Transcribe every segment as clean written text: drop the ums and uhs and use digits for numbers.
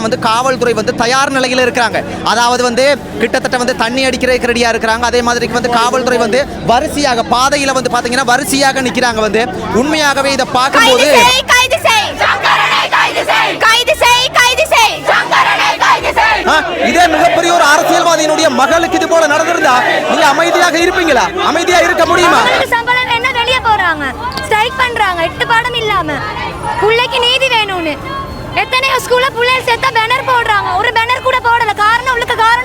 வந்து காவல்துறை வந்து தயார் நிலையில் இருக்காங்க. அதாவது வந்து கிட்டத்தட்ட வந்து தண்ணி அடிக்கிறதுக்கு ரெடியா இருக்காங்க. அதே மாதிரி வந்து காவல்துறை வந்து வரிசையாக பாதையில வந்து பாத்தீங்கன்னா வரிசையாக நிக்கிறாங்க. வந்து உண்மையாகவே இதை பார்க்கும்போது இதே மிகப்பெரிய ஒரு அரசியல்வாதியினுடைய மகளுக்கு இது போல நடந்திருந்தா நீங்க அமைதியாக இருப்பீங்களா? அமைதியா இருக்க முடியுமா? என்ன வெளியே போறாங்க, ஸ்ட்ரைக் பண்றாங்க, 8 பாடம் இல்லாம புள்ளைக்கு நீதி வேணும்னு. எத்தனையோ ஸ்கூல்ல புள்ளைகள் சேர்த்தா பேனர் போடுறாங்க, ஒரு பேனர் கூட போடல. காரணம்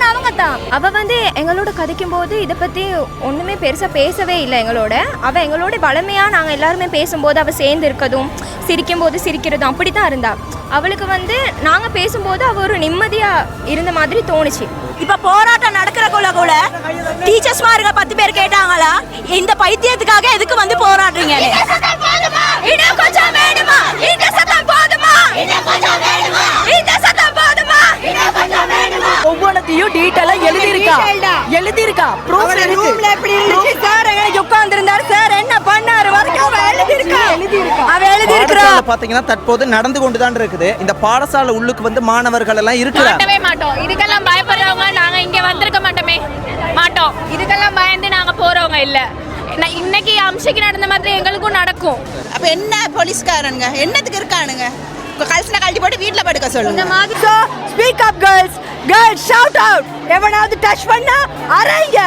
அவங்க தான். அவ வந்து எங்களோட கதைக்கும் போது இதை பத்தி ஒண்ணுமே பெருசா பேசவே இல்லை எங்களோட. அவ எங்களோட பழமையா நாங்க எல்லாருமே பேசும்போது அவ சேர்ந்து இருக்கதும் சிரிக்கும் போது சிரிக்கிறதும் அப்படித்தான் இருந்தா. அவளுக்கு வந்து நாங்க பேசும்போது அவ ஒரு நிம்மதியா இருந்த மாதிரி தோணுச்சு. இப்ப போராட்டம் நடக்கிறக்குள்ள கூட டீச்சர்ஸ் மார்க 10 பேர் கேட்டாங்களா இந்த பைத்தியத்துக்காக எதுக்கு வந்து போராடுறீங்க? ஒவ்வொன்றையும் டீட்டெயிலா எழுதியிருக்கா ப்ரூஃப் ரூம்ல எப்படி இருந்துச்சு சார் எங்க உட்கார்ந்து இருந்தார் சார் என்ன பண்ணாரு வரைக்கும் அவ எழுதியிருக்கா. பாத்தீங்கன்னா தற்போது நடந்து கொண்டு தான் இருக்குது. இந்த பாடசாலை உள்ளுக்கு வந்து மாணவர்கள் எல்லாம் இருக்கிறாங்க. மாட்டோம் இதுக்கெல்லாம் பயப்படுறவங்க நாங்க இங்க வந்திருக்க மாட்டோம். இதுக்கெல்லாம் பயந்து நாங்க போறவங்க இல்ல. இன்னைக்கு அம்சைக்கு நடந்த மாதிரி எங்களுக்கும் நடக்கும். அப்ப என்ன போலீஸ்காரனுங்க என்னத்துக்கு இருக்கானுங்க? கல்சனை கழட்டி போட்டு வீட்ல படுக்க சொல்லுங்க. So speak up girls shout out. எவனாவது டச் பண்ணா அரைங்க.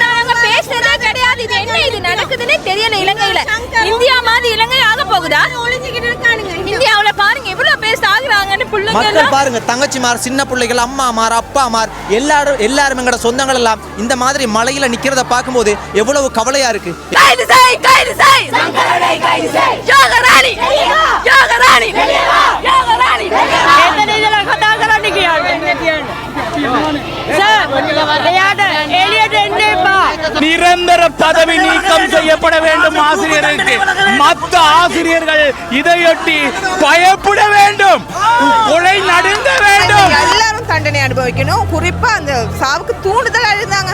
நாங்க பேசுறதே கிடையாது. இது என்ன இது நடக்குதுன்னே தெரியல. இலங்கையில இந்தியா மாதிரி இலங்கை ஆக போகுதா? இந்தியாவுல பாருங்க எவ்வளவு பேர் சாகுறாங்கன்னு. மக்கள் பாருங்க, தங்கச்சிமார், சின்ன பிள்ளைகள், அம்மாமார், அப்பாமார் எல்லாரும் எங்கட சொந்தங்கள் எல்லாம் இந்த மாதிரி மலையில நிக்கிறத பார்க்கும்போது எவ்வளவு கவலையா இருக்கு. கைது செய் யோகராணி நிரந்தர பதவி நீக்கம் செய்யப்பட வேண்டும் ஆசிரியர்களுக்கு. மற்ற ஆசிரியர்கள் இதையொட்டி பயப்பட வேண்டும், கொலை நடுங்க வேண்டும். எல்லாரும் தண்டனை அனுபவிக்கணும். குறிப்பா அந்த சாவுக்கு தூண்டுதல் இருந்தாங்க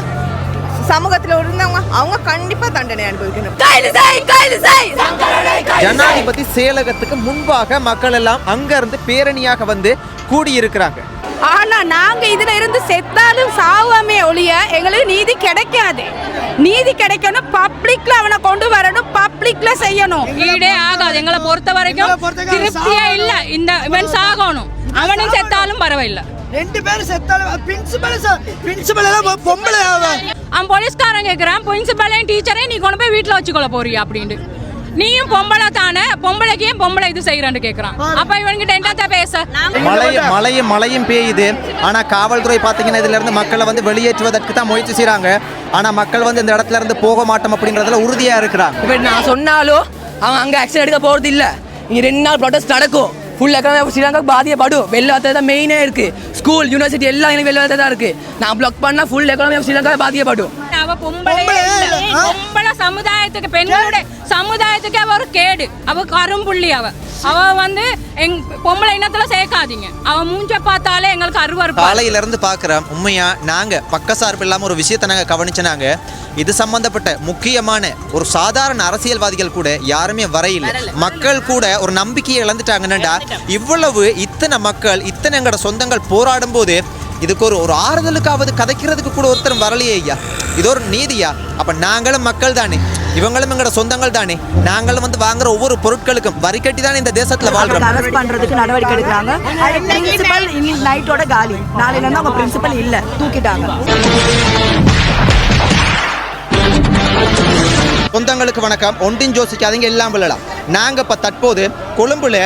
சமூகத்தில் இருந்தவங்க அவங்க கண்டிப்பா தண்டனை அனுபவிக்கணும். ஜனாதிபதி செயலகத்துக்கு முன்பாக மக்கள் எல்லாம் அங்க இருந்து பேரணியாக வந்து கூடியிருக்கிறாங்க. ஆனா நாங்க இதுல இருந்து செத்தாலும் சாவாமே ஒழிய எங்களுக்கு நீதி கிடைக்காது. நீதி கிடைக்கணும், பப்ளிக்ல அவனை கொண்டு வரணும், பப்ளிக்ல செய்யணும். ஈடே ஆகாது எங்களை பொறுத்த வரைக்கும். திருப்தியே இல்ல. இந்த இவன் சாகணும், அவனும் செத்தாலும் பரவாயில்ல. 2 பேரும் செத்தாலும் பிரின்சிபல் எல்லாம் பொம்பளை அவன் போலீஸ்காரன் கேட்கிறான், பிரின்சிபலையும் டீச்சரையும் நீ கொண்டு போய் வீட்டுல வச்சுக்கொள்ள போறியா அப்படின்ட்டு. நீயும் பொம்பளை தானே, பொம்பளைக்கு ஏன் பொம்பளை இது செய்யறான்னு கேக்குறான். அப்ப இவனுக்கு என்னத்த பேச? மழையும் பெய்யுது. ஆனா காவல்துறை பாத்தீங்கன்னா இதுல இருந்து மக்களை வந்து வெளியேற்றுவதற்கு தான் முயற்சி செய்யறாங்க. ஆனா மக்கள் வந்து இந்த இடத்துல இருந்து போக மாட்டோம் அப்படின்றதுல உறுதியா இருக்கிறாங்க. இப்ப நான் சொன்னாலும் அவன் அங்க ஆக்ஷன் எடுக்க போறது இல்ல. இங்க 2 நாள் ப்ரொடெஸ்ட் நடக்கும். ஃபுல் எக்கனாமி ஸ்ரீலங்கா பாதிக்கப்படும். வெள்ள வார்த்தை தான் மெயினே இருக்கு. ஸ்கூல், யூனிவர்சிட்டி எல்லாம் எனக்கு வெள்ள வார்த்தை தான் இருக்கு. நான் பிளாக் பண்ணா ஃபுல் எக்கனாமி ஸ்ரீலங்கா பாதிக்கப்படும். அவ பொம்பளை சமுதாயத்துக்கு, பெண்களுடைய சமுதாயத்துக்கு அவ ஒரு கேடு. அவ கரும்புள்ளி. அவ வந்து பொம்பளை இனத்துல சேர்க்காதீங்க. அவ மூஞ்ச பார்த்தாலே எங்களுக்கு அருவருப்பு. காலையில இருந்து பாக்குறோம். உண்மையா நாங்க பக்கசார்பு இல்லாம ஒரு விஷயத்தை நாங்க கவனிச்சனாங்க. இது சம்பந்தப்பட்ட முக்கியமான ஒரு சாதாரண அரசியல்வாதிகள் கூட யாருமே வரையில. மக்கள் கூட ஒரு நம்பிக்கையை இழந்துட்டாங்கன்னா இத்தனை மக்கள் இத்தனை எங்கட சொந்தங்கள் போராடும் போது இதுக்கு ஒரு ஆறுதலுக்காவது கதைக்கிறதுக்கு கூட ஒருத்தரும் வரலையே ஐயா. இது ஒரு நீதியா? அப்ப நாங்களும் மக்கள் தானே, இவங்களும் எங்கட சொந்தங்கள் தானே. நாங்களும் வந்து வாங்குற ஒவ்வொரு பொருட்களுக்கும் வரி கட்டி தானே இந்த தேசத்துல வாழ்றோம். அரெஸ்ட் பண்றதுக்கு நடவடிக்கை எடுக்கிறாங்க. பிரின்சிபல் இன்னைக்கு நைட்டோட காலி. நாளைல இருந்து அவங்க பிரின்சிபல் இல்ல, தூக்கிட்டாங்க. சொந்தங்களுக்கு வணக்கம். ஒன்றின் யோசிக்காதீங்க, எல்லாம் விழலாம். நாங்க இப்ப தற்போது கொழும்புல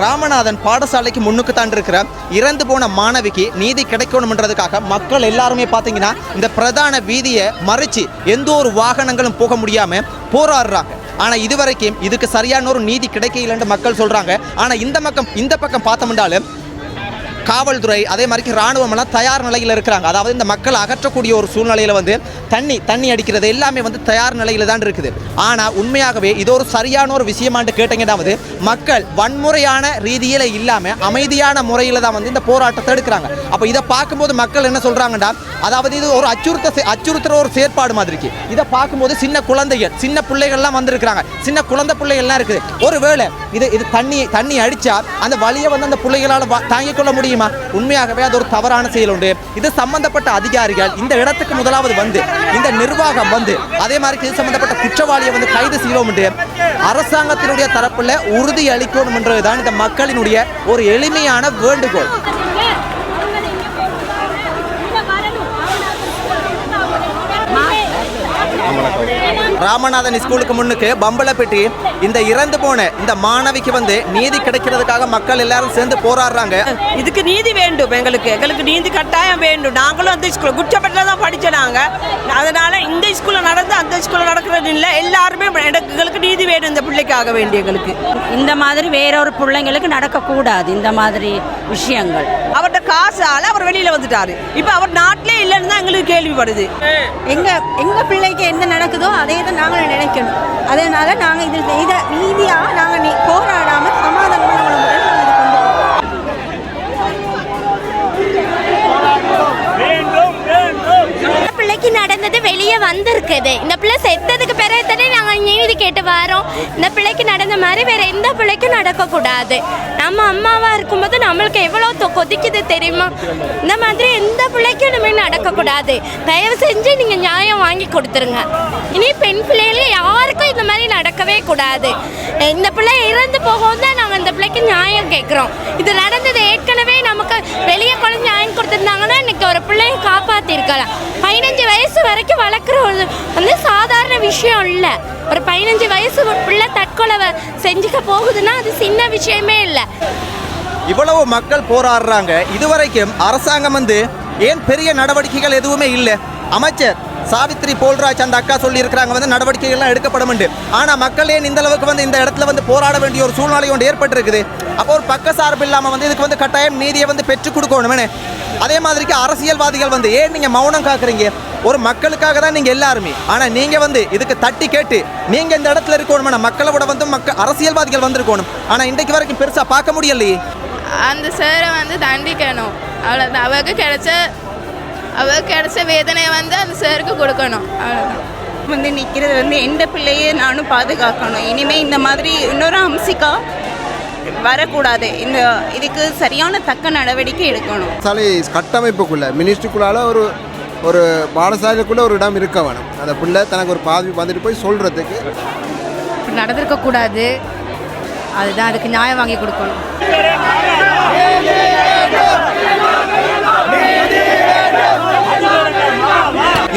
ராமநாதன் பாடசாலைக்கு முன்னுக்கு தான் இருக்கிற இறந்து போன மாணவிக்கு நீதி கிடைக்கணும்ன்றதுக்காக மக்கள் எல்லாருமே பார்த்தீங்கன்னா இந்த பிரதான வீதியை மறைச்சு எந்த ஒரு வாகனங்களும் போக முடியாம போராடுறாங்க. ஆனா இதுவரைக்கும் இதுக்கு சரியான ஒரு நீதி கிடைக்கலன்னு மக்கள் சொல்றாங்க. ஆனா இந்த பக்கம் பார்த்தோம்னாலும் காவல்துறை அதே மாதிரி ராணுவம் எல்லாம் தயார் நிலையில் இருக்கிறாங்க. அதாவது இந்த மக்கள் அகற்றக்கூடிய ஒரு சூழ்நிலையில் வந்து தண்ணி அடிக்கிறது எல்லாமே வந்து தயார் நிலையில் தான் இருக்குது. ஆனால் உண்மையாகவே இது ஒரு சரியான ஒரு விஷயமான்னு கேட்டீங்கன்னா மக்கள் வன்முறையான ரீதியில் இல்லாமல் அமைதியான முறையில் தான் வந்து இந்த போராட்டத்தை எடுக்கிறாங்க. அப்போ இதை பார்க்கும்போது மக்கள் என்ன சொல்கிறாங்கன்னா, அதாவது இது ஒரு அச்சுறுத்துற ஒரு செயற்பாடு மாதிரிக்கு. இதை பார்க்கும்போது சின்ன குழந்தைகள் சின்ன பிள்ளைகள்லாம் வந்திருக்கிறாங்க, சின்ன குழந்தை பிள்ளைகள்லாம் இருக்குது. ஒருவேளை இது தண்ணி அடித்தா அந்த வழியை வந்து அந்த பிள்ளைகளால் தாங்கிக் கொள்ள முடியுமா? உண்மையாகவே அது ஒரு தவறான செயல் உண்டு. இது சம்பந்தப்பட்ட அதிகாரிகள் இந்த இடத்துக்கு முதலாவது வந்து இந்த நிர்வாகம் வந்து அதே மாதிரி இது சம்பந்தப்பட்ட குற்றவாளியை வந்து கைது செய்வோம் என்று அரசாங்கத்தினுடைய தரப்புல உறுதி அளிக்கணும் என்றதுதான் இந்த மக்களினுடைய ஒரு எளிமையான வேண்டுகோள். ராமநாதன் ஸ்கூலுக்கு முன்னுக்கு பம்பளப்பட்டி இந்த இறந்து போன இந்த மாணவிக்கு வந்து நீதி கிடைக்கிறதுக்காக மக்கள் எல்லாரும் சேர்ந்து போராடுறாங்க. இதுக்கு நீதி வேண்டும், எங்களுக்கு நீதி கட்டாயம் வேண்டும். நாங்களும் அந்த ஸ்கூல் குற்றப்பட்டில் தான் படித்தோம் நாங்கள். அதனால இந்த ஸ்கூலில் நடந்து அந்த ஸ்கூலில் நடக்கிறது இல்லை. எல்லாருமே எங்களுக்கு நீதி வேணும் இந்த பிள்ளைக்காக வேண்டி. எங்களுக்கு இந்த மாதிரி வேறொரு பிள்ளைங்களுக்கு நடக்கக்கூடாது இந்த மாதிரி விஷயங்கள். அவர்கிட்ட காசால் அவர் வெளியில் வந்துட்டாரு. இப்போ அவர் நாட்டிலே இல்லைன்னு தான் எங்களுக்கு கேள்விப்படுது. எங்கள் பிள்ளைக்கு என்ன நடக்குதோ அதே தான் நாங்கள் நினைக்கணும். அதனால நாங்கள் இதை நீதியாக நாங்கள் போராடாமல் சமாதானமான முறையில் பிள்ளைக்கு நடந்தது வெளியே வந்திருக்குது. இந்த பிள்ளை செத்ததுக்கு பிறகு தானே நாங்கள் நீதி கேட்டு வரோம். இந்த பிள்ளைக்கு நடந்த மாதிரி வேற எந்த பிள்ளைக்கும் நடக்கக்கூடாது. நம்ம அம்மாவா இருக்கும்போது நம்மளுக்கு எவ்வளோ கொதிக்குது தெரியுமா? இந்த மாதிரி எந்த பிள்ளைக்கும் இனிமேல் நடக்கக்கூடாது. தயவு செஞ்சு நீங்கள் நியாயம் வாங்கி கொடுத்துருங்க. இனி பெண் பிள்ளைகளும் யாருக்கும் இந்த மாதிரி நடக்கவே கூடாது. இந்த பிள்ளை இறந்து போகவும் தான் நாங்கள் இந்த பிள்ளைக்கு நியாயம் கேட்குறோம். இது நடந்தது ஏற்கனவே நமக்கு வெளியே குழந்தை நியாயம் கொடுத்துருந்தாங்கன்னா இன்னைக்கு ஒரு பிள்ளையை காப்பாற்றிருக்கலாம். 15 வயசு வரைக்கும் வளர்க்குற வந்து சாதாரண விஷயம் இல்லை. ஒரு 15 வயசு பிள்ளை தற்கொலை செஞ்சுக்க போகுதுன்னா அது சின்ன விஷயமே இல்லை. இவ்வளவு மக்கள் போராடுறாங்க. இதுவரைக்கும் அரசாங்கம் வந்து ஏன் பெரிய நடவடிக்கைகள் எதுவுமே இல்லை. அமைச்சர் சாவித்ரி போல்ராஜ் அந்த அக்கா சொல்லி இருக்கிறாங்க வந்து நடவடிக்கைகள்லாம் எடுக்கப்படும். ஆனால் மக்கள் ஏன் இந்த அளவுக்கு வந்து இந்த இடத்துல வந்து போராட வேண்டிய ஒரு சூழ்நிலை ஒன்று ஏற்பட்டிருக்குது. அப்போ ஒரு பக்க சார்பு இல்லாமல் வந்து இதுக்கு வந்து கட்டாயம் நீதியை வந்து பெற்றுக் கொடுக்கணுமே. அதே மாதிரிக்கு அரசியல்வாதிகள் வந்து ஏன் நீங்கள் மௌனம் காக்குறீங்க? ஒரு மக்களுக்காக தான் நீங்கள் எல்லாருமே. ஆனால் நீங்கள் வந்து இதுக்கு தட்டி கேட்டு நீங்கள் இந்த இடத்துல இருக்கணும்னா மக்களோட வந்து அரசியல்வாதிகள் வந்திருக்கணும். ஆனால் இன்றைக்கு வரைக்கும் பெருசாக பார்க்க முடியலையே. அந்த சாரை வந்து தண்டிக்கணும். அவ்வளோதான். அவருக்கு கிடைச்ச வேதனையை வந்து அந்த சாருக்கு கொடுக்கணும். அவ்வளோதான். வந்து நிற்கிறது வந்து எந்த பிள்ளையே நானும் பாதுகாக்கணும். இனிமேல் இந்த மாதிரி இன்னொரு அம்சிக்கா வரக்கூடாது. இதுக்கு சரியான தக்க நடவடிக்கை எடுக்கணும். சாலை கட்டமைப்புக்குள்ள மினிஸ்ட்ரிக்குள்ளால ஒரு பாடசாலைக்குள்ளே ஒரு இடம் இருக்க வேணும். அந்த பிள்ளை தனக்கு ஒரு பாதி வந்துட்டு போய் சொல்கிறதுக்கு நடந்திருக்கக்கூடாது. அதுதான் அதுக்கு நியாயம் வாங்கி கொடுக்கணும்.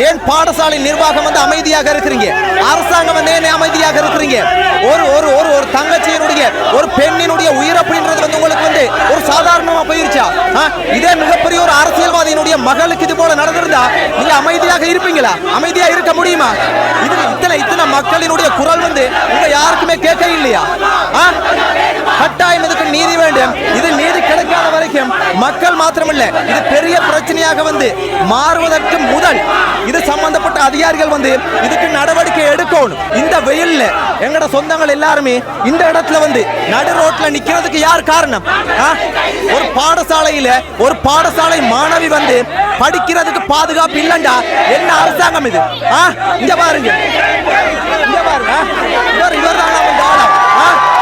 ஏன் பாடசாலை நிர்வாகம் வந்து அமைதியாக இருக்கிறீங்க? அரசாங்கம் வந்து ஏன் அமைதியாக இருக்கிறீங்க? ஒரு தங்கச்சியினுடைய ஒரு பெண்ணினுடைய உயிர் அப்படின்றது வந்து உங்களுக்கு வந்து ஒரு சாதாரணமா போயிருச்சா? இதே மிகப்பெரிய ஒரு அரசியல்வாதியினுடைய மகளுக்கு இது போல நடந்திருந்தா நீங்க அமைதியாக இருப்பீங்களா? அமைதியா இருக்க முடியுமா? இத்தனை மக்களினுடைய குரல் வந்து உங்க யாருக்குமே கேட்க இல்லையா? கட்டாயம் இதுக்கு நீதி வேண்டும். இது நீதி கிடைக்காத வரைக்கும் மக்கள் மாத்திரமல்ல, இது பெரிய பிரச்சனையாக வந்து மாறுவதற்கு முதல் இது சம்பந்தப்பட்ட அதிகாரிகள் வந்து இதுக்கு நடவடிக்கை எடுக்கணும். இந்த வெயில்ல எங்கட சொந்தங்கள் எல்லாருமே இந்த இடத்துல வந்து நடு ரோட்ல நிக்கிறதுக்கு யார் காரணம்? ஒரு பாடசாலை மாணவி வந்து படிக்கிறதுக்கு பாதுகாப்பு இல்லண்டா என்ன அரசாங்கம் இது? இங்க பாருங்க,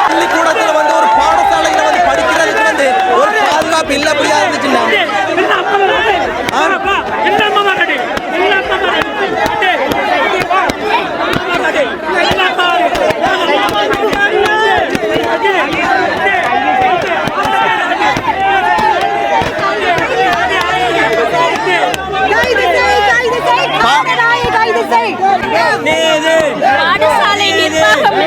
பள்ளிக்கூடத்துல வந்து ஒரு பாடசாலையில வந்து படிக்கிறதுக்கு வந்து ஒரு பாதுகாப்பு இல்ல. அப்படியா இருந்துச்சுன்னா பாடசாலை நிர்வாகம்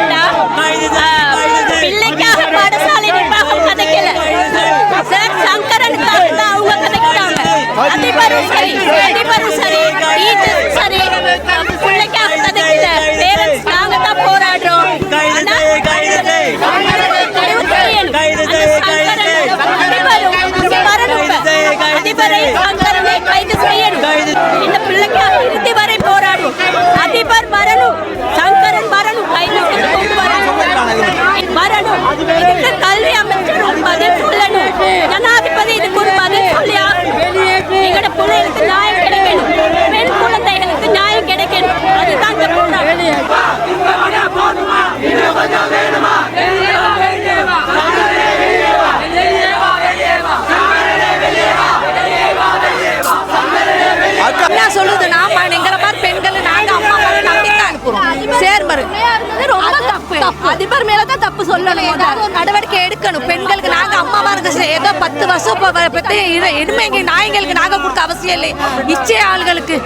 சொல்லணும், ஏதாவது ஒரு நடவடிக்கை எடுக்கணும். பெண்களுக்கு நாங்க அம்மாமாருக்கு ஏதோ 10 வருஷம் இனிமே நாய்களுக்கு நாங்க கொடுக்க அவசியம் இல்லை. இச்சை ஆள்களுக்கு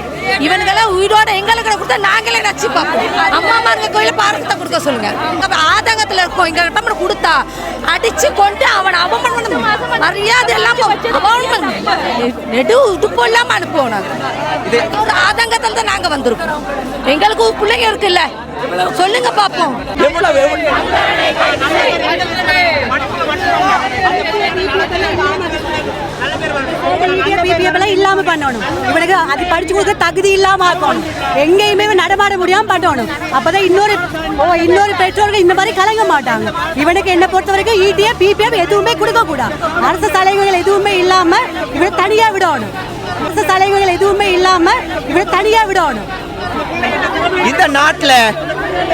இவனுங்களை உயிரோட எங்களுக்கு கொடுத்தா நாங்களே நச்சு பார்ப்போம். அம்மாமாருங்க கோயில பாரத்தை கொடுக்க சொல்லுங்க. ஆதங்கத்துல இருக்கோம். எங்க கொடுத்தா அடிச்சு கொண்டு அவன் அவமானம் மரியாதை எல்லாம் நெடு உடுப்பு இல்லாம அனுப்புவோம். நாங்க ஒரு ஆதங்கத்துல தான் நாங்க வந்திருக்கோம். எங்களுக்கு பிள்ளைங்க இருக்குல்ல, சொல்லுங்க பாப்போம். இல்லாம பண்ணணும். இவனுக்கு அது படிச்சு கொடுக்க தகுதி இல்லாம ஆக்கணும். எங்கேயுமே நடமாட முடியாம பண்ணணும். அப்பதான் இன்னொரு பெற்றோர்கள் இந்த மாதிரி கலங்க மாட்டாங்க. இவனுக்கு என்ன பொறுத்த வரைக்கும் ஈட்டியா பிபிஎஃப் எதுவுமே கொடுக்க கூடாது. அரசு சலுகைகள் எதுவுமே இல்லாம இவனை தனியா விடணும். அரசு சலுகைகள் எதுவுமே இல்லாம இவனை தனியா விடணும். இந்த நாட்டுல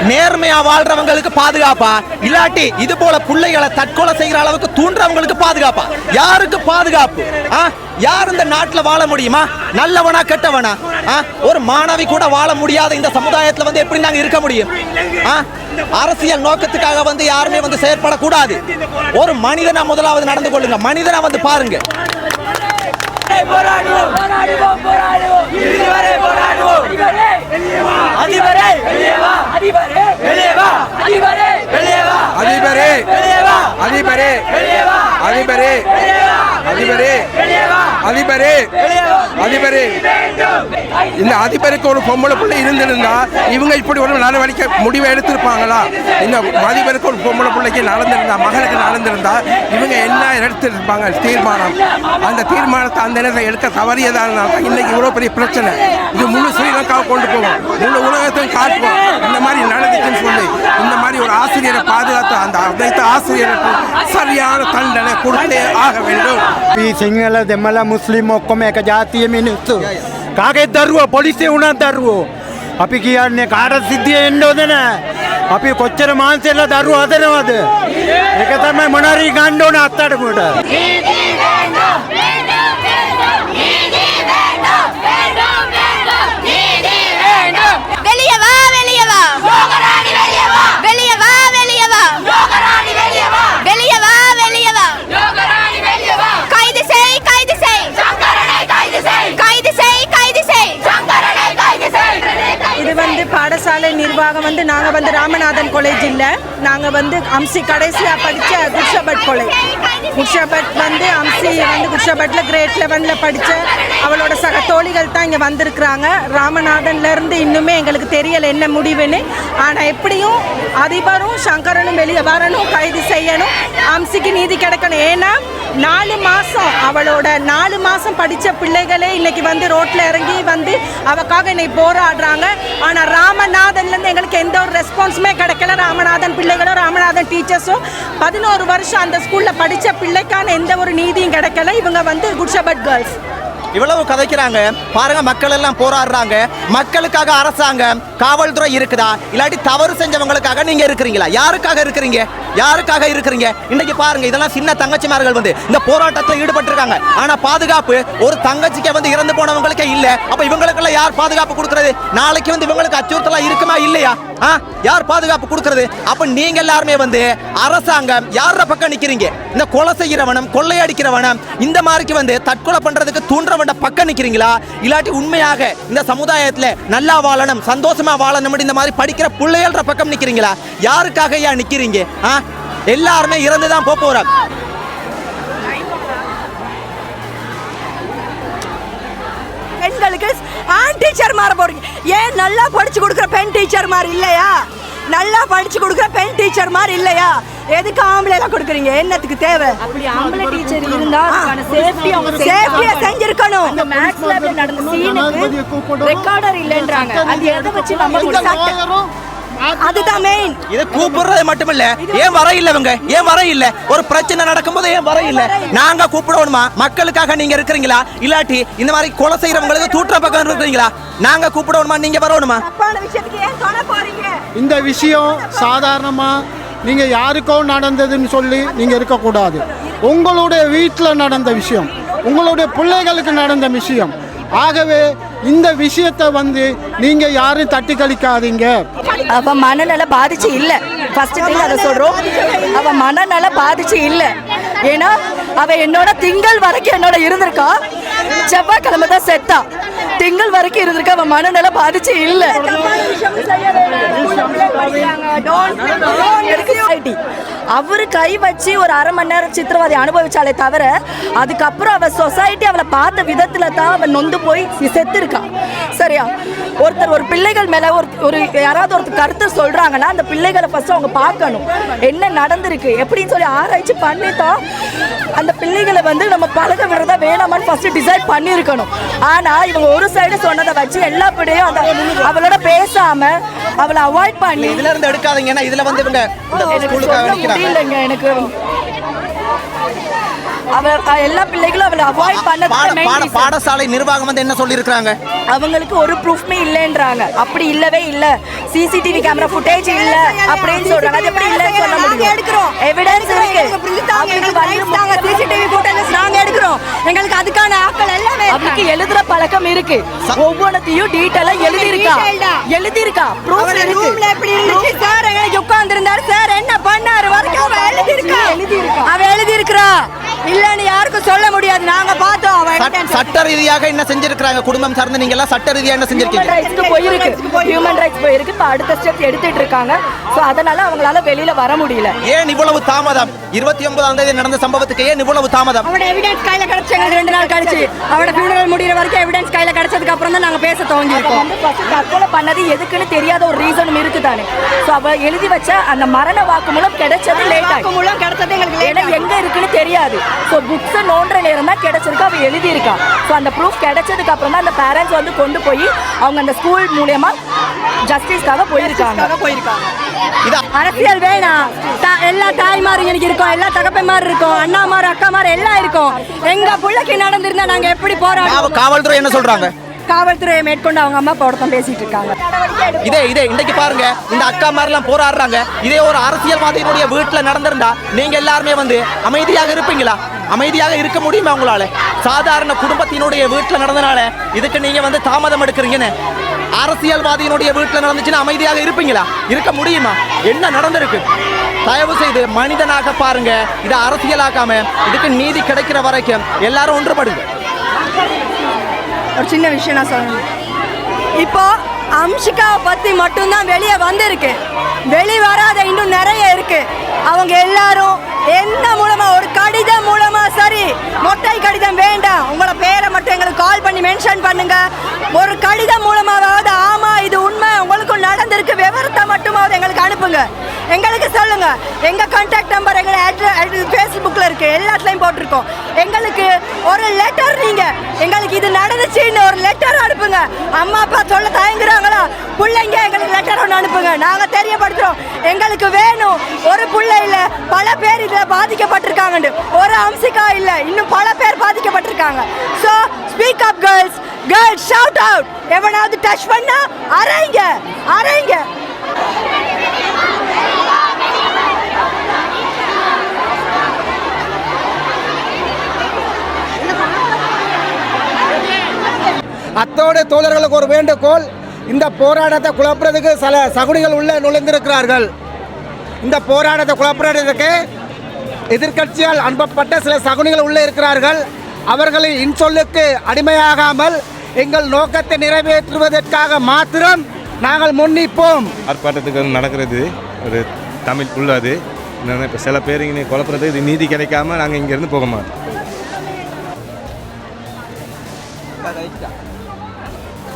நேர்மையா வாழ்றவங்களுக்கு பாதுகாப்பா, இல்லாட்டி இது போல பிள்ளைகளை தற்கொலை செய்யற அளவுக்கு தூண்டுறவங்களுக்கு பாதுகாப்பா? யாருக்கு பாதுகாப்பு? யார் இந்த நாட்டுல வாழ முடியுமா? நல்லவனா கெட்டவனா? ஒரு மாணவி கூட வாழ முடியாத இந்த சமுதாயத்துல வந்து எப்படி நாங்க இருக்க முடியும்? அரசியல் நோக்கத்துக்காக வந்து யாருமே வந்து செயற்படக்கூடாது. ஒரு மனிதனா முதலாவது நடந்து கொள்ளுங்க. மனிதனா வந்து பாருங்க. இந்த அதிபருக்கு ஒரு பொம்பளை பிள்ளை இருந்திருந்தா இவங்க இப்படி ஒரு நடவடிக்கை முடிவை எடுத்திருப்பாங்களா? இந்த அதிபருக்கு ஒரு பொம்பளை பிள்ளைக்கு நடந்திருந்தா, மகளுக்கு நடந்திருந்தா இவங்க என்ன எடுத்திருப்பாங்க தீர்மானம்? அந்த தீர்மானத்தை அந்த நேரத்தில் எடுக்க தவறியதால் இன்னைக்கு இவ்வளோ பெரிய பிரச்சனை. இது முழு ஸ்ரீலங்காவை கொண்டு போவோம், முழு உலகத்தையும் காட்டுவோம். இந்த மாதிரி நடந்துச்சுன்னு சொல்லி இந்த மாதிரி ஒரு ஆசிரியரை பாதுகாத்து அந்த அனைத்து ஆசிரியருக்கு சரியான தண்டனை கொடுத்தே ஆக வேண்டும். සිංහල දෙමළ මුස්ලිම් ඔක්කොම එක ජාතිය මිනිස්සු. කාගෙත් දරුවෝ පොලිසිය වුණත් දරුවෝ. අපි කියන්නේ කාට සිද්ධිය එන්න ඕද නැහැ. අපි කොච්චර මාන්සෙල්ල දරුවෝ හදනවද? ඒක තමයි මොනාරි ගන්න ඕන අත්තටමට. இது வந்து பாடசாலை நிர்வாகம் வந்து நாங்கள் வந்து ராமநாதன் காலேஜ் இல்லை, நாங்கள் வந்து அம்சி கடைசியாக படித்த குர்ஷபட் காலேஜ். குர்ஷபட் வந்து அம்சி வந்து குர்ஷபட்டில் கிரேட் 11 படித்த அவளோட சக தோழிகள் தான் இங்கே வந்திருக்கிறாங்க. ராமநாதன்லேருந்து இன்னுமே எங்களுக்கு தெரியலை என்ன முடிவுன்னு. ஆனால் எப்படியும் அதிபரும் சங்கரனும் வெளியே வரணும், கைது செய்யணும், அம்சிக்கு நீதி கிடைக்கணும். ஏன்னா 4 மாதம் அவளோட 4 மாதம் படித்த பிள்ளைகளே இன்னைக்கு வந்து ரோட்டில் இறங்கி வந்து அவக்காக இன்னைக்கு போராடுறாங்க. ஆனால் ராமநாதன்லேருந்து எங்களுக்கு எந்த ஒரு ரெஸ்பான்ஸுமே கிடைக்கல. ராமநாதன் பிள்ளைகளும் ராமநாதன் டீச்சர்ஸும் 11 வருஷம் அந்த ஸ்கூலில் படித்த பிள்ளைக்கான எந்த ஒரு நீதியும் கிடைக்கல. இவங்க வந்து குர்ஷபட் கேர்ள்ஸ் இவ்வளவு கதைக்கிறாங்க பாருங்க. மக்கள் எல்லாம் போராடுறாங்க. மக்களுக்காக அரசாங்கம் காவல்துறை இருக்குதா, இல்லாட்டி தவறு செஞ்சவங்களுக்காக நீங்க இருக்கிறீங்களா? யாருக்காக இருக்கிறீங்க? யாருக்காக இருக்கிறீங்க? இன்னைக்கு பாருங்க, இதெல்லாம் சின்ன தங்கச்சிமார்கள் வந்து இந்த போராட்டத்தில் ஈடுபட்டிருக்காங்க. ஆனா பாதுகாப்பு ஒரு தங்கச்சிக்கு வந்து இறந்து போனவங்களுக்கே இல்ல. அப்ப இவங்களுக்கெல்லாம் யார் பாதுகாப்பு கொடுக்கறது? நாளைக்கு வந்து இவங்களுக்கு அச்சுறுத்தலா இருக்குமா இல்லையா? யார் பாதுகாப்பு கொடுக்கறது? அப்ப நீங்க எல்லாருமே வந்து அரசாங்கம் யார பக்கம் நிக்கிறீங்க? இந்த கொலை செய்யறவனும் கொள்ளையடிக்கிறவனும் இந்த மாதிரிக்கு வந்து தற்கொலை பண்றதுக்கு தூண்டுறவன் பக்கம் நிக்கிறீங்களா, இல்லாட்டி உண்மையாக இந்த சமுதாயத்துல நல்லா வாழணும், சந்தோஷமா வாழணும் இந்த மாதிரி படிக்கிற பிள்ளைகள பக்கம் நிக்கிறீங்களா? யாருக்காக ஏன் நிக்கிறீங்க? எல்லாருமே இறந்துதான் போறாங்க. பெண்களுக்கு ஆண் டீச்சர் மாற போறீங்க. ஏன் நல்லா படிச்சு கொடுக்குற பெண் டீச்சர் மாதிரி இல்லையா? நல்லா படிச்சு கொடுக்குற பெண் டீச்சர் மாதிரி இல்லையா? எதுக்கு ஆம்பளை எல்லாம் கொடுக்குறீங்க? என்னத்துக்கு தேவை? அப்படி ஆம்பளை டீச்சர் இருந்தா சேஃப்டி அவங்க சேஃப்டியா செஞ்சிருக்கணும். அந்த மேத்ஸ் லேப்ல நடந்த சீனுக்கு ரெக்கார்டர் இல்லன்றாங்க. அது எதை வச்சு நம்ம அதுதான் மெயின். இது கூப்பிடுறது மட்டும் இல்ல, ஏன் வர இல்ல இவங்க? ஏன் வர இல்ல? ஒரு பிரச்சனை நடக்கும்போது ஏன் வர இல்ல? நாங்க கூப்பிடணுமா? மக்களுக்காக நீங்க இருக்கிறீங்களா, இல்லாட்டி இந்த மாதிரி கொலை செய்யறவங்களுக்கு தூற்ற பக்கம் இருக்கிறீங்களா? நாங்க கூப்பிடணுமா, நீங்க வரணுமா? விஷயத்துக்கு ஏன் தொட போறீங்க? இந்த விஷயம் சாதாரணமா நீங்க யாருக்கோ நடந்ததுன்னு சொல்லி நீங்க இருக்கக்கூடாது. உங்களுடைய வீட்டில் நடந்த விஷயம், உங்களுடைய பிள்ளைகளுக்கு நடந்த விஷயம். ஆகவே இந்த விஷயத்தை நீங்கள் யாரும் தட்டி கழிக்காதீங்க. அவன் மனநல பாதிச்சு இல்லை. ஃபர்ஸ்ட் திங் அதை சொல்கிறோம், அவன் மனநல பாதிச்சு இல்லை. ஏன்னா அவன் என்னோட திங்கள் வரைக்கும் என்னோட இருந்திருக்கா, செவ்வாய்க்கிழமை தான் செத்தா. திங்கள் வரைக்கும் இருந்திருக்க, அவன் மனநல பாதிச்சு இல்லை. அவரு கை வச்சு ஒரு அரை மணி நேரம் சித்திரவதை அனுபவிச்சாலே தவிர அதுக்கப்புறம் அவ சொசைட்டி அவளை பார்த்த விதத்துல தான் அவன் நொந்து போய் செத்து இருக்கான். சரியா? ஒரு பிள்ளைகள் மேல ஒரு யாராவது ஒருத்தர் கருத்து சொல்றாங்கன்னா அந்த பிள்ளைகளை ஃபர்ஸ்ட் அவங்க பார்க்கணும், என்ன நடந்திருக்கு எப்படின்னு சொல்லி ஆராய்ச்சி பண்ணி தான் அந்த பிள்ளைகளை நம்ம பழக விடுறதா வேணாமான்னு ஃபர்ஸ்ட் டிசைட் பண்ணியிருக்கணும். ஆனா இவங்க ஒரு சைடு சொன்னதை வச்சு எல்லா பிள்ளையும் அந்த அவளோட பேசாம அவளை அவாய்ட் பண்ணி இதுல இருந்து எடுக்காதீங்க. ஏன்னா இதுல இவங்க இல்லைங்க, எனக்கு எல்லா பிள்ளைகளும் அவளை அவாய்ட் பண்ண பாடசாலை நிர்வாகம் என்ன சொல்லி இருக்காங்க, அவங்களுக்கு ஒரு ப்ரூஃப்மே இல்லைன்றாங்க. அப்படி இல்லவே இல்லை, சிசிடிவி கேமரா ஃபுட்டேஜ் இல்ல அப்படின்னு சொல்றாங்க. அது எப்படி இல்லைன்னு சொல்ல முடியும்? எடுக்கிறோம், எவிடன்ஸ் இருக்கு. சிசிடிவி ஃபுட்டேஜ் நாங்க எடுக்கிறோம். எங்களுக்கு அதுக்கான ஆட்கள் எல்லாமே அவருக்கு எழுதுற பழக்கம் இருக்கு. ஒவ்வொன்றையும் டீடைலா எழுதியிருக்கா ப்ரூஃப் இருக்கு. ரூம்ல எப்படி இருந்துச்சு சார், எங்களுக்கு உட்கார்ந்து இருந்தாரு சார், என்ன பண்ணாரு வரைக்கும் அவ எழுதியிருக்கா. இல்லன்னு யாருக்கும் சொல்ல முடியாது. நாங்க பார்த்தோம். சட்ட ரீதியாக என்ன செஞ்சிருக்காங்க, குடும்பம் சார்ந்து நீங்க எல்லாம் சட்ட ரீதியாக என்ன செஞ்சிருக்கீங்க? ஹியூமன் ரைட்ஸ் போயிருக்கு. இப்ப அடுத்த ஸ்டெப் எடுத்துட்டு இருக்காங்க. சோ அதனால அவங்களால வெளியில வர முடியல. ஏன் இவ்வளவு தாமதம்? 29ஆம் தேதி நடந்த சம்பவத்துக்கு ஏன் இவ்வளவு தாமதம்? அவரோட எவிடன்ஸ் கையில கிடைச்சாங்க 2 நாள் கழிச்சு. அவரோட ஃபியூனரல் முடியற வரைக்கும் எவிடன்ஸ் கையில கிடைச்சதுக்கு அப்புறம் தான் நாங்க பேச துவங்கிருக்கோம். தற்கொலை பண்ணது எதுக்குன்னு தெரியாத ஒரு ரீசனும் இருக்குதானே. சோ அவ எழுதி வச்ச அந்த மரண வாக்குமூலம் கிடைச்சது லேட் ஆகி. வாக்குமூலம் கிடைச்சது எங்களுக்கு ஏன்னா எங்க இருக்குன்னு தெரியாது. ஸோ புக்ஸை நோண்டுற நேரம் தான் கிடைச்சிருக்கு, அவ எழுதியிருக்கா. ஸோ அந்த ப்ரூஃப் கிடைச்சதுக்கு அப்புறம் தான் அந்த பேரண்ட்ஸ் கொண்டு போய் அவங்க அந்த ஸ்கூல் மூலமா ஜஸ்டிஸ்க்காக போயிருக்காங்க. அரசியல் வேணாம், எல்லா தாய்மாரும் எனக்கு இருக்கோம், எல்லா தகப்பன்மாரும் இருக்கோம், அண்ணாமாரும் அக்காமாரும் எல்லாம் இருக்கும். எங்க பிள்ளைக்கு நடந்திருந்தா நாங்க எப்படி போறோம்? காவல்துறை என்ன சொல்றாங்க? காவல்துறையை மேற்கொண்டு அவங்க அம்மா போடத்தான் பேசிட்டு இருக்காங்க. இதே இன்னைக்கு பாருங்க, இந்த அக்கா மாதிரிலாம் போராடுறாங்க. இதே ஒரு அரசியல்வாதியினுடைய வீட்டுல நடந்திருந்தா நீங்க எல்லாருமே அமைதியாக இருப்பீங்களா? அமைதியாக இருக்க முடியுமா உங்களால? சாதாரண குடும்பத்தினுடைய வீட்டுல நடந்தனால இதுக்கு நீங்க தாமதம் எடுக்கிறீங்கன்னு. அரசியல்வாதியினுடைய வீட்டுல நடந்துச்சுன்னா அமைதியாக இருப்பீங்களா? இருக்க முடியுமா? என்ன நடந்திருக்கு? தயவு செய்து மனிதனாக பாருங்க, இதை அரசியலாக்காம இதுக்கு நீதி கிடைக்கிற வரைக்கும் எல்லாரும் ஒன்றுபடுங்க. ஒரு சின்ன விஷயம் நான் சொல்லணும். இப்போ அம்ஷிகாவை பற்றி மட்டும்தான் வெளியே வந்திருக்கு, வெளி வராத இன்னும் நிறைய இருக்கு. அவங்க எல்லாரும் என்ன மூலமா, ஒரு கடிதம் மூலமா, சரி மொட்டை கடிதம் வேண்டாம், உங்களோட பேரை மட்டும் எங்களுக்கு கால் பண்ணி மென்ஷன் பண்ணுங்க. ஒரு கடிதம் மூலமாவது ஆமா இது உண்மை உங்களுக்கும் நடந்திருக்கு விவரத்தை மட்டுமாவது எங்களுக்கு அனுப்புங்க, எங்களுக்கு சொல்லுங்க. எங்க கான்டாக்ட் நம்பர் எங்களை ஃபேஸ்புக்கில் இருக்கு, எல்லாத்துலையும் போட்டிருக்கோம். எங்களுக்கு ஒரு லெட்டர், நீங்க எங்களுக்கு இது நடந்துச்சுன்னு ஒரு லெட்டர் அனுப்புங்க. அம்மா அப்பா சொல்ல தயங்குறாங்களா, பிள்ளைங்க எங்களுக்கு லெட்டர் ஒன்று அனுப்புங்க, நாங்கள் தெரியப்படுத்துறோம். எங்களுக்கு வேணும். ஒரு பிள்ளை இல்லை, பல பேர் இதில் பாதிக்கப்பட்டிருக்காங்க. ஒரு அம்சிகா இல்லை, இன்னும் பல பேர் பாதிக்கப்பட்டிருக்காங்க. So speak up girls, girls shout out. எவனாவது டச் பண்ணா அரைங்க. அத்தோட தோழர்களுக்கு ஒரு வேண்டுகோள், இந்த போராட்டத்தை குழப்புறதுக்கு சில சகுனிகள் உள்ள நுழைந்திருக்கிறார்கள். இந்த போராட்டத்தை குழப்புறதுக்கு எதிர்க்கட்சியால் அனுப்பப்பட்ட சில சகுனிகள் உள்ளே இருக்கிறார்கள். அவர்களின் இன்சொல்லுக்கு அடிமையாகாமல் எங்கள் நோக்கத்தை நிறைவேற்றுவதற்காக மாத்திரம் நாங்கள் முன்னிப்போம். ஆர்ப்பாட்டத்துக்கு நடக்கிறது ஒரு தமிழ் உள்ளது. இப்போ சில பேர் இங்கே குழப்புறது, இது நீதி கிடைக்காம நாங்கள் இங்கேருந்து போக மாட்டோம்.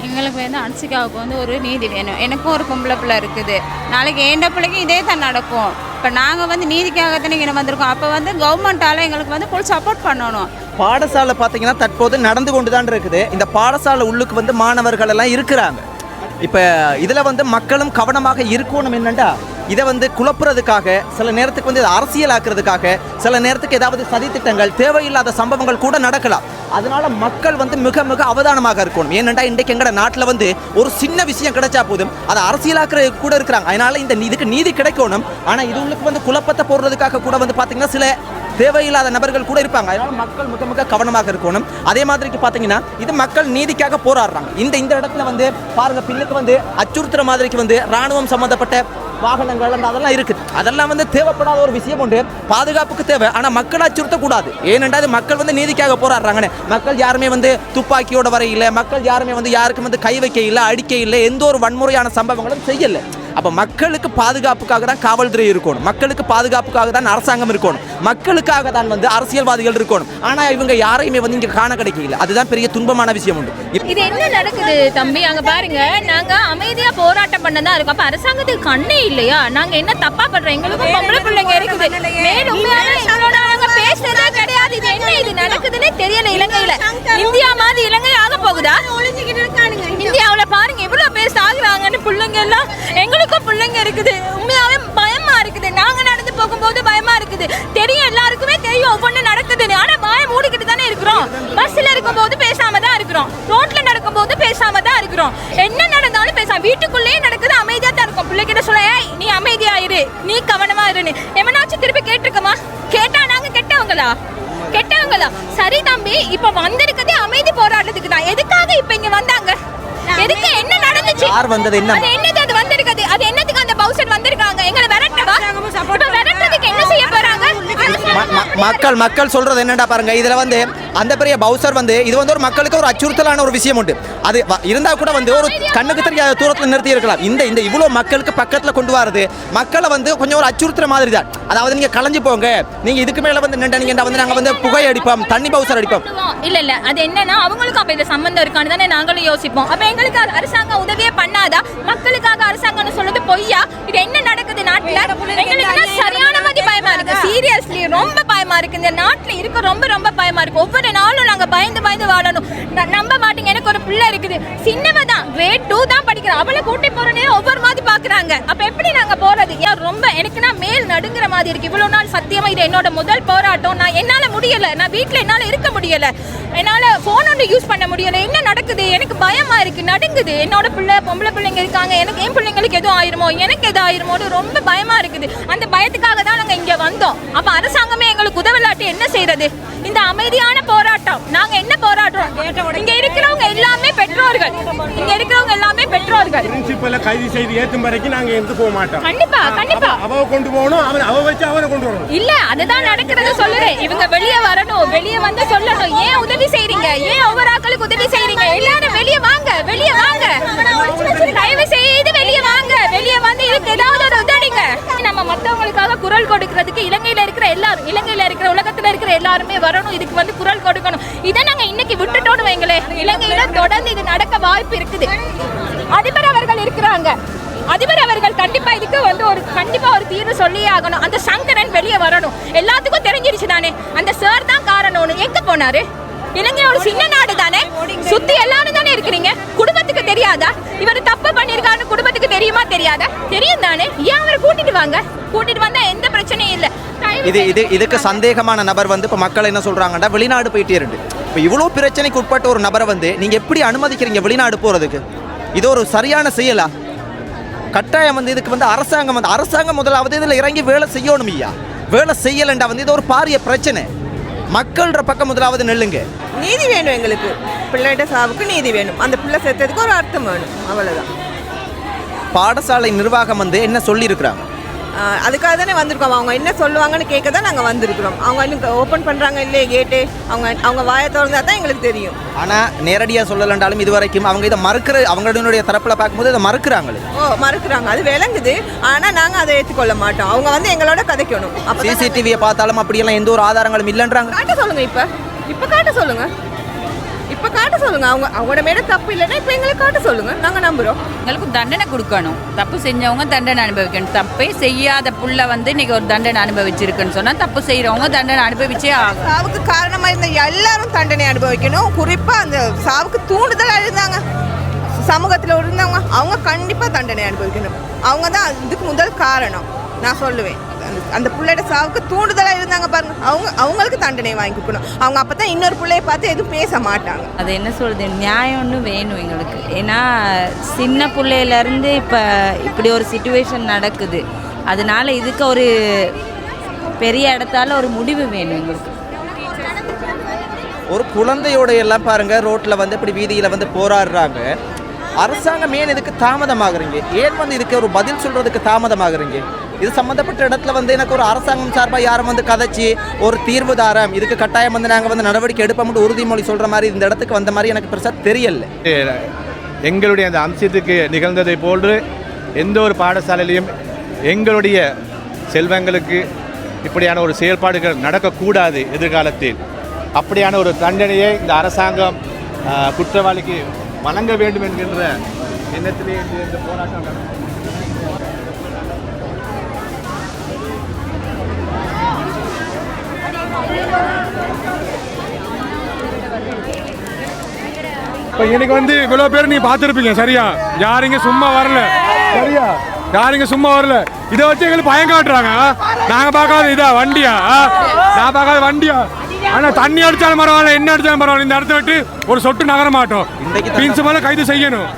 எங்களுக்கு அன்சிகாவுக்கு ஒரு நீதி வேணும். எனக்கும் ஒரு பொம்பளை பிள்ளை இருக்குது, நாளைக்கு எந்த பிள்ளைக்கு இதே தான் நடக்கும். இப்போ நாங்கள் நீதிக்காகத்தானே இங்கே வந்திருக்கோம். அப்போ கவர்மெண்ட்டால் எங்களுக்கு ஃபுல் சப்போர்ட் பண்ணணும். பாடசாலை பார்த்தீங்கன்னா தற்போது நடந்து கொண்டு தான் இருக்குது. இந்த பாடசாலை உள்ளுக்கு மாணவர்கள் எல்லாம் இருக்கிறாங்க. இப்போ இதில் மக்களும் கவனமாக இருக்கணும். என்னென்னா இதை குழப்புறதுக்காக, சில நேரத்துக்கு அரசியலாக்குறதுக்காக, சில நேரத்துக்கு ஏதாவது சதித்திட்டங்கள், தேவையில்லாத சம்பவங்கள் கூட நடக்கலாம். அதனால மக்கள் வந்து மிக மிக அவதானமாக இருக்கணும். ஏனென்றா இன்றைக்கு எங்கட நாட்டில் வந்து ஒரு சின்ன விஷயம் கிடைச்சா போதும் அதை அரசியலாக்குற கூட இருக்கிறாங்க. அதனால இந்த இதுக்கு நீதி கிடைக்கணும். ஆனால் இது உள்ளுக்கு வந்து குழப்பத்தை போடுறதுக்காக கூட வந்து பார்த்தீங்கன்னா சில தேவையில்லாத நபர்கள் கூட இருப்பாங்க. அதனால மக்கள் மிக மிக கவனமாக இருக்கணும். அதே மாதிரிக்கு பார்த்தீங்கன்னா இது மக்கள் நீதிக்காக போராடுறாங்க. இந்த இடத்துல வந்து பாருங்க, பின்னுக்கு வந்து அச்சுறுத்துற மாதிரிக்கு வந்து ராணுவம் சம்பந்தப்பட்ட வாகனங்கள் அதெல்லாம் இருக்குது. அதெல்லாம் வந்து தேவைப்படாத ஒரு விஷயம் உண்டு, பாதுகாப்புக்கு தேவை. ஆனால் மக்கள் அச்சுறுத்தக்கூடாது. ஏனென்றால் மக்கள் வந்து நீதிக்காக போராடுறாங்கன்னு. மக்கள் யாருமே வந்து துப்பாக்கியோட வர இல்லை, மக்கள் யாருமே வந்து யாருக்கும் வந்து கை வைக்க இல்லை, அடிக்க இல்லை, எந்த ஒரு வன்முறையான சம்பவங்களும் செய்யலை. அப்போ மக்களுக்கு பாதுகாப்புக்காக தான் காவல்துறை இருக்கணும், மக்களுக்கு பாதுகாப்புக்காக தான் அரசாங்கம் இருக்கணும், மக்களுக்காக தான் வந்து அரசியல்வாதிகள் இருக்கணும். ஆனால் இவங்க யாரையுமே வந்து இங்கே காண கிடைக்கல. அதுதான் பெரிய துன்பமான விஷயம் உண்டு. இது என்ன நடக்குது தம்பி? அங்க பாருங்க, நாங்க அமைதியா போராட்டம் பண்ணதான் இருக்கோம். அப்ப அரசாங்கத்துக்கு கண்ணே இல்லையா? நாங்க என்ன தப்பா பண்றோம்? எங்களுக்கும் பொம்பளை பிள்ளைங்க இருக்குது. மேலும் நாங்க பேசுறதே கிடையாது. இது என்ன இது நடக்குதுன்னே தெரியல. இலங்கையில இந்தியா மாதிரி இலங்கை ஆக போகுதா? இந்தியாவுல பாருங்க எவ்வளவு பேர் சாகுறாங்கன்னு. பிள்ளைங்க எல்லாம், எங்களுக்கும் பிள்ளைங்க இருக்குது. உண்மையாவே பயமா இருக்குது. நாங்க நடந்து போகும்போது பயமா இருக்குது. தெரியும், எல்லாருக்குமே தெரியும் ஒவ்வொன்று நடக்குதுன்னு. ஆனா வாயை மூடிக்கிட்டு தானே இருக்கிறோம். பஸ்ல இருக்கும் போது பேசாம தான் இருக்கிறோம், ரோட்ல நடக்கும் போது பேசாம தான் இருக்கிறோம். என்ன நடந்தாலும் பேசாம, வீட்டுக்குள்ளேயே நடக்குது, அமைதியா தான் இருக்கும். பிள்ளைகிட்ட சொல்ல, நீ அமைதியா இரு, நீ கவனமா இருன்னு எவனாச்சும் திருப்பி கேட்டிருக்கமா? கேட்டா நாங்க கெட்டவங்களா? சரி தம்பி, இப்ப வந்திருக்கதே அமைதி போராட்டத்துக்கு தான். எதுக்காக இப்ப இங்க வந்தாங்க? எதுக்கு? என்ன நடந்துச்சு? யார் வந்தது? என்ன அது என்னது? அது வந்திருக்குது. அது என்னத்துக்கு அந்த பவுசர் வந்திருக்காங்க? எங்களை விரட்டவா? விரட்டதுக்கு என்ன செய்ய போறாங்க? மக்கள் சொல்றது என்னடா பாருங்க, இதுல வந்து அந்த பெரிய பவுசர் வந்து இது வந்து ஒரு மக்களுக்கு ஒரு அச்சுறுத்தலான ஒரு விஷயம் உண்டு. அது இருந்தா கூட வந்து ஒரு கண்ணுக்கு தெரியாத தூரத்தில் நிறுத்தி இருக்கலாம். இந்த இவ்வளவு மக்களுக்கு பக்கத்துல கொண்டு வரது மக்களை வந்து கொஞ்சம் ஒரு அச்சுறுத்துற மாதிரி தான். அதாவது நீங்க கலைஞ்சு போங்க, நீங்க இதுக்கு மேல வந்து நீங்க வந்து நாங்க வந்து புகை அடிப்போம், தண்ணி பவுசர் அடிப்போம். இல்ல அது என்னன்னா அவங்களுக்கு அப்ப இந்த சம்பந்தம் இருக்கான்னு தானே நாங்களும் யோசிப்போம். அப்ப எங்களுக்கு அரசாங்கம் உதவியே பண்ணாதா? மக்களுக்காக அரசாங்கம்னு சொல்றது பொய்யா? இது என்ன நடக்குது நாட்டுல? எங்களுக்கு சரியான மாதிரி பயமா இருக்கு. சீரியஸ்லி ரொம்ப பயமா இருக்கு. இந்த நாட்டுல இருக்க ரொம்ப பயமா இருக்கு. ஒவ்வொரு நாளும் நாங்க பயந்து வாழணும். நம்ப மாட்டீங்க, எனக்கு ஒரு பிள்ளை இருக்குது, சின்னவ தான், கிரேட் 2 தான் படிக்கிறா. அவளை கூட்டி போற நேரம் ஒவ்வொரு மாதிரி பாக்குறாங்க. அப்ப எப்படி நாங்க போறது? ரொம்ப எனக்குன்னா மேல் நடுங்குற மாதிரி இருக்கு. இவ்வளவு நாள் சத்தியமா இது என்னோட முதல் போராட்டம். என்னால முடியல, நான் வீட்டுல என்னால இருக்க முடியல, என்னால போன் ஒன்று யூஸ் பண்ண முடியல. என்ன நடக்குது? எனக்கு பயமா இருக்கு, நடுங்குது. என்னோட பொம்பளை பிள்ளைங்க இருக்காங்க, எனக்கு என் பிள்ளைங்களுக்கு எதுவும் ஆயிருமோ, எனக்கு எதுவும் ஆயிருமோன்னு ரொம்ப பயமா இருக்குது. அந்த பயத்துக்காக தான் நாங்க இங்க வந்தோம். அப்ப அரசாங்கமே எங்களுக்கு உதவலாட்டி என்ன செய்யறது? இந்த அமைதியான போராட்டம் நாங்க என்ன போராடுறோம்? இங்க இருக்கிறவங்க எல்லாமே பெற்றோர்கள், பிரின்சிபலை கைது செய்து ஏத்தும் வரைக்கும் நாங்க எங்க போக மாட்டோம். கண்டிப்பா அவ கொண்டு போகணும், அவ வச்சு அவரை கொண்டு வரணும். இல்ல அதுதான் நடக்கிறது சொல்லுறேன். இவங்க வெளியே வரணும், வெளியே வந்து சொல்லணும், ஏன் உதவி செய்றீங்க, ஏன் ஒவ்வொரு ஆட்களுக்கு உதவி செய்றீங்க, எல்லாரும் வெளியே வாங்க, தயவு செய்து வெளியே வாங்க, வெளியே வந்து இதுக்கு ஏதாவது ஒரு உதவிங்க. நம்ம மற்றவங்களுக்காக குரல் கொடுக்கறதுக்கு இலங்கையில இருக்கிற எல்லாரும், இலங்கையில இருக்கிற உலகத்துல இருக்கிற எல்லாருமே வரணும், இதுக்கு வந்து குரல் கொடுக்கணும். இதை நாங்க இன்னைக்கு விட்டுட்டோன்னு வைங்களே, இலங்கையில தொடர்ந்து இது நடக்க வாய்ப்பு இருக்குது. அதிபர் அவர்கள் இருக்கிறாங்க, அதிபர் அவர்கள் கண்டிப்பா இதுக்கு வந்து கண்டிப்பா ஒரு தீர்வு சொல்லியே ஆகணும். அந்த சங்கரன் வெளியே வரணும். எல்லாத்துக்கும் தெரிஞ்சிருச்சு தானே அந்த சார் தான் காரணம்னு. எங்க போனாரு? இலங்கை ஒரு சின்ன நாடு தானே, சுத்தி எல்லாரும் தானே இருக்கிறீங்க. குடும்பத்துக்கு தெரியாதா இவர் தப்பு பண்ணிருக்காருன்னு? குடும்பத்துக்கு தெரியுமா தெரியாதா? தெரியும் தானே. ஏன் அவரை கூட்டிட்டு வந்தா எந்த பிரச்சனையும் இல்லை. இதுக்கு சந்தேகமான நபர் வந்து இப்போ மக்கள் என்ன சொல்றாங்கன்னா வெளிநாடு போயிட்டே இருக்கு. இப்போ இவ்வளோ பிரச்சனைக்கு உட்பட்ட ஒரு நபரை வந்து நீங்க எப்படி அனுமதிக்கிறீங்க வெளிநாடு போறதுக்கு? இது ஒரு சரியான செயலா? கட்டாயம் வந்து இதுக்கு வந்து அரசாங்கம் முதலாவது இதில் இறங்கி வேலை செய்யணும். ஐயா, வேலை செய்யலண்டா வந்து இது ஒரு பாரிய பிரச்சனை. மக்கள்ற பக்கம் முதலாவது நெல்லுங்க. நீதி வேணும் எங்களுக்கு. பிள்ளைகிட்ட சாவுக்கு நீதி வேணும். அந்த பிள்ளை செத்ததுக்கு ஒரு அர்த்தம் வேணும், அவ்வளோதான். பாடசாலை நிர்வாகம் வந்து என்ன சொல்லியிருக்கிறாங்க? அதுக்காக தானே வந்திருக்கோம். அவங்க என்ன சொல்லுவாங்கன்னு கேட்க தான் நாங்கள் வந்திருக்கிறோம். அவங்க இன்னும் ஓப்பன் பண்ணுறாங்க இல்லையே கேட்டு, அவங்க வாயை திறந்தா தான் எங்களுக்கு தெரியும். ஆனால் நேரடியாக சொல்லலண்டாலும் இது வரைக்கும் அவங்க இதை அவங்களுடைய தரப்பில் பார்க்கும்போது இதை மறுக்கிறாங்களே. மறுக்கிறாங்க, அது விளங்குது. ஆனால் நாங்கள் அதை ஏற்றுக்கொள்ள மாட்டோம். அவங்க வந்து எங்களோட கதைக்கணும். சிசிடிவியை பார்த்தாலும் அப்படியெல்லாம் எந்த ஒரு ஆதாரங்களும் இல்லைன்றாங்க. காட்ட சொல்லுங்க, இப்போ காட்ட சொல்லுங்க, அவங்களோட மேல தப்பு இல்லைன்னா இப்போ எங்களுக்கு காட்ட சொல்லுங்க, நாங்கள் நம்புறோம். எங்களுக்கு தண்டனை கொடுக்கணும். தப்பு செஞ்சவங்க தண்டனை அனுபவிக்கணும். தப்பே செய்யாத புள்ள வந்து இன்னைக்கு ஒரு தண்டனை அனுபவிச்சிருக்குன்னு சொன்னா தப்பு செய்யறவங்க தண்டனை அனுபவிச்சே ஆகும். சாவுக்கு காரணமா இருந்த எல்லாரும் தண்டனை அனுபவிக்கணும். குறிப்பா அந்த சாவுக்கு தூண்டுதல் இருந்தாங்க சமூகத்தில் இருந்தவங்க, அவங்க கண்டிப்பா தண்டனை அனுபவிக்கணும். அவங்க தான் இதுக்கு முதல் காரணம் நான் சொல்லுவேன். அந்த பிள்ளையோட சாவுக்கு தூண்டுதலாக இருந்தாங்க பாருங்க, அவங்களுக்கு தண்டனை வாங்கி கொடுக்கணும். அவங்க அப்போ தான் இன்னொரு பிள்ளைய பார்த்து எதுவும் பேச மாட்டாங்க. அது என்ன சொல்கிறது, நியாயம்னு வேணும் எங்களுக்கு. ஏன்னா சின்ன பிள்ளையிலேருந்து இப்போ இப்படி ஒரு சிச்சுவேஷன் நடக்குது. அதனால இதுக்கு ஒரு பெரிய இடத்தால ஒரு முடிவு வேணும் எங்களுக்கு. ஒரு குழந்தையோட எல்லாம் பாருங்க ரோட்ல வந்து இப்படி வீதியில வந்து போராடுறாங்க. அரசாங்கம் ஏன் இதுக்கு தாமதமாகறீங்க? ஏன் வந்து இதுக்கு ஒரு பதில் சொல்றதுக்கு தாமதமாகறீங்க? இது சம்மந்தப்பட்ட இடத்துல வந்து எனக்கு ஒரு அரசாங்கம் சார்பாக யாரும் வந்து கதைச்சி ஒரு தீர்வு தாரம் இதுக்கு கட்டாயம் வந்து நாங்கள் வந்து நடவடிக்கை எடுப்போம்னு உறுதிமொழி சொல்ற மாதிரி இந்த இடத்துக்கு வந்த மாதிரி எனக்கு பெருசாக தெரியல. எங்களுடைய அந்த அம்சத்துக்கு நிகழ்ந்ததை போன்று எந்த ஒரு பாடசாலையிலையும் எங்களுடைய செல்வங்களுக்கு இப்படியான ஒரு செயல்பாடுகள் நடக்கக்கூடாது. எதிர்காலத்தில் அப்படியான ஒரு தண்டனையை இந்த அரசாங்கம் குற்றவாளிக்கு வழங்க வேண்டும் என்கின்ற எண்ணத்திலே இந்த போராட்டம் நடக்கும். இப்போ இன்னைக்கு வந்து இவ்வளோ பேர் நீ பார்த்துருப்பீங்க சரியா? யாருங்க சும்மா வரல சரியா? யாருங்க சும்மா வரல. இதை வச்சு எங்களுக்கு பயம் காட்டுறாங்க. நாங்கள் பார்க்காத இதா வண்டியா? நான் பார்க்காத வண்டியா? ஆனால் தண்ணி அடித்தாலும் பரவாயில்ல, என்ன அடித்தாலும் பரவாயில்ல, இந்த இடத்த விட்டு ஒரு சொட்டு நகர மாட்டோம். பிரின்சிபலை கைது செய்யணும்.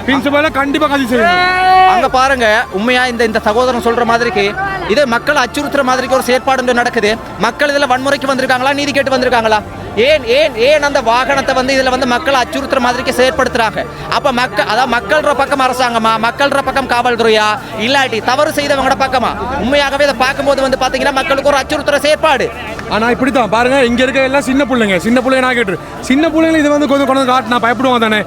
பிரின்சிபலை கண்டிப்பாக கைது செய்யணும். அங்கே பாருங்க, உண்மையா இந்த சகோதரன் சொல்ற மாதிரிக்கு இது மக்களை அச்சுறுத்துற மாதிரிக்கு ஒரு செயற்பாடு நடக்குது. மக்கள் இதில் வன்முறைக்கு வந்திருக்காங்களா, நீதி கேட்டு வந்திருக்காங்களா? ஏன் அந்த வாகனத்தை வந்து இதில் வந்து மக்களை அச்சுறுத்துற மாதிரிக்கு செயற்படுத்துறாங்க? அப்போ மக்கள்ற பக்கம் அரசாங்கமா, மக்கள்ற பக்கம் காவல்துறையா, இல்லாட்டி தவறு செய்தவங்களோட பக்கமா? உண்மையாகவே இதை பார்க்கும்போது வந்து பார்த்தீங்கன்னா மக்களுக்கு ஒரு அச்சுறுத்துற செயற்பாடு. ஆனால் இப்படி தான் பாருங்க, இங்கே இருக்க எல்லாம் சின்ன பிள்ளைங்க நான் கேட்டு சின்ன பிள்ளைங்க இது வந்து கொஞ்சம் கொண்டு காட்டு நான் பயப்படுவாங்க தானே.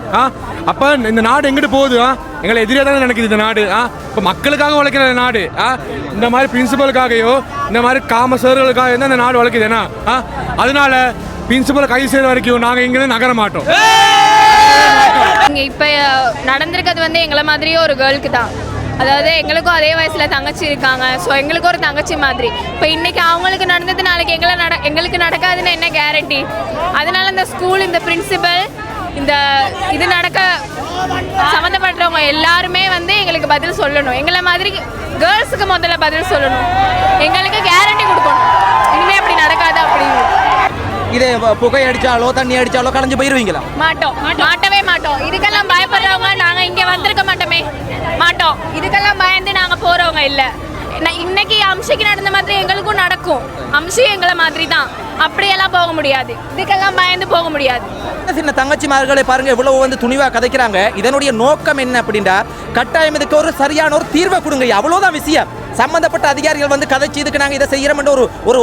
அப்போ இந்த நாடு எங்கிட்டு போகுது? எங்களை எதிரே தானே நினைக்குது இந்த நாடு. இப்போ மக்களுக்காக உழைக்கிற நாடு. இந்த மாதிரி பிரின்சிபலுக்காகையோ இந்த மாதிரி காமசர்களுக்காக இருந்தால் இந்த நாடு உழைக்குது. ஏன்னா அதனால பிரின்சிபலை கைது செய்கிற வரைக்கும் நாங்கள் இங்கேருந்து நகர மாட்டோம். இங்கே இப்போ நடந்திருக்கிறது வந்து எங்களை மாதிரியே ஒரு கேர்ளுக்கு தான். அதாவது எங்களுக்கும் அதே வயசில் தங்கச்சி இருக்காங்க. ஸோ எங்களுக்கு ஒரு தங்கச்சி மாதிரி. இப்போ இன்றைக்கி அவங்களுக்கு நடந்தது நாளைக்கு எங்களுக்கு நடக்காதுன்னு என்ன கேரண்டி? அதனால இந்த ஸ்கூல், இந்த பிரின்சிபல், இது நடக்க சம்மந்தப்படுறவங்க எல்லாருமே வந்து எங்களுக்கு பதில் சொல்லணும். எங்களை மாதிரி கேர்ள்ஸுக்கு முதல்ல பதில் சொல்லணும். எங்களுக்கு கேரண்டி கொடுக்கணும் இனிமேல் அப்படி நடக்காது அப்படின்னு. இதே புகை அடிச்சாலோ தண்ணி அடிச்சாலோ கலைஞ்சு போயிருவீங்களா? மாட்டவே மாட்டோம். இதுக்கெல்லாம் பயப்படுறவங்க நாங்கள் இங்கே வந்திருக்க மாட்டோம். இதுக்கெல்லாம் பயந்து நாங்கள் போகிறவங்க இல்லை. இன்னைக்கு அம்சிக்கு நடந்த மாதிரி எங்களுக்கும் நடக்கும். அம்சி எங்களை மாதிரி தான். அப்படியெல்லாம் போக முடியாது. இதுக்கெல்லாம் பயந்து போக முடியாது. சின்ன தங்கச்சிமார்களை பாருங்க எவ்வளவு வந்து துணிவா கதைக்கிறாங்க. இதனுடைய நோக்கம் என்ன அப்படின்னா, கட்டாயம் இதுக்கு ஒரு சரியான ஒரு தீர்வை கொடுங்க. அவ்வளவுதான் விஷயம். சம்பந்தப்பட்ட அதிகாரிகள் வந்து கதைச்சு இதுக்கு நாங்கள் இதை செய்யறோம்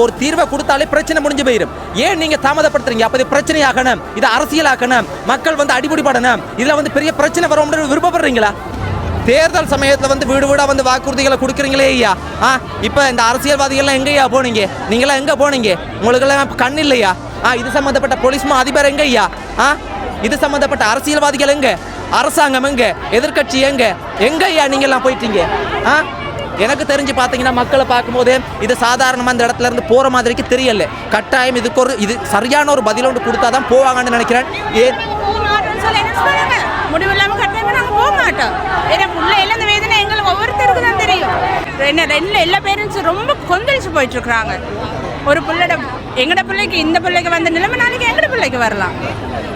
ஒரு தீர்வை கொடுத்தாலே பிரச்சனை முடிஞ்சு போயிடும். ஏன் நீங்க தாமதப்படுத்துறீங்க? அப்போ இது பிரச்சனையாகணும், இது அரசியலாக்கணும், மக்கள் வந்து அடிபடிப்படணும், இதுல வந்து பெரிய பிரச்சனை வரும் விருப்பப்படுறீங்களா? தேர்தல் சமயத்தில் வந்து வீடு வீடாக வந்து வாக்குறுதிகளை கொடுக்குறீங்களே ஐயா. இப்போ இந்த அரசியல்வாதிகள்லாம் எங்கேயா போனீங்க? நீங்களாம் எங்கே போனீங்க? உங்களுக்கெல்லாம் கண் இல்லையா? இது சம்மந்தப்பட்ட போலீஸ் அதிபர் எங்க ஐயா? இது சம்மந்தப்பட்ட அரசியல்வாதிகள் எங்க? அரசாங்கம் எங்க? எதிர்கட்சி எங்க ஐயா நீங்கள்லாம் போயிட்டீங்க? எனக்கு தெரிஞ்சு பார்த்தீங்கன்னா மக்களை பார்க்கும்போது இது சாதாரணமாக இந்த இடத்துல இருந்து போகிற மாதிரிக்கு தெரியல. கட்டாயம் இதுக்கு இது சரியான ஒரு பதில் ஒன்று கொடுத்தா தான் போவாங்கன்னு நினைக்கிறேன். முடிவு இல்லாமல் கட்டாயமாக நாங்கள் போக மாட்டோம். ஏன்னா பிள்ளை எல்லாம் இந்த வேதனை எங்களுக்கு ஒவ்வொருத்தருக்கு தான் தெரியும். எல்லா பேரண்ட்ஸும் ரொம்ப கொந்தளிச்சு போயிட்டு இருக்கிறாங்க. ஒரு பிள்ளைட எங்கட பிள்ளைக்கு இந்த பிள்ளைக்கு வந்த நிலைமை நாளைக்கு எங்கட பிள்ளைக்கு வரலாம்.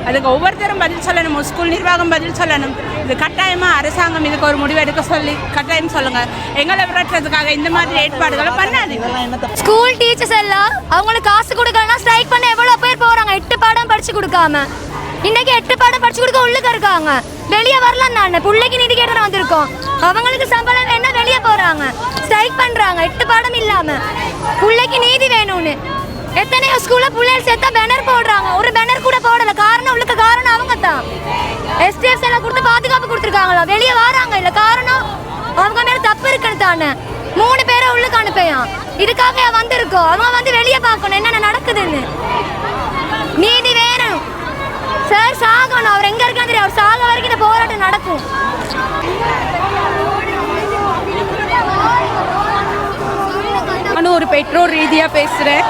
அதுக்கு ஒவ்வொருத்தரும் பதில் சொல்லணும். ஸ்கூல் நிர்வாகம் பதில் சொல்லணும். இது கட்டாயமாக அரசாங்கம் இதுக்கு ஒரு முடிவு எடுக்க சொல்லி கட்டாயம் சொல்லுங்க. எங்களை விரட்டுறதுக்காக இந்த மாதிரி ஏற்பாடுகளை பண்ணாதீங்க. ஸ்கூல் டீச்சர்ஸ் எல்லாம் அவங்களுக்கு காசு கொடுக்கலன்னா ஸ்ட்ரைக் பண்ண எவ்வளோ பேர் போகிறாங்க? 8 பாடம் படிச்சு கொடுக்காம. இன்னைக்கு 8 பாடம் படிச்சு கொடுக்க உள்ளுக்க இருக்காங்க. வெளியே வரலாம் தானே. பிள்ளைக்கு நீதி கேட்டு வந்திருக்கோம். அவங்களுக்கு சம்பளம் என்ன வெளியே போறாங்க, ஸ்ட்ரைக் பண்றாங்க 8 பாடம் இல்லாம. பிள்ளைக்கு நீதி வேணும்னு எத்தனையோ ஸ்கூல்ல பிள்ளைகள் சேர்த்தா பேனர் போடுறாங்க. ஒரு பேனர் கூட போடல. காரணம் அவங்க தான். STF எல்லாம் கொடுத்து பாதுகாப்பு கொடுத்துருக்காங்களா? வெளியே வராங்க இல்ல. காரணம் அவங்க மேல தப்பு இருக்குன்னு தானே 3 பேரை உள்ளுக்கு அனுப்பையான். இதுக்காக வந்திருக்கோம். அவங்க வந்து வெளியே பார்க்கணும் என்னென்ன நடக்குதுன்னு. நீதி வேணும் சார். சாகணும். அவர் எங்க இருக்கான்னு தெரியும். அவர் சாக வரைக்கும் இந்த போராட்டம் நடக்கும். ஒரு பெற்றோர் ரீதியாக பேசுகிறேன்.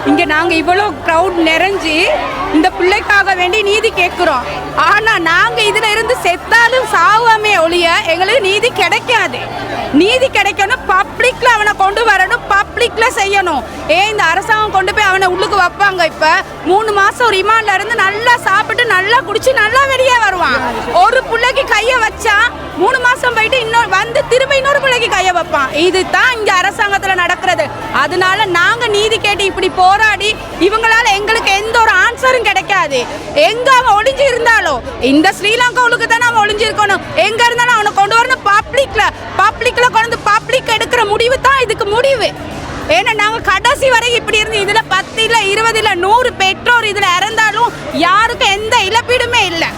இங்கே நாங்கள் இவ்வளோ க்ரௌட் நிறைஞ்சி இந்த பிள்ளைக்காக வேண்டி நீதி கேட்குறோம். ஆனால் நாங்கள் இதில் இருந்து செத்தாலும் சாவாமே ஒழிய எங்களுக்கு நீதி கிடைக்காது. நீதி கிடைக்கணும், பப்ளிக்கில் அவனை கொண்டு வரணும், பப்ளிக்கில் செய்யணும். இந்த அரசாங்கம் கொண்டு போய் அவனை உள்ளுக்கு வைப்பாங்க. இப்போ 3 மாதம் ரிமாண்டில் இருந்து நல்லா சாப்பிட்டு நல்லா குடிச்சு நல்லா வெளியே வருவான். ஒரு பிள்ளைக்கு கையை வச்சா 3 மாதம் போயிட்டு திரும்ப இன்னொரு பிள்ளைக்கு கையை வைப்பான். இதுதான் இங்கே அரசாங்கத்தில் நடக்கிறது. அதனால நாங்கள் நீதி கேட்டு இப்படி போராடி இவங்களால எங்களுக்கு எந்த ஒரு ஆன்சரும் கிடைக்காது. எங்க அவன் ஒளிஞ்சு இருந்தாலும் இந்த ஸ்ரீலங்காவுக்கு தானே அவன் ஒளிஞ்சிருக்கணும். எங்க இருந்தாலும் அவனை கொண்டு வரணும் பப்ளிக்ல கொண்டு பப்ளிக் எடுக்கிற முடிவு தான் இதுக்கு முடிவு. ஏன்னா நாங்கள் கடைசி வரை இப்படி இருந்து இதில் 10 இல்லை 20 இல்லை 100 பெற்றோர் இதில் இறந்தாலும் யாருக்கும் எந்த இழப்பீடுமே இல்லை.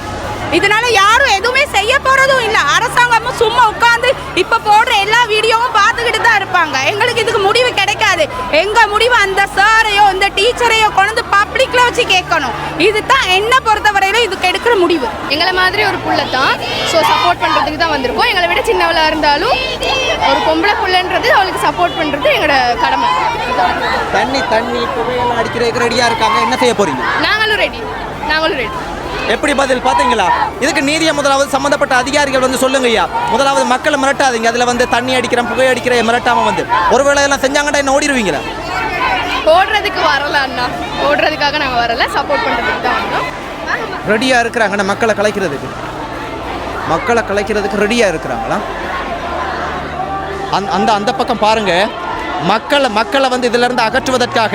இதனால யாரும் எதுவுமே செய்ய போறதும் இல்லை. அரசாங்கமும் சும்மா உட்காந்து இப்ப போடுற எல்லா வீடியோவும் பார்த்துக்கிட்டு தான் இருப்பாங்க. எங்களுக்கு இதுக்கு முடிவு கிடைக்காது. எங்க முடிவு அந்த சாரையோ இந்த டீச்சரையோ கொண்டு பப்ளிக்ல வச்சு கேட்கணும். இதுதான் என்ன பொறுத்தவரையில இதுக்கு எடுக்கிற முடிவு. எங்களை மாதிரி ஒரு புள்ள தான், ஸோ சப்போர்ட் பண்ணுறதுக்கு தான் வந்திருக்கோம். எங்களை விட சின்னவளாக இருந்தாலும் ஒரு பொம்பளை புள்ளைன்றது அவளுக்கு சப்போர்ட் பண்ணுறது எங்களோட கடமை. தண்ணி புகையெல்லாம் அடிக்கிறதுக்கு ரெடியாக இருக்காங்க. என்ன செய்ய போறீங்க? நாங்களும் ரெடி. எப்படி பதில் பார்த்தீங்களா? இதுக்கு நீதியை முதலாவது சம்பந்தப்பட்ட அதிகாரிகள் வந்து சொல்லுங்க ஐயா. முதலாவது மக்களை மிரட்டாதீங்க. அதில் வந்து தண்ணி அடிக்கிறேன் புகை அடிக்கிற மிரட்டாமல் வந்து ஒருவேளை எல்லாம் செஞ்சாங்கடா என்ன ஓடிடுவீங்களா? ஓடுறதுக்கு வரல அண்ணா, ஓடுறதுக்காக நாங்கள் வரல, சப்போர்ட் பண்ணுறதுக்கு தான் வந்தோம். ரெடியாக இருக்கிறாங்கண்ணா மக்களை கலைக்கிறதுக்கு ரெடியாக இருக்கிறாங்களா? அந்த பக்கம் பாருங்க. மக்களை வந்து இதுல இருந்து அகற்றுவதற்காக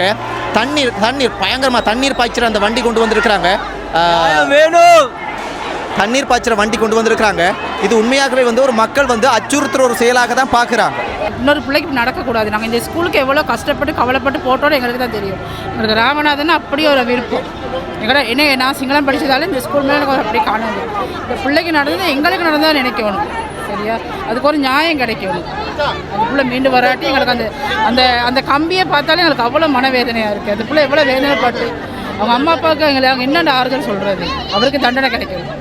தண்ணீர் பயங்கரமா தண்ணீர் பாய்ச்சிற அந்த வண்டி கொண்டு வந்திருக்கிறாங்க. தண்ணீர் பாய்ச்சிற வண்டி கொண்டு வந்திருக்கிறாங்க. இது உண்மையாகவே வந்து ஒரு மக்கள் வந்து அச்சுறுத்துற ஒரு செயலாக தான் பார்க்குறாங்க. இன்னொரு பிள்ளைக்கு நடக்கக்கூடாது. நாங்கள் இந்த ஸ்கூலுக்கு எவ்வளோ கஷ்டப்பட்டு கவலைப்பட்டு போட்டோன்னு எங்களுக்கு தான் தெரியும். எங்களுக்கு ராமநாதன் அப்படியே ஒரு விருப்பம். என்ன நான் சிங்களம் படித்ததால இந்த ஸ்கூல் மேலே எனக்கு அப்படி காணாது. இந்த பிள்ளைக்கு நடந்தது எங்களுக்கு நடந்தால் நினைக்கணும். சரியா? அதுக்கு ஒரு நியாயம் கிடைக்கணும். அந்த பிள்ளை மீண்டு வராட்டி எங்களுக்கு அந்த அந்த அந்த கம்பியை பார்த்தாலே எங்களுக்கு அவ்வளோ மனவேதனையாக இருக்குது. அந்த பிள்ளை எவ்வளோ வேதனைப்பட்டு அவங்க அம்மா அப்பாவுக்கு எங்களுக்கு என்னென்ன ஆறுதல் சொல்கிறது, அவருக்கு தண்டனை கிடைக்கணும்.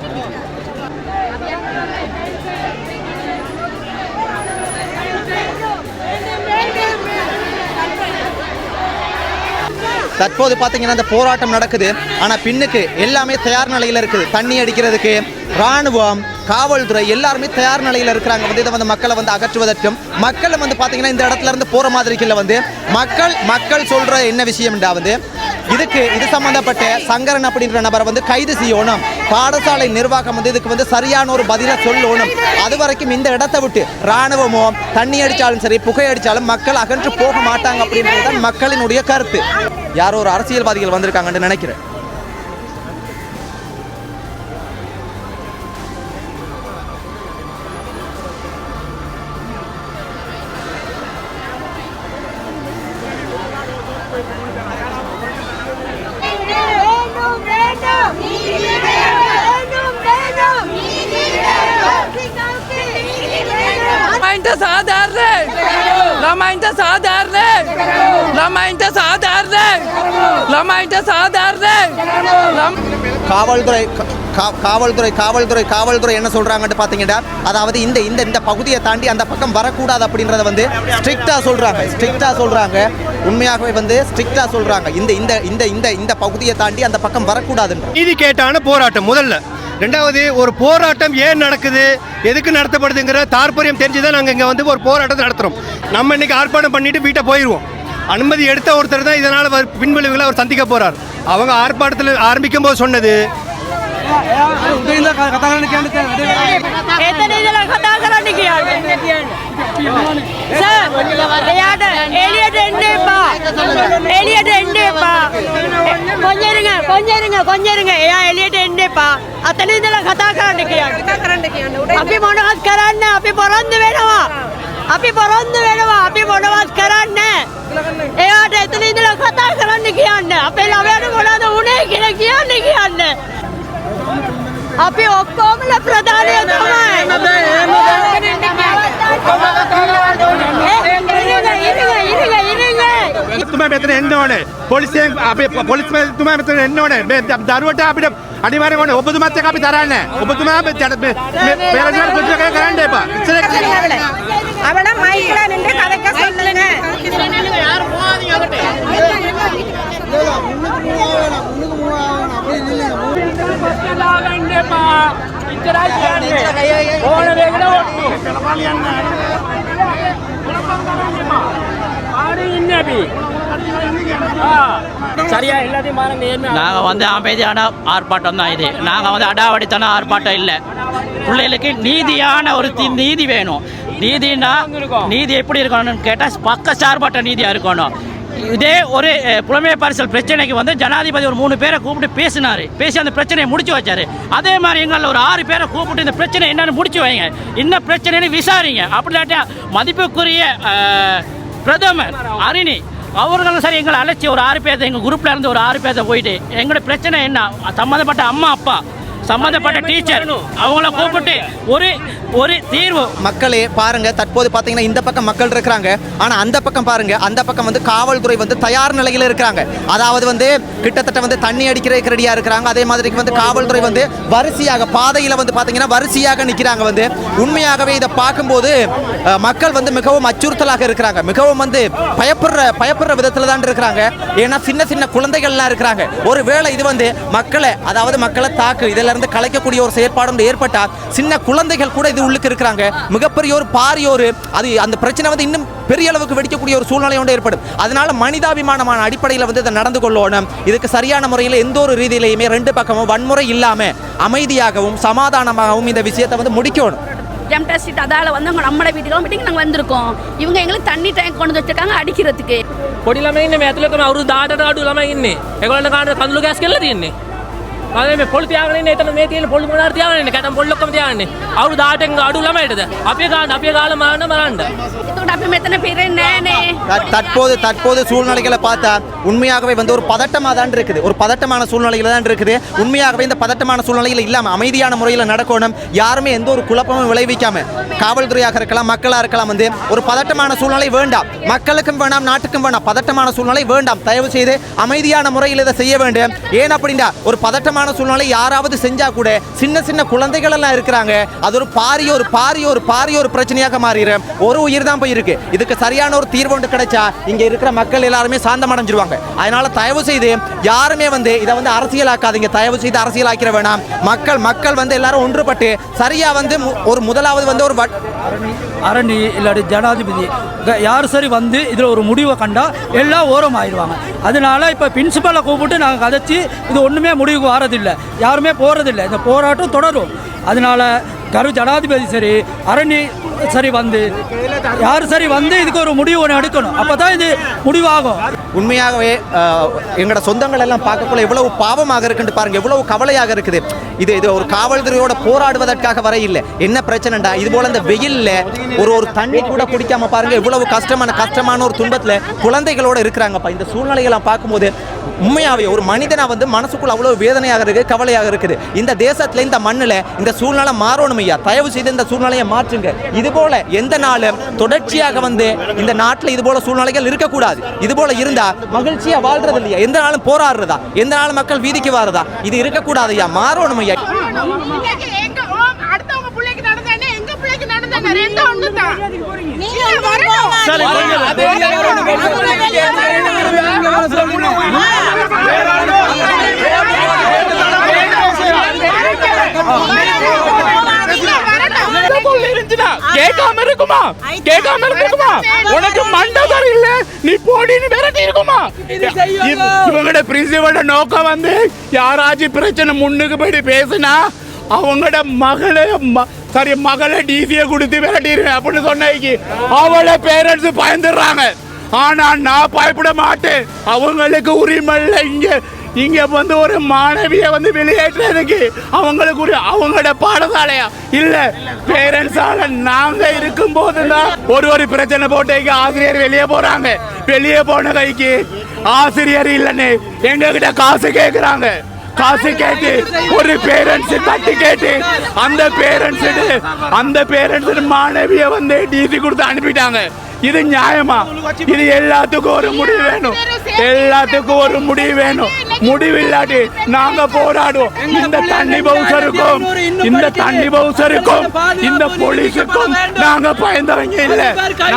தற்போது பார்த்தீங்கன்னா இந்த போராட்டம் நடக்குது. ஆனால் பின்னுக்கு எல்லாமே தயார் நிலையில் இருக்குது. தண்ணி அடிக்கிறதுக்கு இராணுவம், காவல்துறை எல்லாருமே தயார் நிலையில் இருக்கிறாங்க. வந்து இதை வந்து மக்களை வந்து அகற்றுவதற்கும் மக்கள் வந்து பார்த்தீங்கன்னா இந்த இடத்துல இருந்து போகிற மாதிரிக்குள்ள வந்து மக்கள் சொல்கிற என்ன விஷயம்டா வந்து இது சம்பந்தப்பட்ட சங்கரன் அப்படின்ற நபரை வந்து கைது செய்யணும். பாடசாலை நிர்வாகம் வந்து இதுக்கு வந்து சரியான ஒரு பதிலை சொல்லணும். அது வரைக்கும் இந்த இடத்தை விட்டு இராணுவமோ தண்ணி அடித்தாலும் சரி புகை அடித்தாலும் மக்கள் அகன்று போக மாட்டாங்க அப்படின்றது தான் மக்களினுடைய கருத்து. யாரோ ஒரு அரசியல்வாதிகள் வந்திருக்காங்கன்னு நினைக்கிறேன். காவல்துறை என்ன சொல்றாங்கன்னு பாத்தீங்கன்னா, அதாவது இந்த பகுதியை தாண்டி அந்த பக்கம் வரக்கூடாது அப்படின்றத வந்து ஸ்ட்ரிக்டா சொல்றாங்க. உண்மையாகவே வந்து ஸ்ட்ரிக்டா சொல்றாங்க. இந்த பகுதியை தாண்டி அந்த பக்கம் வரக்கூடாதுன்ற நீதி கேட்டான போராட்டம் முதல்ல. ரெண்டாவது, ஒரு போராட்டம் ஏன் நடக்குது, எதுக்கு நடத்தப்படுதுங்கிற தாற்பயம் தெரிஞ்சுதான் நாங்கள் இங்கே வந்து ஒரு போராட்டத்தை நடத்துகிறோம். நம்ம இன்னைக்கு ஆர்ப்பாட்டம் பண்ணிட்டு வீட்டை போயிடுவோம். அனுமதி எடுத்த ஒருத்தர் தான் இதனால் பின்விளைவுகளை அவர் சந்திக்க போகிறார். அவங்க ஆர்ப்பாட்டத்தில் ஆரம்பிக்கும் போது சொன்னது අපි පොරොන්දු වෙනවා අපි මොනවත් කරන්න එයාට එතන ඉඳලා කතා කරන්න කියන්න අපේ ළමයාට මොනවද වුනේ කියලා කියන්න අපි ඔක්කොමල ප්‍රධානිය තමයි. तुम මෙතන එන්න ඕනේ. පොලිසියෙන් අපේ පොලිස් තුමා මෙතන එන්න ඕනේ. මේ දරුවට අපිට අනිවාර්යයෙන්ම ඕනේ ඔබතුමාත් එක්ක අපි තරන්නේ ඔබතුමා පෙරජන පුදුක කරන්න එපා அவன மைக்ல நின்று கதைக்க சொல்லுங்க யாரும் போகாதீங்க நாங்கள் வந்து அமைதியான ஆர்ப்பாட்டம் தான் இது. நாங்கள் வந்து அடாவடித்தன ஆர்ப்பாட்டம் இல்லை. பிள்ளைகளுக்கு நீதியான ஒரு நீதி வேணும். நீதினா நீதி எப்படி இருக்கணும்னு கேட்டால் பக்கச்சார்பற்ற நீதியாக இருக்கணும். இதே ஒரு புலமை பரிசல் பிரச்சனைக்கு வந்து ஜனாதிபதி ஒரு 3 பேரை கூப்பிட்டு பேசி அந்த பிரச்சனையை முடிச்சு வச்சாரு. அதே மாதிரி எங்களில் ஒரு 6 பேரை கூப்பிட்டு இந்த பிரச்சனை என்னன்னு முடிச்சு வைங்க, என்ன பிரச்சனைன்னு விசாரிங்க. அப்படின்னாட்டா மதிப்புக்குரிய பிரதமர் அரிணி அவர்களும் சரி எங்களை அழைச்சி ஒரு 6 பேர்த்த எங்கள் குரூப்பில் இருந்து ஒரு 6 பேர்த்த போயிட்டு எங்களோட பிரச்சனை என்ன, சம்மந்தப்பட்ட அம்மா அப்பா சம்பந்தப்பட்ட டீச்சர் அவங்கள கூப்பிட்டு ஒரு தீர்வு. மக்களே பாருங்க, தற்போது பார்த்தீங்கன்னா இந்த பக்கம் மக்கள் இருக்கிறாங்க, ஆனால் அந்த பக்கம் பாருங்க, அந்த பக்கம் வந்து காவல்துறை வந்து தயார் நிலையில் இருக்கிறாங்க. அதாவது வந்து கிட்டத்தட்ட வந்து தண்ணி அடிக்கிறதுக்கு ரெடியாக இருக்கிறாங்க. அதே மாதிரி வந்து காவல்துறை வந்து வரிசையாக பாதையில் வந்து பார்த்தீங்கன்னா வரிசையாக நிற்கிறாங்க. வந்து உண்மையாகவே இதை பார்க்கும்போது மக்கள் வந்து மிகவும் அச்சுறுத்தலாக இருக்கிறாங்க, மிகவும் வந்து பயப்படுற விதத்தில் தான் இருக்கிறாங்க. ஏன்னா சின்ன குழந்தைகள்லாம் இருக்கிறாங்க. ஒருவேளை இது வந்து மக்களை தாக்கு இதில் இருந்து கலைக்கக்கூடிய ஒரு செயற்பாடு ஏற்பட்டால் சின்ன குழந்தைகள் கூட இது உள்ளுக்கு இருக்கிறாங்க. மிகப்பெரிய ஒரு பாரிய ஒரு அது அந்த பிரச்சனை வந்து இன்னும் பெரிய அளவுக்கு வெடிக்கக்கூடிய ஒரு சூழ்நிலை ஒன்று ஏற்படும். அதனால மனிதாபிமானமான அடிப்படையில் வந்து இதை நடந்து கொள்ளணும். இதுக்கு சரியான முறையில் எந்த ஒரு ரீதியிலையுமே 2 பக்கமும் வன்முறை இல்லாமல் அமைதியாகவும் சமாதானமாகவும் இந்த விஷயத்தை வந்து முடிக்கணும். எம்டெஸ்ட் அதால் வந்து நம்மளோட வீட்டுக்கு நாங்கள் வந்திருக்கோம். இவங்க எங்களுக்கு தண்ணி டேங்க் கொண்டு வச்சிருக்காங்க அடிக்கிறதுக்கு. පොඩි ළමයි ඉන්නේ මේ ඇතුළේ කරන අවුරුදු 18ට අඩු ළමයි ඉන්නේ. ඒගොල්ලන්ට කාටද කඳුළු ගෑස් කියලා තියෙන්නේ. අද මේ පොල් තියාගෙන ඉන්නේ එතන මේ තියෙන පොල් මොනාර තියාගෙන ඉන්නේ. කැටම් පොල් ඔක්කොම තියාගෙන ඉන්නේ. අවුරුදු 18න් අඩු ළමයිටද? අපේ කාලේ මරන්න. ඒකට අපි මෙතන පිරෙන්නේ නැහනේ. தற்போது சூழ்நிலைகளை பார்த்தா உண்மையாகவே வந்து ஒரு பதட்டமாக தான் இருக்குது, ஒரு பதட்டமான சூழ்நிலையில் தான் இருக்குது. உண்மையாகவே இந்த பதட்டமான சூழ்நிலையில் இல்லாமல் அமைதியான முறையில் நடக்கணும். யாருமே எந்த ஒரு குழப்பமும் விளைவிக்காம காவல்துறையாக இருக்கலாம், மக்களாக இருக்கலாம், வந்து ஒரு பதட்டமான சூழ்நிலை வேண்டாம். மக்களுக்கும் வேண்டாம், நாட்டுக்கும் வேண்டாம். பதட்டமான சூழ்நிலை வேண்டாம். தயவு செய்து அமைதியான முறையில் இதை செய்ய வேண்டும். ஏன் அப்படின்னா ஒரு பதட்டமான சூழ்நிலை யாராவது செஞ்சா கூட சின்ன குழந்தைகள் எல்லாம் இருக்கிறாங்க. அது ஒரு பாரிய ஒரு பிரச்சனையாக மாறிடும். ஒரு உயிர் தான் போயிருக்கு. இதுக்கு சரியான ஒரு தீர்வு ஒன்று கிடைச்சா இங்க இருக்கிற மக்கள் எல்லாருமே சாந்தம் அடைஞ்சிருவாங்க. அதனால தயவு செய்து யாருமே வந்து இதை வந்து அரசியலாக்காதீங்க. தயவு செய்து அரசியலாக்கிற வேணாம். மக்கள் வந்து எல்லாரும் ஒன்றுபட்டு சரியா வந்து ஒரு முதலாவது வந்து ஒரு அரணி இல்லாட்டி ஜனாதிபதி யார் சரி வந்து இதில் ஒரு முடிவை கண்டா எல்லாம் ஓரம் ஆயிடுவாங்க. அதனால இப்போ பிரின்சிபலை கூப்பிட்டு நாங்கள் கதைச்சி இது ஒன்றுமே முடிவுக்கு வரதில்லை, யாருமே போகிறதில்லை. இந்த போராட்டம் தொடரும். அதனால ஜனாதிபதி சரி அரணி சரி வந்து யார் சரி வந்து இதுக்கு ஒரு முடிவு ஒன்று எடுக்கணும். அப்போ தான் இது முடிவாகும். உண்மையாகவே எங்களோட சொந்தங்கள் எல்லாம் பார்க்கக்குள்ள எவ்வளவு பாவமாக இருக்குன்னு பாருங்க, எவ்வளவு கவலையாக இருக்குது. இது ஒரு காவல்துறையோட போராடுவதற்காக வர இல்லை. என்ன பிரச்சனைடா, இது போல இந்த வெயில்ல ஒரு தண்ணி கூட குடிக்காம பாருங்க எவ்வளவு கஷ்டமான ஒரு துன்பத்தில் குழந்தைகளோட இருக்கிறாங்கப்பா. இந்த சூழ்நிலையெல்லாம் பார்க்கும்போது உண்மையாகவே ஒரு மனிதனா வந்து மனசுக்குள்ள அவ்வளவு வேதனையாக இருக்குது, கவலையாக இருக்குது. இந்த தேசத்துல இந்த மண்ணில் இந்த சூழ்நிலை மாறணும் ஐயா. தயவு செய்து இந்த சூழ்நிலையை மாற்றுங்க. இது போல எந்த நாளும் தொடர்ச்சியாக வந்து இந்த நாட்டில் இது போல சூழ்நிலைகள் இருக்கக்கூடாது. இது போல இருந்தா மகிழ்ச்சியா வாழ்றது இல்லையா, எந்த நாளும் போராடுறதா, எந்த நாளும் மக்கள் வீதிக்கு வாரதா, இது இருக்கக்கூடாது ஐயா. மாறணும் ஐயா. அடுத்தவங்க பிள்ளைக்கு நடந்தானே எங்க பிள்ளைக்கு நடந்தானே ரெண்டு ஒன்று தான். கேட்காம இருக்குமா உனக்கு மண்டபம் இல்ல, நீ போடின்னு விரட்டி இருக்குமா? இவங்களோட பிரின்சிபலோட நோக்கம் வந்து யாராச்சும் பிரச்சனை முன்னுக்கு போயிட்டு பேசுனா அவங்களோட மகளை டிசியை கொடுத்து விரட்டிடுவேன் அப்படின்னு சொன்னைக்கு அவளை பேரண்ட்ஸ் பயந்துடுறாங்க. ஆனா நான் பயப்பட மாட்டேன். அவங்களுக்கு உரிமை இல்லை. இங்க வந்து ஒரு மாணவிய வந்து வெளியேற்றதுக்கு அவங்களுக்கு அவங்களோட பாடசாலையா இல்ல பேரண்ட்ஸால நாங்க இருக்கும் போதுதான் ஒரு பிரச்சனை போட்டு ஆசிரியர் வெளியே போறாங்க. வெளியே போன கைக்கு ஆசிரியர் இல்லன்னு எங்க கிட்ட காசு கேக்குறாங்க. காசு கேட்டு ஒரு பேரண்ட்ஸ் தட்டி கேட்டு அந்த பேரண்ட்ஸ் மாணவிய வந்து டிசி கொடுத்து அனுப்பிட்டாங்க. இது நியாயமா? இது எல்லாத்துக்கும் ஒரு முடிவு வேணும், எல்லாத்துக்கும் ஒரு முடிவு வேணும். முடிவில்லாட்டி நாங்க போராடுவோம். இந்த தண்ணி பவுசருக்கும் இந்த போலீஸுக்கும் நாங்க பயந்தவங்க இல்ல.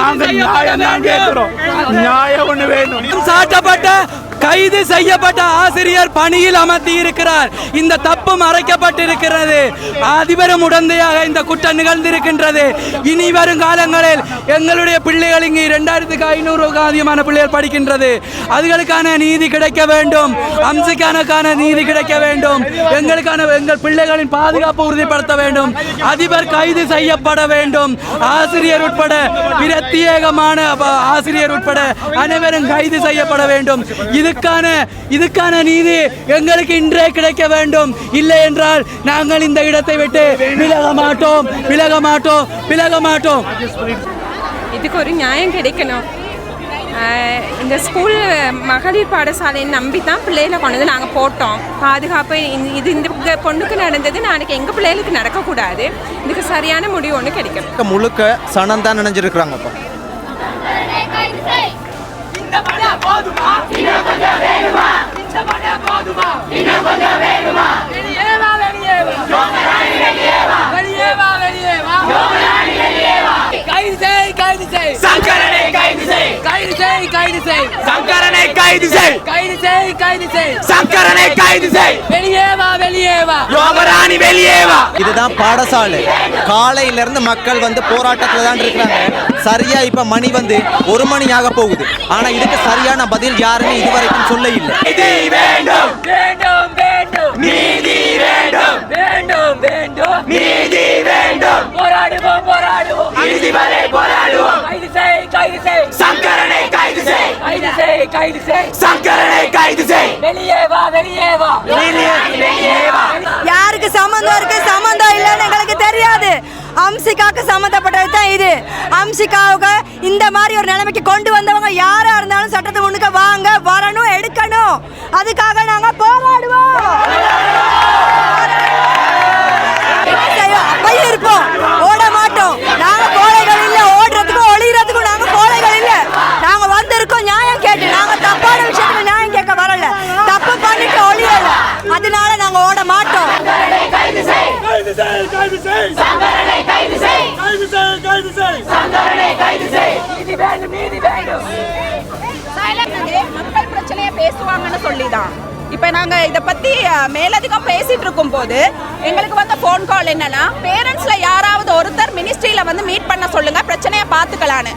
நாங்க நியாயம் தான் கேட்கிறோம். நியாயம் ஒண்ணு வேணும். சாட்டப்பட்ட கைது செய்யப்பட்ட ஆசிரியர் பணியில் அமர்த்தி இருக்கிறார். இந்த தப்பு மறைக்கப்பட்டிருக்கிறது. அதிபரும் உடந்தையாக இந்த குற்றம் நிகழ்ந்திருக்கின்றது. இனி வரும் காலங்களில் எங்களுடைய பிள்ளைகள் இங்கே 2500 அதிகமான பிள்ளைகள் படிக்கின்றது. அதுகளுக்கான நீதி கிடைக்க வேண்டும். அம்சிக்கான நீதி கிடைக்க வேண்டும். எங்கள் பிள்ளைகளின் பாதுகாப்பு உறுதிப்படுத்த வேண்டும். அதிபர் கைது செய்யப்பட வேண்டும். ஆசிரியர் உட்பட பிரத்யேகமான ஆசிரியர் உட்பட அனைவரும் கைது செய்யப்பட வேண்டும். இதுக்கான நீதி எங்களுக்கு இன்றே கிடைக்க வேண்டும். இல்லை என்றால் நாங்கள் இந்த இடத்தை விட்டு விலக மாட்டோம். இதுக்கு ஒரு நியாயம் கிடைக்கணும். இந்த ஸ்கூல் மகளிர் பாடசாலையை நம்பி தான் பிள்ளைகளை கொண்டு நாங்கள் போட்டோம். பாதுகாப்பு இது இந்த பொண்ணுக்கு நடந்தது நாளைக்கு எங்கள் பிள்ளைகளுக்கு நடக்கக்கூடாது. இதுக்கு சரியான முடிவு ஒன்று கிடைக்கணும். முழுக்க சனம் தான் நினைஞ்சிருக்கிறாங்கப்பா. இதுதான் பாடசாலை. காலையில இருந்து மக்கள் வந்து போராட்டத்துல தான் இருக்கிறாங்க. சரியா இப்ப மணி வந்து 1 மணி ஆக போகுது. ஆனா இதுக்கு சரியான பதில் யாருமே இதுவரைக்கும் சொல்ல இல்லை. யாருக்கு சம்பந்தம் இருக்கு சம்பந்தம் இல்லைன்னு எங்களுக்கு தெரியாது. அம்சிகாவுக்கு சம்மந்தப்பட்டது தான் இது. அம்சிகாவுக்கு இந்த மாதிரி ஒரு நிலைமைக்கு கொண்டு வந்தவங்க யாரா இருந்தாலும் சட்டத்தை முன்னுக்கு வாங்க, வரணும், எடுக்கணும். அதுக்காக நாங்க போராடுவோம். அப்பையும் இருப்போம், ஓட மாட்டோம். நாங்க கோழைகள் இல்ல, ஓடுறதுக்கும் ஒளிகிறதுக்கும் நாங்க கோழைகள் இல்ல. நாங்க வந்திருக்கோம் நியாயம் கேட்டு. நாங்க தப்பான விஷயத்துல நியாயம் கேட்க வரல, தப்பு பண்ணிட்டு ஒளியல. அதனால நாங்க ஓட மாட்டோம். மக்கள் பிரச்சனையை பேசுவாங்கன்னு சொல்லிதான் இப்போ நாங்கள் இதை பற்றி மேலதிகம் பேசிகிட்டு இருக்கும்போது எங்களுக்கு வந்த ஃபோன் கால் என்னன்னா, பேரண்ட்ஸில் யாராவது ஒருத்தர் மினிஸ்ட்ரியில் வந்து மீட் பண்ண சொல்லுங்கள், பிரச்சனையை பார்த்துக்கலான்னு.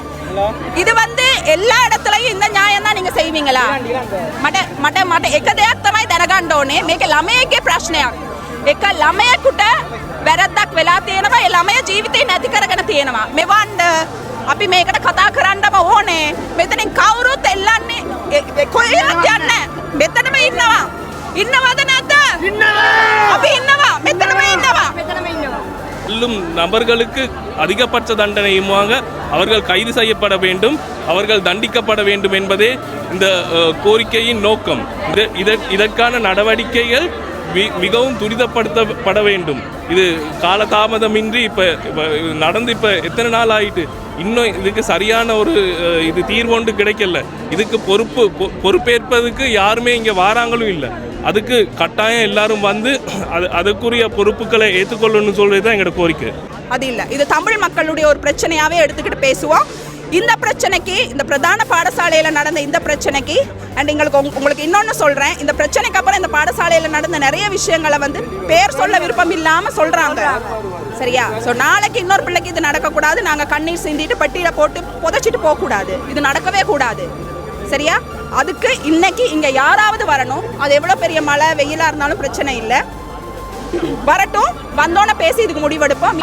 இது வந்து எல்லா இடத்துலையும் இந்த நியாயம் தான் நீங்கள் செய்வீங்களா? මට එක දෙයක් තමයි දැනගන්න ඕනේ. මේක ළමයෙක්ගේ ප්‍රශ්නයක්. එක ළමයෙකුට වැරද්දක් වෙලා තියෙනවා. ඒ ළමයා ජීවිතේ නැති කරගෙන තියෙනවා. මෙවන්න අපි මේකට කතා කරන්නම ඕනේ. මෙතනින් කවුරුත් එල්ලන්නේ කොහෙවත් යන්නේ. මෙතනම ඉන්නවද නැද්ද? අපි ඉන්නවා. මෙතනම ඉන්නවා. செல்லும் நபர்களுக்கு அதிகபட்ச தண்டனையுமாக அவர்கள் கைது செய்யப்பட வேண்டும், அவர்கள் தண்டிக்கப்பட வேண்டும் என்பதே இந்த கோரிக்கையின் நோக்கம். இதற்கான நடவடிக்கைகள் மிகவும் துரிதப்படுத்தப்பட வேண்டும். இது காலதாமதமின்றி இப்போ நடந்து இப்போ எத்தனை நாள் ஆயிட்டு, இன்னும் இதுக்கு சரியான ஒரு இது தீர்வொன்று கிடைக்கல. இதுக்கு பொறுப்பேற்பதுக்கு யாருமே இங்கே வாராங்களும் இல்லை. அதுக்கு கட்டாயம் எல்லாரும் வந்து அதுக்குரிய பொறுப்புகளை ஏற்றுக்கொள்ளணும்னு சொல்றது தான் எங்களோட கோரிக்கை. அது இல்லை, இது தமிழ் மக்களுடைய ஒரு பிரச்சனையாகவே எடுத்துக்கிட்டு பேசுவோம். இந்த பிரச்சனைக்கு, இந்த பிரதான பாடசாலையில் நடந்த இந்த பிரச்சனைக்கு, அண்ட் உங்களுக்கு இன்னொன்று சொல்கிறேன், இந்த பிரச்சனைக்கு அப்புறம் இந்த பாடசாலையில் நடந்த நிறைய விஷயங்களை வந்து பேர் சொல்ல விருப்பம் இல்லாமல் சொல்கிறாங்க. சரியா? ஸோ நாளைக்கு இன்னொரு பிள்ளைக்கு இது நடக்கக்கூடாது. நாங்கள் கண்ணீர் சிந்திட்டு பட்டியில் போட்டு புதைச்சிட்டு போகக்கூடாது. இது நடக்கவே கூடாது. சரியா? அதுக்கு இன்னைக்கு இங்கே யாராவது வரணும். அது எவ்வளோ பெரிய மழை வெயிலாக இருந்தாலும் பிரச்சனை இல்லை, வரட்டும். வந்தோன்னே பேசி இதுக்கு முடிவெடுப்போம்.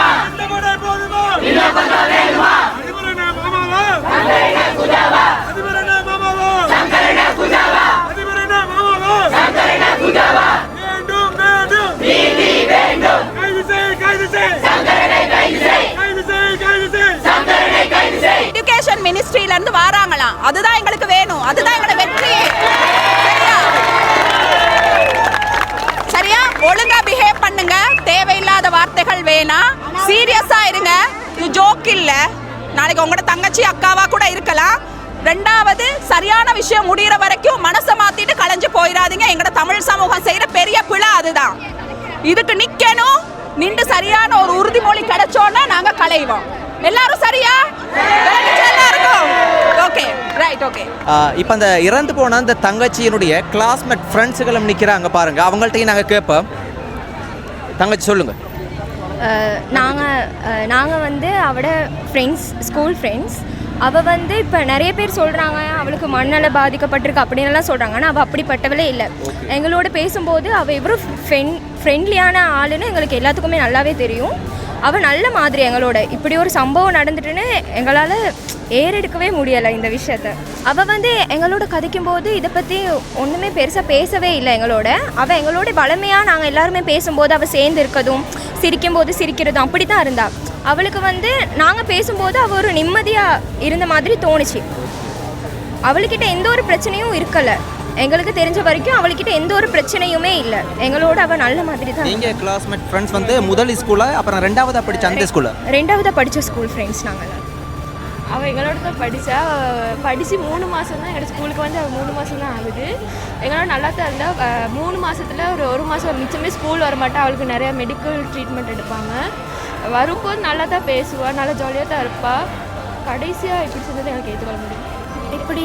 எஜுகேஷன் மினிஸ்ட்ரியில இருந்து வராங்களாம். அதுதான் எங்களுக்கு வேணும். அதுதான் எங்களோட வெற்றி. சரியா? ஒழுங்கா பிஹேவ் பண்ணுங்க. தேவையில்லாத வார்த்தைகள் வேணாம். சீரியஸா இருங்க. இது ஜோக் இல்ல. நாளைக்கு உங்களோட தங்கச்சி அக்காவா கூட இருக்கலாம். ரெண்டாவது, சரியான விஷயம் முடிகிற வரைக்கும் மனசை மாத்திட்டு களைஞ்சு போயிடாதீங்க. எங்களோட தமிழ் சமூகம் செய்யற பெரிய பிழை அதுதான். இதுக்கு நிக்கணும். நின்று சரியான ஒரு உறுதிமொழி கிடைச்சோன்னா நாங்க களைவோம். எல்லாரும் சரியா? எல்லாருக்கும் ஓகே, ரைட், ஓகே. இப்போ அந்த இறந்து போன அந்த தங்கச்சியினுடைய கிளாஸ்மேட் ஃப்ரெண்ட்ஸுகளும் நிற்கிறாங்க பாருங்க, அவங்கள்ட்டையும் நாங்கள் கேட்போம். தங்கச்சி சொல்லுங்க. நாங்கள் வந்து அவட ஃப்ரெண்ட்ஸ், ஸ்கூல் ஃப்ரெண்ட்ஸ். அவள் வந்து இப்போ நிறைய பேர் சொல்கிறாங்க அவளுக்கு மண்ணால் பாதிக்கப்பட்டிருக்கு அப்படின்லாம் சொல்கிறாங்க. ஆனால் அவள் அப்படிப்பட்டவளே இல்லை. எங்களோட பேசும்போது அவள் எவ்வளோ ஃப்ரெண்ட்லியான ஆளுன்னு எங்களுக்கு எல்லாத்துக்குமே நல்லாவே தெரியும். அவள் நல்ல மாதிரி எங்களோட. இப்படி ஒரு சம்பவம் நடந்துட்டுன்னு எங்களால் ஏறெடுக்கவே முடியலை இந்த விஷயத்த. அவள் வந்து எங்களோட கதைக்கும்போது இதை பற்றி ஒன்றுமே பெருசாக பேசவே இல்லை எங்களோட. அவள் எங்களோட வளமையாக நாங்கள் எல்லாருமே பேசும்போது அவள் சேர்ந்து இருக்கதும் சிரிக்கும்போது சிரிக்கிறதும் அப்படி தான் இருந்தாள். அவளுக்கு வந்து நாங்கள் பேசும்போது அவள் ஒரு நிம்மதியாக இருந்த மாதிரி தோணுச்சு. அவளுக்கிட்ட எந்த ஒரு பிரச்சனையும் இருக்கலை. எங்களுக்கு தெரிஞ்ச வரைக்கும் அவள்கிட்ட எந்த ஒரு பிரச்சனையுமே இல்லை. எங்களோட அவள் நல்ல மாதிரி தான். நீங்கள் கிளாஸ்மேட் ஃப்ரெண்ட்ஸ் வந்து முதல் ஸ்கூலில், அப்புறம் ரெண்டாவதாக படித்த அந்த ஸ்கூலில்? ரெண்டாவதாக படித்த ஸ்கூல் ஃப்ரெண்ட்ஸ் நாங்கள். அவள் எங்களோட தான் படித்து 3 மாதம் தான் எங்களோட ஸ்கூலுக்கு வந்து அவள் 3 மாதம் தான் ஆகுது. எங்களோட நல்லா தான் இருந்தால் 3 மாதத்தில் ஒரு மாதம் மிச்சமே ஸ்கூல் வரமாட்டா. அவளுக்கு நிறையா மெடிக்கல் ட்ரீட்மெண்ட் எடுப்பாங்க. வரும்போது நல்லா தான் பேசுவாள், நல்லா ஜாலியாக தான் இருப்பாள். கடைசியாக இப்படி சொன்னது எனக்கு ஏற்றுக்கொள்ள முடியும். இப்படி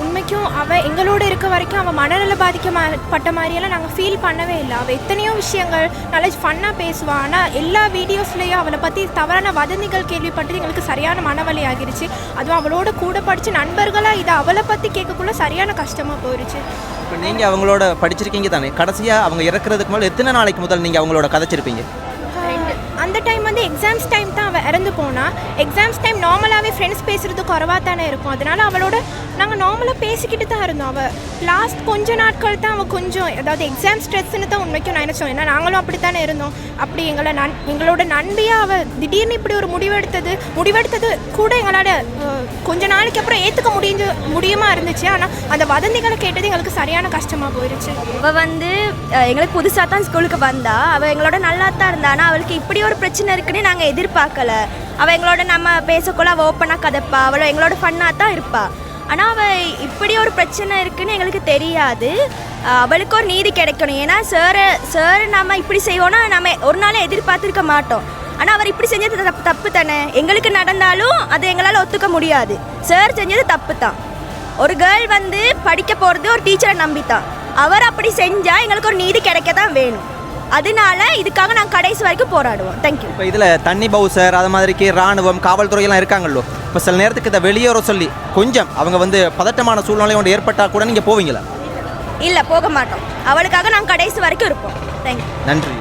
உண்மைக்கும் அவள் எங்களோட இருக்க வரைக்கும் அவள் மனநல பாதிக்கப்பட்ட மாதிரியெல்லாம் நாங்கள் ஃபீல் பண்ணவே இல்லை. அவள் எத்தனையோ விஷயங்கள் நல்லா ஃபன்னாக பேசுவாள். ஆனால் எல்லா வீடியோஸ்லேயும் அவளை பற்றி தவறான வதந்திகள் கேள்விப்பட்டது எங்களுக்கு சரியான மனவலி ஆகிருச்சு. அதுவும் அவளோட கூட படித்த நண்பர்களாக இதை அவளை பற்றி கேட்கக்குள்ள சரியான கஷ்டமாக போயிடுச்சு. இப்போ நீங்கள் அவங்களோட படிச்சிருக்கீங்க தானே, கடைசியாக அவங்க இறக்குறதுக்கு முதல் எத்தனை நாளைக்கு முதல் நீங்கள் அவங்களோட கதைச்சிருப்பீங்க? அந்த டைம் வந்து எக்ஸாம்ஸ் டைம் தான் அவள் இறந்து போனால். எக்ஸாம்ஸ் டைம் நார்மலாகவே ஃப்ரெண்ட்ஸ் பேசுகிறது குறைவாக தானே இருக்கும். அதனால் அவளோட நாங்கள் நார்மலாக பேசிக்கிட்டு தான் இருந்தோம். அவள் லாஸ்ட் கொஞ்ச நாட்கள் தான் அவள் கொஞ்சம், அதாவது எக்ஸாம் ஸ்ட்ரெஸ்ன்னு தான் உண்மைக்கும் நான் நினச்சோம். ஏன்னா நாங்களும் அப்படி தானே இருந்தோம். அப்படி எங்களோட நண்பியாக அவள் திடீர்னு இப்படி ஒரு முடிவெடுத்தது கூட எங்களால் கொஞ்ச நாளைக்கு அப்புறம் ஏற்றுக்க முடியுமா இருந்துச்சு. ஆனால் அந்த வதந்திகளை கேட்டது எங்களுக்கு சரியான கஷ்டமாக போயிடுச்சு. அவள் வந்து எங்களுக்கு புதுசாக தான் ஸ்கூலுக்கு வந்தா. அவள் எங்களோட நல்லா தான் இருந்தா. ஆனால் அவளுக்கு இப்படி ஒரு பிரச்சனை இருக்குன்னு நாங்கள் எதிர்பார்க்கல. அவள் எங்களோட நம்ம பேசக்குள்ள அவள் ஓப்பனாக கதைப்பா, அவளை எங்களோட ஃபன்னாக தான் இருப்பாள். ஆனால் அவள் இப்படி ஒரு பிரச்சனை இருக்குன்னு எங்களுக்கு தெரியாது. அவளுக்கு ஒரு நீதி கிடைக்கணும். ஏன்னா சார் நம்ம இப்படி செய்வோன்னா நம்ம ஒரு நாளும் எதிர்பார்த்துருக்க மாட்டோம். ஆனால் அவர் இப்படி செஞ்சது தப்பு தானே. எங்களுக்கு நடந்தாலும் அதை எங்களால் ஒத்துக்க முடியாது. சார் செஞ்சது தப்பு தான். ஒரு கேர்ள் வந்து படிக்க போகிறது ஒரு டீச்சரை நம்பித்தான். அவர் அப்படி செஞ்சால் எங்களுக்கு ஒரு நீதி கிடைக்க தான் வேணும். அதனால இதுக்காக நாங்கள் கடைசி வரைக்கும் போராடுவோம். தேங்க்யூ. இப்போ இதில் தண்ணி பவுசர் அது மாதிரிக்கு இராணுவம் காவல்துறையெல்லாம் இருக்காங்களோ. இப்போ சில நேரத்துக்கு இதை வெளியேற சொல்லி கொஞ்சம் அவங்க வந்து பதட்டமான சூழ்நிலை ஒன்று ஏற்பட்டால் கூட நீங்கள் போவீங்களா? இல்லை, போக மாட்டோம். அவளுக்காக நாங்கள் கடைசி வரைக்கும் இருப்போம். தேங்க்யூ. நன்றி.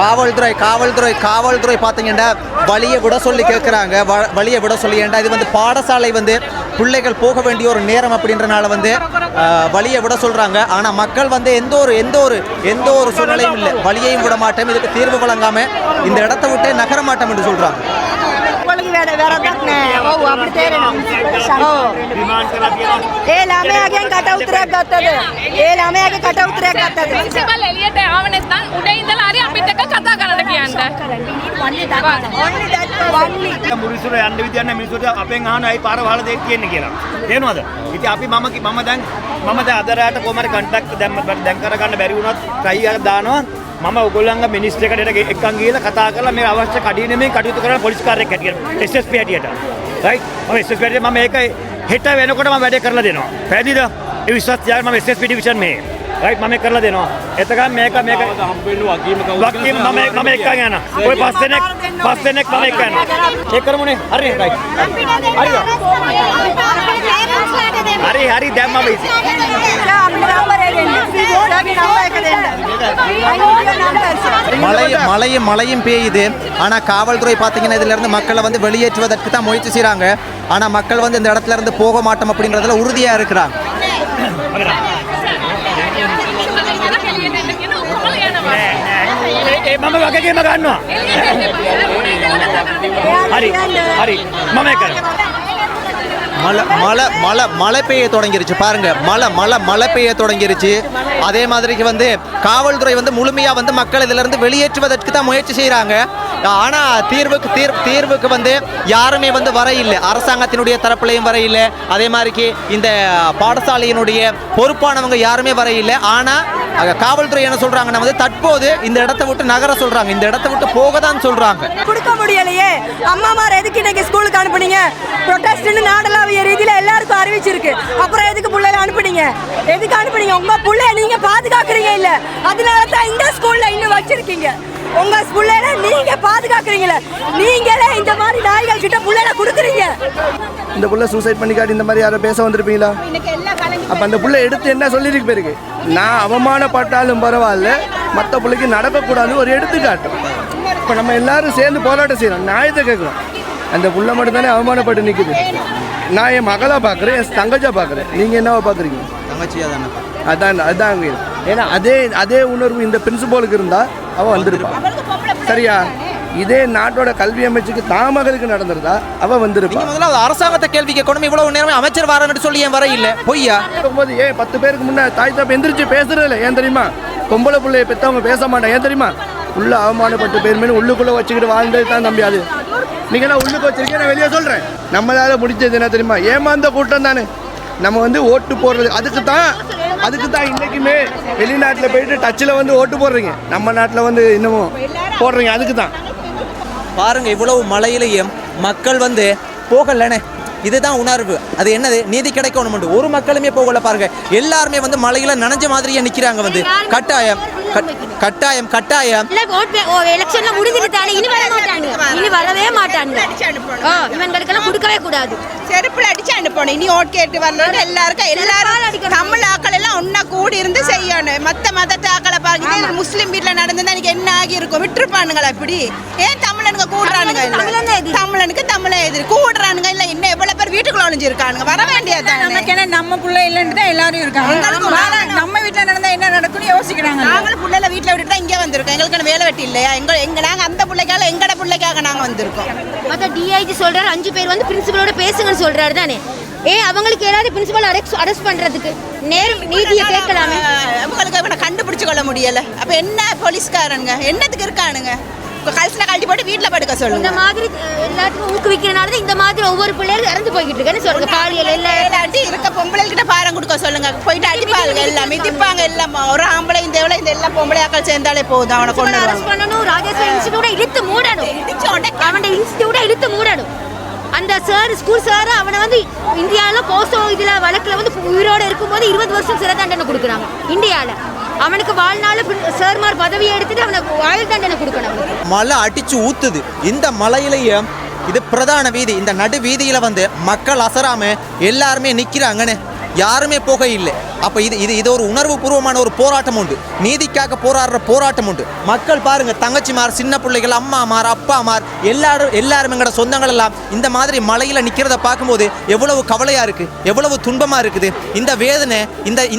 காவல்துறை பார்த்தீங்கன்னா வழியை விட சொல்லி கேட்குறாங்க. வழியை விட சொல்லி, ஏன்டா இது வந்து பாடசாலை வந்து பிள்ளைகள் போக வேண்டிய ஒரு நேரம் அப்படின்றனால வந்து வழியை விட சொல்கிறாங்க. ஆனால் மக்கள் வந்து எந்த ஒரு சூழ்நிலையும் இல்லை. வழியையும் விட மாட்டோம், இதுக்கு தீர்வு வழங்காமல் இந்த இடத்த விட்டே நகர மாட்டோம் என்று சொல்கிறாங்க. මුරිසුර යන්න විදියක් නැහැ. මිනිස්සුන්ට අපෙන් අහන අය පාර වහලා දෙන්න කියන්නේ කියලා. තේරෙනවද? ඉතින් අපි මම දැන් අද රාට කොහමද කන්ටැක්ට් දැන් කරගන්න බැරි වුණත් try එකක් දානවා. මම ඔයගොල්ලන්ගේ මිනිස්ටර් එකට එක්කන් ගිහලා කතා කරලා මේ අවශ්‍ය කඩිනෙමින් කටයුතු කරන පොලිස් කාර්යයක් හැටියට SSP හැටියට. රයිට්? මම SSP හැටියට මම මේක හෙට වෙනකොට මම වැඩේ කරලා දෙනවා. පැහැදිලිද? ඒ විශ්වාස තියාගෙන මම SSP ඩිවිෂන් මේ රයිට් මම කරලා දෙනවා. එතකන් මේක හම්බ වෙන්න වගකීම මම එක්කන් යනවා. ඔය පස් දෙනෙක් මම එක්ක යනවා. ඒක කරමුනේ. හරි රයිට්. හරි දැන් මම மழையும் பெய்யுது. ஆனால் காவல்துறை பார்த்தீங்கன்னா இதிலிருந்து மக்களை வந்து வெளியேற்றுவதற்கு தான் முயற்சி செய்கிறாங்க. ஆனால் மக்கள் வந்து இந்த இடத்துல இருந்து போக மாட்டோம் அப்படின்றதுல உறுதியாக இருக்கிறாங்க. මම වගකීම ගන්නවා. හරි මම කරනවා. மழை பெய்ய தொடங்கிருச்சு பாருங்க. மழை பெய்ய தொடங்கிருச்சு. அதே மாதிரிக்கு வந்து காவல்துறை வந்து முழுமையாக வந்து மக்கள் இதிலிருந்து வெளியேற்றுவதற்கு தான் முயற்சி செய்கிறாங்க. ஆனால் தீர்வுக்கு வந்து யாருமே வந்து வர இல்லை. அரசாங்கத்தினுடைய தரப்புலையும் வர இல்லை. அதே மாதிரிக்கு இந்த பாடசாலையினுடைய பொறுப்பானவங்க யாருமே வர இல்லை. ஆனால் காவல்துறை என்ன சொல்றாங்கன்னா வந்து தற்போது இந்த இடத்தை விட்டு நகர சொல்றாங்க, இந்த இடத்தை விட்டு போக தான் சொல்றாங்க. கொடுக்க முடியலையே. அம்மாமார் எதுக்கு இன்னைக்கு ஸ்கூலுக்கு அனுப்புனீங்க? ப்ரொடெஸ்ட்னு நாடளாவிய ரீதியில் எல்லாருக்கும் அறிவிச்சிருக்கு. அப்புறம் எதுக்கு பிள்ளைல அனுப்புனீங்க? எதுக்கு அனுப்புனீங்க? உங்க பிள்ளைய நீங்க பாதுகாக்கிறீங்க இல்ல, அதனால தான் இந்த ஸ்கூல்ல இன்னும் வச்சிருக்கீங்க. உங்க பிள்ளைல நீங்க பாதுகாக்கிறீங்களே, நீங்களே இந்த மாதிரி நாய்கள் கிட்ட பிள்ளைல கொடுக்குறீங்க. இந்த புள்ள சூசைட் பண்ணிக்காட்டி இந்த மாதிரி யாரும் பேச வந்திருப்பீங்களா? அப்போ அந்த புள்ள எடுத்து என்ன சொல்லியிருக்கு பேருக்கு, நான் அவமானப்பட்டாலும் பரவாயில்ல, மற்ற பிள்ளைக்கு நடக்கக்கூடாதுன்னு ஒரு எடுத்துக்காட்டு. இப்போ நம்ம எல்லாரும் சேர்ந்து போராட்டம் செய்யறோம், நியாயத்தை கேட்குறோம். அந்த புள்ள மட்டும் தானே அவமானப்பட்டு நிற்குது. நான் என் மகளை பார்க்குறேன், என் தங்கச்சியை பார்க்குறேன். நீங்கள் என்னவா பார்க்குறீங்க? தங்கச்சியா தானே. அதான் ஏன்னா அதே உணர்வு இந்த பிரின்சிபலுக்கு இருந்தால் அவள் வந்திருப்பான். சரியா? இதே நாட்டோட கல்வி அமைச்சுக்கு தாமகளுக்கு நடந்திருந்தா அவ வந்திருப்பான். முதல்ல அரசாங்கத்தை கேள்வி கேட்கணும். இவ்வளவு நேரமே அமைச்சர் வரன்னு சொல்லி ஏன் வர இல்லை? பொய்யா போது ஏன் 10 பேருக்கு முன்னே தாய் தப்பு எந்திரிச்சு பேசுறது இல்லை? ஏன் தெரியுமா? பொம்பளை பிள்ளைய பெற்றவங்க பேச மாட்டாங்க. ஏன் தெரியுமா? உள்ள அவமானப்பட்டு பேருமே உள்ளுக்குள்ளே வச்சுக்கிட்டு வாழ்ந்தது தான் தம்பி. அது நீங்களாம் உள்ளுக்கு வச்சிருக்கேன், நான் வெளியே சொல்கிறேன். நம்மளால முடிஞ்சது என்ன தெரியுமா? ஏமாந்த கூட்டம் தானே. நம்ம வந்து ஓட்டு போடுறது அதுக்கு தான் இன்றைக்குமே வெளிநாட்டில் போயிட்டு டச்சில் வந்து ஓட்டு போடுறீங்க, நம்ம நாட்டில் வந்து இன்னமும் போடுறீங்க. அதுக்கு தான் பாருங்க, இவ்வளவு மழையிலையும் மக்கள் வந்து போகலனே. இதுதான் உணர்வு. அது என்னது? நீதி கிடைக்கணும். ஒரு மக்களுமே போகல பாருங்க. எல்லாருமே வந்து மழையில நனைஞ்ச மாதிரியே நிக்கிறாங்க. வந்து கட்டாயம் எலெக்ஷன்ல முடிஞ்சிருந்தானே, இனி வர மாட்டாங்க, இனி வரவே மாட்டாங்க. இவங்களுக்கெல்லாம் கொடுக்கவே கூடாது. செருப்புல அடிச்சு அனுப்பணும். இனி ஓட் கேட்டு வரணும். எல்லாரும் தமிழ் ஆக்கள் எல்லாம் ஒன்னா கூடி இருந்து செய்யணும். மத்த மதத்தை ஆக்களை பார்க்கிட்டு முஸ்லீம் வீட்டுல நடந்திருந்தா எனக்கு என்ன ஆகி இருக்கும்? விட்டுருப்பானுங்களா? இப்படி ஏன் தமிழனுக்கு கூடுறானுங்க? தமிழனுக்கு தமிழை எதிரி கூடுறானுங்க. இல்ல இன்னும் எவ்வளவு பேர் வீட்டுக்குள்ள ஒளிஞ்சிருக்கானுங்க? வர வேண்டியது நம்ம பிள்ளை இல்லைன்னு தான் எல்லாரும் இருக்காங்க. நம்ம வீட்டுல நடந்தா என்ன நடக்கும்னு யோசிக்கிறாங்க. நாங்களும் பிள்ளைல வீட்டுல விட்டுட்டு இங்கே வந்திருக்கோம். எங்களுக்கு வேலை வெட்டி இல்லையா? நாங்க அந்த பிள்ளைக்காக எங்கட பிள்ளைக்காக நாங்க வந்திருக்கோம். மற்ற டிஐஜி சொல்றாரு 5 பேர் வந்து பிரின்சிபலோட பேசுங்கன்னு சொல்றாரு தானே. அவங்களுக்கு ஏதாவது பிரின்சிபல் அரெஸ்ட் பண்றதுக்கு நேரம் நீதியை கேட்கலாமே. அவங்களுக்கு இவனை கண்டுபிடிச்சு கொள்ள முடியல. அப்ப என்ன போலீஸ்காரனுங்க என்னத்துக்கு இருக்கானுங்க? கல்சில கழட்டி போட்டு வீட்டுல படுக்க சொல்லுங்க. இந்த மாதிரி எல்லாத்துக்கும் ஊக்குவிக்கிறனால இந்த மாதிரி ஒவ்வொரு பிள்ளைகளும் இறந்து போய்கிட்டு இருக்குன்னு சொல்லுங்க. பாலியல் எல்லாம் இருக்க பொம்பளைகிட்ட பாரம் கொடுக்க சொல்லுங்க. போயிட்டு அடிப்பாங்க, எல்லாம் மிதிப்பாங்க. எல்லாம் ஒரு ஆம்பளை இந்த எல்லாம் பொம்பளை ஆக்கள் சேர்ந்தாலே போதும். அவனை கொண்டு அரெஸ்ட் பண்ணணும். ராஜேஸ்வரி இன்ஸ்டிடியூட இழுத்து மூடணும். அவன் இன்ஸ்டிடியூட இழுத்து மூடணும். அந்த ஸ்கூல் சார் அவனை வந்து இந்தியாவில் போஸ்டோ இதில் வழக்கில் வந்து உயிரோடு இருக்கும்போது 20 வருஷம் சிறை தண்டனை கொடுக்குறாங்க இந்தியாவில். அவனுக்கு வாழ்நாள் சார்மார் பதவியை எடுத்துட்டு அவனுக்கு ஆயுள் தண்டனை கொடுக்கணும். மழை அடிச்சு ஊத்துது. இந்த மலையிலேயே இது பிரதான வீதி. இந்த நடு வீதியில வந்து மக்கள் அசராம எல்லாருமே நிக்கிறாங்கன்னு, யாருமே போக இல்லை. அப்ப இது ஒரு உணர்வு பூர்வமான ஒரு போராட்டம் உண்டு. நீதிக்காக போராடுற போராட்டம் உண்டு. மக்கள் பாருங்க, தங்கச்சிமார், சின்ன பிள்ளைகள், அம்மாமார், அப்பாமார் எல்லாரும் எங்களோட சொந்தங்கள் எல்லாம் இந்த மாதிரி மலையில நிக்கிறத பார்க்கும்போது எவ்வளவு கவலையா இருக்கு, எவ்வளவு துன்பமா இருக்குது. இந்த வேதனை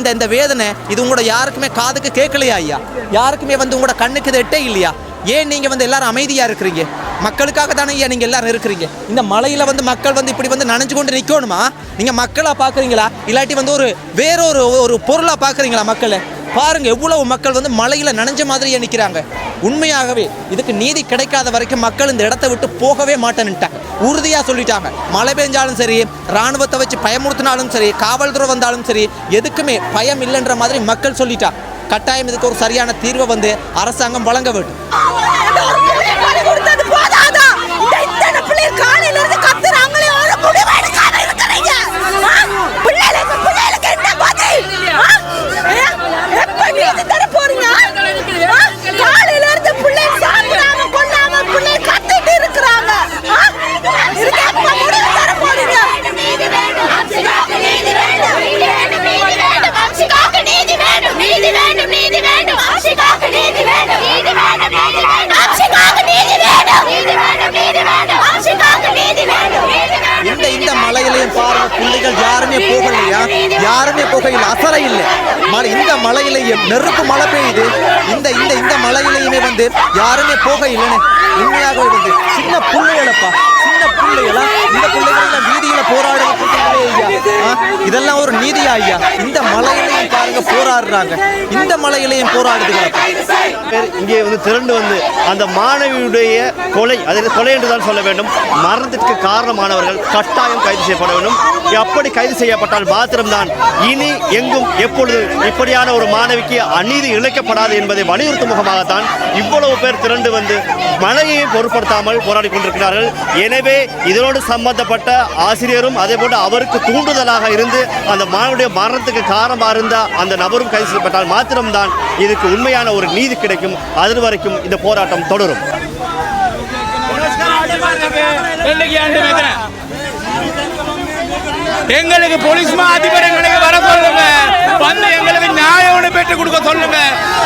இந்த வேதனை இது உங்களோட யாருக்குமே காதுக்கு கேட்கலையா ஐயா? யாருக்குமே வந்து உங்களோட கண்ணுக்கு இது எட்டே இல்லையா? ஏன் நீங்க வந்து எல்லாரும் அமைதியா இருக்கிறீங்க? மக்களுக்காக தானே ஐயா நீங்க எல்லாரும் இருக்கிறீங்க. இந்த மலையில வந்து மக்கள் வந்து இப்படி வந்து நனைஞ்சு கொண்டு நிக்கணுமா? நீங்க மக்களா பாக்குறீங்களா, இல்லாட்டி வந்து வேறொரு பொருளா பாக்குறீங்களா? மக்களை பாருங்க, எவ்வளவு மக்கள் வந்து மலையில நனைஞ்ச மாதிரியே நிக்கிறாங்க. உண்மையாகவே இதுக்கு நீதி கிடைக்காத வரைக்கும் மக்கள் இந்த இடத்தை விட்டு போகவே மாட்டேன்னுட்டாங்க. உறுதியா சொல்லிட்டாங்க. மழை பெஞ்சாலும் சரி, ராணுவத்தை வச்சு பயமுறுத்தினாலும் சரி, காவல்துறை வந்தாலும் சரி, எதுக்குமே பயம் இல்லைன்ற மாதிரி மக்கள் சொல்லிட்டாங்க. கட்டாயம் இதுக்கு ஒரு சரியான தீர்வை வந்து அரசாங்கம் வழங்க வேண்டும். இந்த மலையிலையும் பாருங்க, பிள்ளைகள் யாருமே போகலையா? யாருமே போகையில் அசர இல்லை. இந்த மலையிலையும் நெருப்பு மழை பெய்யுது. இந்த மலையிலையுமே வந்து யாருமே போக இல்லைன்னு உண்மையாகவே வந்து சின்ன பிள்ளைகளப்பா, சின்ன பிள்ளைகளா, இந்த பிள்ளைகள் வீதியில போராடுற கூட்டங்களே ஐயா. இதெல்லாம் ஒரு நீதியா ஐயா? இந்த மலையிலையும் பாருங்க போராட போராடுறாங்க. இந்த மலையிலையும் போராடுதுங்க. இங்கே வந்து திரண்டு வந்து அந்த மாணவியுடைய கொலை, அதை கொலை என்று தான் சொல்ல வேண்டும், மரணத்திற்கு காரணமானவர்கள் கட்டாயம் கைது செய்யப்பட வேண்டும். அப்படி கைது செய்யப்பட்டால் மாத்திரம்தான் இனி எங்கும் எப்பொழுது இப்படியான ஒரு மாணவிக்கு அநீதி இழைக்கப்படாது என்பதை வலியுறுத்தும் முகமாகத்தான் இவ்வளவு பேர் திரண்டு வந்து மழையை பொருட்படுத்தாமல் போராடி கொண்டிருக்கிறார்கள். எனவே இதனோடு சம்பந்தப்பட்ட ஆசிரியரும் அதே போன்று அவருக்கு தூண்டுதலாக இருந்து அந்த மாணவனுடைய மரணத்துக்கு காரணமாக இருந்த அந்த நபரும் கைது செய்யப்பட்டால் மாத்திரம்தான் இதுக்கு உண்மையான ஒரு நீதி கிடைக்கும். அது வரைக்கும் இந்த போராட்டம் தொடரும். எங்களுக்கு போலீஸ் அதிபர் எங்களுக்கு வர சொல்லுங்க, வந்து எங்களுக்கு நியாயம் ஒன்று பெற்றுக் கொடுக்க சொல்லுங்க.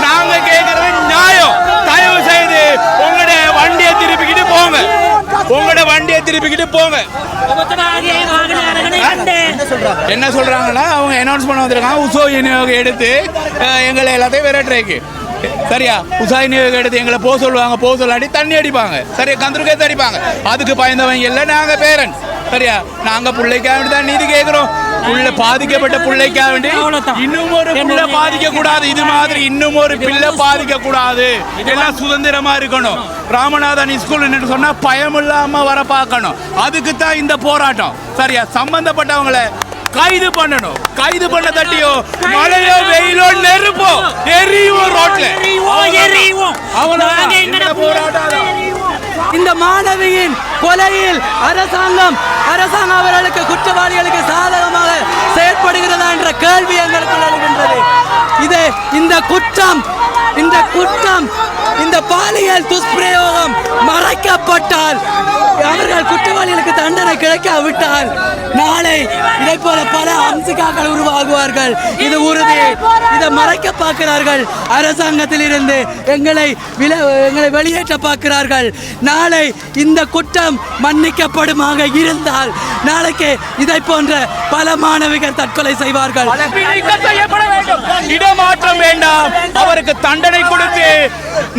நாங்க கேட்கறது நியாயம். தயவு செய்து உங்களுடைய வண்டியை திருப்பிக்கிட்டு போங்க, உங்களோட வண்டியை திருப்பிக்கிட்டு போங்க. என்ன சொல்றாங்கன்னா அவங்க அனௌன்ஸ் பண்ண வந்திருக்காங்க உசோ விநியோகம் எடுத்து எங்களை எல்லாத்தையும் விரட்டுறதுக்கு. சரியா, உசாய் விநியோகம் எடுத்து எங்களை போக சொல்லுவாங்க, போக சொல்லாட்டி தண்ணி அடிப்பாங்க. சரியா, கந்தூர்கேத்து அடிப்பாங்க. அதுக்கு பயந்தவங்க இல்லை நாங்க பேரண்ட்ஸ். சரியா, நாங்க பிள்ளைக்காக வேண்டி தான் நீதி கேட்கிறோம். புள்ள பாதிக்கப்பட்ட பிள்ளைக்காக வேண்டி இன்னும் ஒரு பிள்ளை பாதிக்க கூடாது. இது மாதிரி இன்னும் ஒரு பிள்ளை பாதிக்க கூடாது. எல்லாம் சுதந்திரமா இருக்கணும். ராமநாதன் ஸ்கூல் சொன்னா பயம் இல்லாம வர பார்க்கணும். அதுக்கு தான் இந்த போராட்டம். சரியா, சம்பந்தப்பட்டவங்களை கைது பண்ணணும். கைது பண்ண தட்டியோ மழையோ வெயிலோ நெருப்போ எரியும் ரோட்ல இந்த மாணவியின் கொலையில் அரசாங்கம் அவர்களுக்கு குற்றவாளிகளுக்கு சாதகமாக செயற்படுகிறதா என்ற கேள்வி எங்களுக்கு எழுகின்றது. இந்த குற்றம் இந்த பாலியல் துஷ்பிரயோகம் மறைக்கப்பட்டால், அவர்கள் குற்றவாளிகளுக்கு தண்டனை கிடைக்காவிட்டால் நாளை இதை போல பல அம்சிகாக்கள் உருவாகுவார்கள். இது உறுதி. இதை மறைக்க பார்க்கிறார்கள். அரசாங்கத்தில் இருந்து எங்களை வெளியேற்ற பார்க்கிறார்கள். நாளை இந்த குற்றம் மன்னிக்கப்படுமாக இருந்தால் நாளைக்கு இதை போன்ற பல மாணவிகள் தற்கொலை செய்வார்கள். இடமாற்றம் வேண்டாம், அவருக்கு தண்டனை கொடுத்து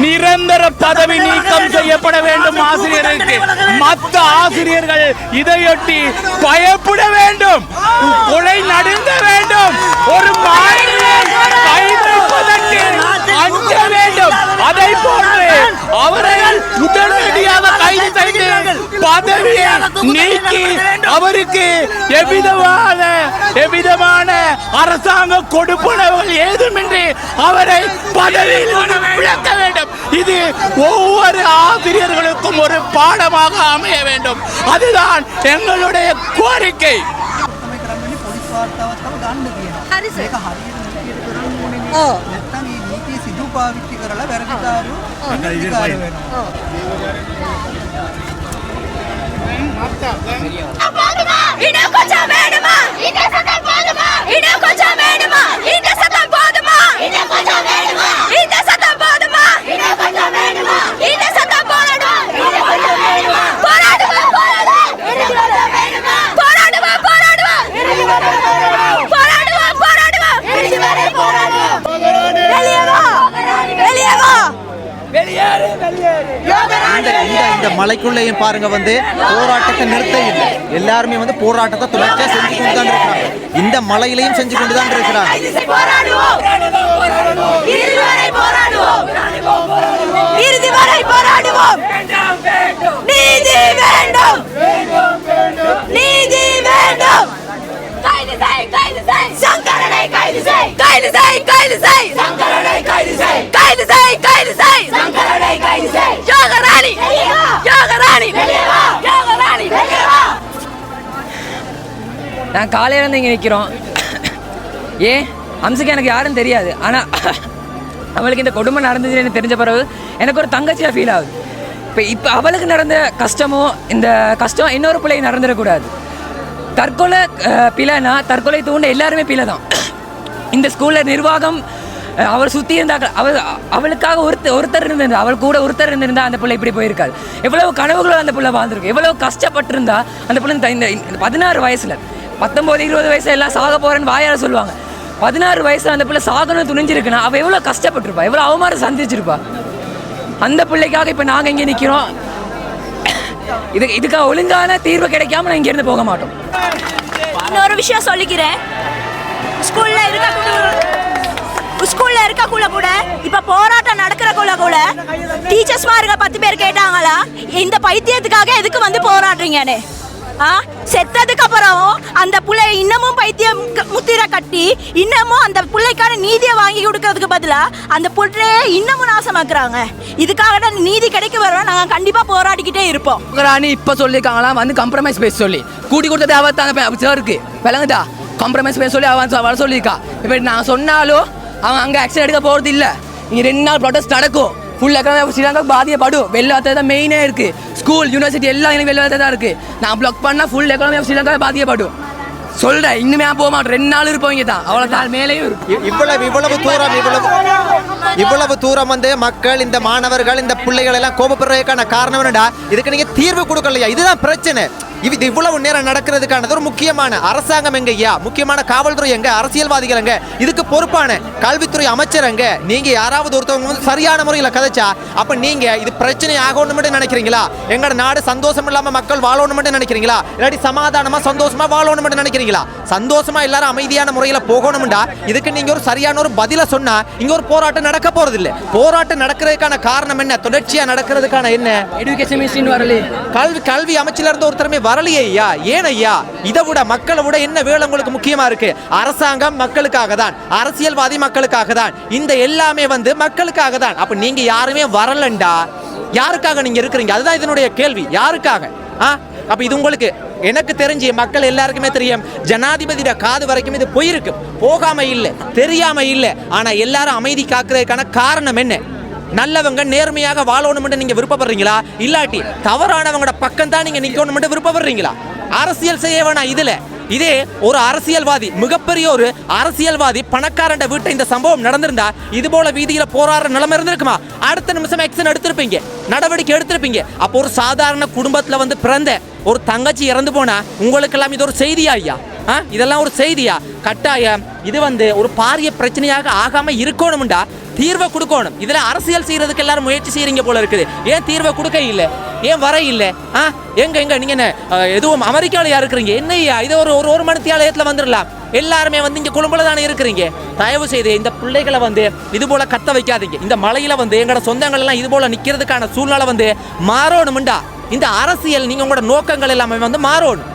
நிரந்தர பதவி நீக்கம் செய்யப்பட வேண்டும். ஆசிரியருக்கு மற்ற ஆசிரியர்கள் இதையொட்டி பயப்பட வேண்டும், கொலை நடுங்க வேண்டும். ஒரு மாணவியை கைதுவதற்கு அஞ்ச வேண்டும். அதை போன்று அவர்கள் உடனடியாக கைது செய்து பதவியை நீக்கி அவருக்கு எவ்விதமான அரசாங்க கொடுப்பனவுகள் ஏதுமின்றி அவரை பதவியில் விளக்க வேண்டும். இது ஒவ்வொரு ஆசிரியர்களுக்கும் ஒரு பாடமாக அமைய வேண்டும். அதுதான் எங்களுடைய கோரிக்கை. இந்த மலைக்குள்ளேயும் பாருங்க வந்து போராட்டத்தை நிறுத்த இல்லை. எல்லாருமே வந்து போராட்டத்தை தொடர்ச்சியா செஞ்சு கொண்டு தான் இருக்கிறாங்க. இந்த மலையிலையும் செஞ்சு கொண்டு தான் இருக்கிறாங்க. நான் காலையில இருந்து இங்கே நிற்கிறோம். அம்சுக்கு எனக்கு யாரும் தெரியாது. ஆனால் அவளுக்கு இந்த கொடுமை நடந்ததுன்னு தெரிஞ்ச பிறகு எனக்கு ஒரு தங்கச்சியாக ஃபீல் ஆகுது. இப்போ அவளுக்கு நடந்த கஷ்டமோ இந்த கஷ்டம் இன்னொரு பிள்ளைக்கு நடந்துடக்கூடாது. தற்கொலை பிள்ளைனா தற்கொலை தூண்ட எல்லாருமே பிள்ளை தான். இந்த ஸ்கூலில் நிர்வாகம் அவள் சுற்றி இருந்தாங்க. அவளுக்காக ஒருத்தர் இருந்திருந்தா, அவள் கூட ஒருத்தர் இருந்திருந்தா அந்த பிள்ளை இப்படி போயிருக்காது. எவ்வளவு கனவுகளோ அந்த பிள்ளை வாழ்ந்துருக்கு. எவ்வளவு கஷ்டப்பட்டிருந்தா அந்த பிள்ளை இந்த 16 வயசில் 19-20 வயசுல எல்லாம் சாக போகிறேன்னு வாயால் சொல்லுவாங்க. 16 வயசில் அந்த பிள்ளை சாகணும்னு துணிஞ்சிருக்குன்னா அவள் எவ்வளோ கஷ்டப்பட்டிருப்பா, எவ்வளோ அவமானம் சந்திச்சிருப்பா. அந்த பிள்ளைக்காக இப்போ நாங்கள் இங்கே நிற்கிறோம். இதுக்காக ஒழுங்கான தீர்வு கிடைக்காம நான் இங்கேருந்து போக மாட்டோம். இன்னொரு விஷயம் சொல்லிக்கிறேன். ஸ்கூலில் நடக்கக்குள்ள கூட இப்ப போராட்டம் நடக்கிறக்குள்ள கூட டீச்சர்ஸ் மாருங்க 10 பேர் கேட்டாங்களா இந்த பைத்தியத்துக்காக எதுக்கு வந்து போராடுறீங்கன்னு. செத்ததுக்கு அப்புறம் அந்த புள்ளை இன்னமும் பைத்தியம் முத்திர கட்டி இன்னமும் அந்த பிள்ளைக்கான நீதியை வாங்கி கொடுக்கறதுக்கு பதிலா அந்த புள்ளையே இன்னமும் நாசமாக்குறாங்க. இதுக்காக நீதி கிடைக்க வரோம், நாங்கள் கண்டிப்பா போராடிக்கிட்டே இருப்போம். இப்ப சொல்லிருக்காங்களா வந்து கம்ப்ரமைஸ் பேச சொல்லி கூட்டி கொடுத்தது அவத்தான சாருக்கு விளங்குதா. கம்ப்ரமைஸ் பேச சொல்லி அவன் வர சொல்லியிருக்கா. இப்போ நான் சொன்னாலும் அவன் அங்கே ஆக்ஷன் எடுக்க போகிறது இல்லை. இங்கே 2 நாள் ப்ரொடெஸ்ட் நடக்கும். ஃபுல் எக்கனாமி ஸ்ரீலங்காவுக்கு பாதிக்கப்படும். வெள்ளத்தை தான் மெயினாக இருக்குது. ஸ்கூல் யூனிவர்சிட்டி எல்லாம் எனக்கு வெள்ளத்தை தான் இருக்குது. நான் பிளாக் பண்ணால் ஃபுல் எக்கனாமி ஸ்ரீலங்காவை பாதிக்கப்படும். சொல்கிறேன், இன்னுமே போக மாட்டேன். 2 நாள் இருப்பவங்க தான், அவ்வளோதான். மேலேயும் இருக்கும். இவ்வளவு தூரம் வந்து மக்கள், இந்த மாணவர்கள், இந்த பிள்ளைகள் எல்லாம் கோபப்படுறதுக்கான காரணம் என்னடா, இதுக்கு நீங்க தீர்வு கொடுக்கலையா? இதுதான் பிரச்சனை. இது இவ்வளவு நேரம் நடக்கிறதுக்கானது ஒரு முக்கியமான அரசாங்கம் எங்க ஐயா, முக்கியமான காவல்துறை எங்க, அரசியல்வாதிகள் எங்க, இதுக்கு பொறுப்பான கல்வித்துறை அமைச்சர் எங்க? நீங்க யாராவது ஒருத்தவங்க வந்து சரியான முறையில் கதைச்சா அப்ப நீங்க இது பிரச்சனை ஆகணும் நினைக்கிறீங்களா? எங்கட நாடு சந்தோஷம் இல்லாம மக்கள் வாழணும் நினைக்கிறீங்களா? இல்லாட்டி சமாதானமா சந்தோஷமா வாழணும் நினைக்கிறீங்களா? சந்தோஷமா எல்லாரும் அமைதியான முறையில் போகணும்டா. இதுக்கு நீங்க ஒரு சரியான ஒரு பதில சொன்னா இங்க ஒரு போராட்டம் நடக்க போறது இல்ல. போராட்டம் நடக்கிறதுக்கான காரணம் என்ன? தொடர்ச்சியா நடக்கிறதுக்கான என்ன? எஜுகேஷன் மினிஸ்ட்ரி வரல, கல்வி அமைச்சில இருந்து ஒருத்தருமே வரலையே ஐயா. ஏன் ஐயா? இதை விட மக்களை விட என்ன வேலை உங்களுக்கு முக்கியமா இருக்கு? அரசாங்கம் மக்களுக்காக தான், அரசியல்வாதி மக்களுக்காக தான், இந்த எல்லாமே வந்து மக்களுக்காக தான். அப்ப நீங்க யாருமே வரலண்டா, யாருக்காக நீங்க இருக்கிறீங்க? அதுதான் இதனுடைய கேள்வி. யாருக்காக? அப்ப இது உங்களுக்கு, எனக்கு தெரிஞ்சு மக்கள் எல்லாருக்குமே தெரியும், ஜனாதிபதியோட காது வரைக்கும் இது போயிருக்கு. போகாம இல்லை, தெரியாம இல்லை. ஆனா எல்லாரும் அமைதி காக்குறதுக்கான காரணம் என்ன? நல்லவங்க நேர்மையாக வாழணும் நீங்க விருப்பப்படுறீங்களா? இல்லாட்டி தவறானவங்களோட பக்கம் தான் நீங்க நிக்கணும் விருப்பப்படுறீங்களா? அரசியல் செய்ய வேணாம். இதுல இதே ஒரு அரசியல்வாதி, மிகப்பெரிய ஒரு அரசியல்வாதி பணக்காரண்ட வீட்டை இந்த சம்பவம் நடந்திருந்தா இது போல வீதியில போராடுற நிலைமை இருந்திருக்குமா? அடுத்த நிமிஷம் ஆக்ஷன் எடுத்திருப்பீங்க, நடவடிக்கை எடுத்திருப்பீங்க. அப்போ ஒரு சாதாரண குடும்பத்துல வந்து பிறந்த ஒரு தங்கச்சி இறந்து போனா உங்களுக்கெல்லாம் இது ஒரு செய்தியா ஐயா? இதெல்லாம் ஒரு செய்தியா? கட்டாயம் இது வந்து ஒரு பாரிய பிரச்சனையாக ஆகாம இருக்கணும்டா. தீர்வை கொடுக்கணும். இதுல அரசியல் செய்யறதுக்கு எல்லாரும் முயற்சி செய்யறீங்க போல இருக்குது. ஏன் தீர்வை கொடுக்க இல்லை? ஏன் வர இல்லை? எங்க நீங்க என்ன எதுவும் அமெரிக்காவிலையா இருக்கிறீங்க? என்னையா இது ஒரு மணித்தியாலயத்துல வந்துடலாம். எல்லாருமே வந்து இங்க கொழும்புல தானே இருக்கிறீங்க. தயவு செய்து இந்த பிள்ளைகளை வந்து இது போல கத்த வைக்காதீங்க. இந்த மலையில வந்து எங்களோட சொந்தங்கள் எல்லாம் இது போல நிக்கிறதுக்கான சூழ்நிலை வந்து மாறணும்டா. இந்த அரசியல் நீங்க உங்களோட நோக்கங்கள் எல்லாமே வந்து மாறணும்.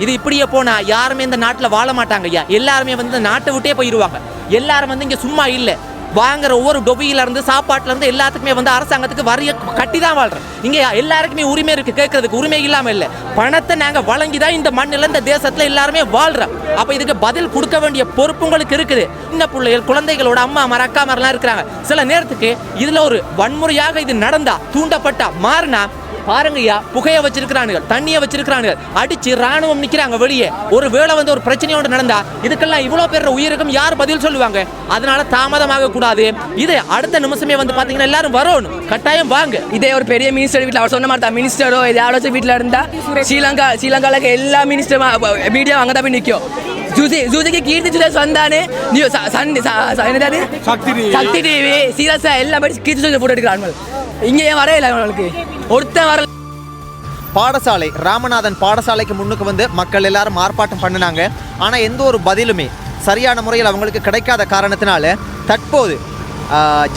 இது இப்படியே போனா யாருமே இந்த நாட்டில் வாழ மாட்டாங்க ஐயா. எல்லாருமே வந்து இந்த நாட்டை விட்டே போயிடுவாங்க. எல்லாரும் வந்து இங்க சும்மா இல்லை. வாங்குற ஒவ்வொரு டொபியில இருந்து சாப்பாட்டுல இருந்து எல்லாத்துக்குமே வந்து அரசாங்கத்துக்கு வரிய கட்டி தான் வாழ்றோம். இங்க எல்லாருக்குமே உரிமை இருக்கு, கேட்கறதுக்கு உரிமை இல்லாம இல்ல. பணத்தை நாங்க வழங்கிதான் இந்த மண்ணில் இந்த தேசத்துல எல்லாருமே வாழ்றோம். அப்ப இதுக்கு பதில் கொடுக்க வேண்டிய பொறுப்பு உங்களுக்கு இருக்குது. சின்ன பிள்ளைகள், குழந்தைகளோட அம்மா மார், அக்கா மாரெல்லாம் இருக்கிறாங்க. சில நேரத்துக்கு இதுல ஒரு வன்முறையாக இது நடந்தா, தூண்டப்பட்டா, மாறினா பாருங்கய்யா, புகைய வச்சிருக்கிறானுங்க, தண்ணியை வச்சிருக்கிறானுங்க, அடிச்சு ராணுவம் நிக்கிறாங்க வெளியே. ஒரு வேளை வந்து ஒரு பிரச்சனையோடு நடந்தா இதுக்கெல்லாம் இவ்வளவு பேர் உயிருக்கும் யார் பதில் சொல்லுவாங்க? அதனால தாமதமாக கூடாது. இது அடுத்த நிமிஷமே வந்து பாத்தீங்கன்னா எல்லாரும் வரணும், கட்டாயம் வாங்க. இதே ஒரு பெரிய மினிஸ்டர் வீட்டில் அவர் சொன்ன மாதிரி தான், மினிஸ்டரோ யாராச்சும் வீட்டில் இருந்தா ஸ்ரீலங்கால எல்லா மினிஸ்டர் மீடியா அங்கே தான் போய் நிற்கும். ஜூசிக்கு கீர்த்தி சுரேஷ் வந்தானே, சக்தி டிவி சீரியஸா எல்லாம் போய் கீர்த்தி சுரேஷ் போட்டு எடுக்கிறாங்க. இங்கே ஏன் வரையில அவங்களுக்கு ஒருத்தன் வர. பாடசாலை ராமநாதன் பாடசாலைக்கு முன்னுக்கு வந்து மக்கள் எல்லாரும் ஆர்ப்பாட்டம் பண்ணினாங்க. ஆனால் எந்த ஒரு பதிலுமே சரியான முறையில் அவங்களுக்கு கிடைக்காத காரணத்தினால தற்போது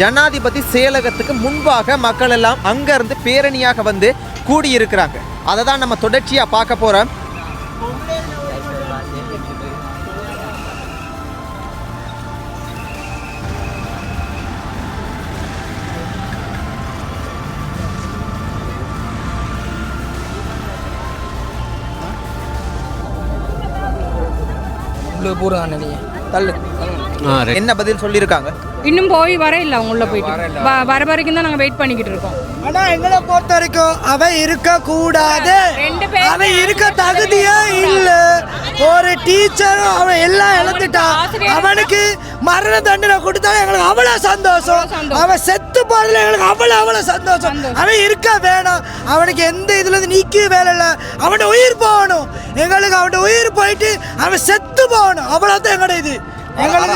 ஜனாதிபதி செயலகத்துக்கு முன்பாக மக்கள் எல்லாம் அங்கேருந்து பேரணியாக வந்து கூடியிருக்கிறாங்க. அதை தான் நம்ம தொடர்ச்சியாக பார்க்க போகிறோம். என்ன பதில் சொல்லியிருக்காங்க? இன்னும் போய் வர இல்லை, அவங்க உள்ள போயிட்டு வர வரைக்கும் தான் நாங்கள் வெயிட் பண்ணிக்கிட்டு இருக்கோம். ஆனால் எங்களை பொறுத்த வரைக்கும் அவன் இருக்கக்கூடாது, அவன் இருக்க தகுதியே இல்லை. ஒரு டீச்சரும் அவன் எல்லாம் இழந்துட்டான். அவனுக்கு மரண தண்டனை கொடுத்தாலும் எங்களுக்கு அவ்வளோ சந்தோஷம். அவன் செத்து போறதுல எங்களுக்கு அவ்வளோ சந்தோஷம். அவன் இருக்க வேணாம். அவனுக்கு எந்த இதுல இருந்து நீக்கவே வேலை இல்லை. அவனோட உயிர் போகணும். எங்களுக்கு அவனோட உயிர் போயிட்டு அவன் செத்து போகணும். அவ்வளோதான் எங்களோட இது.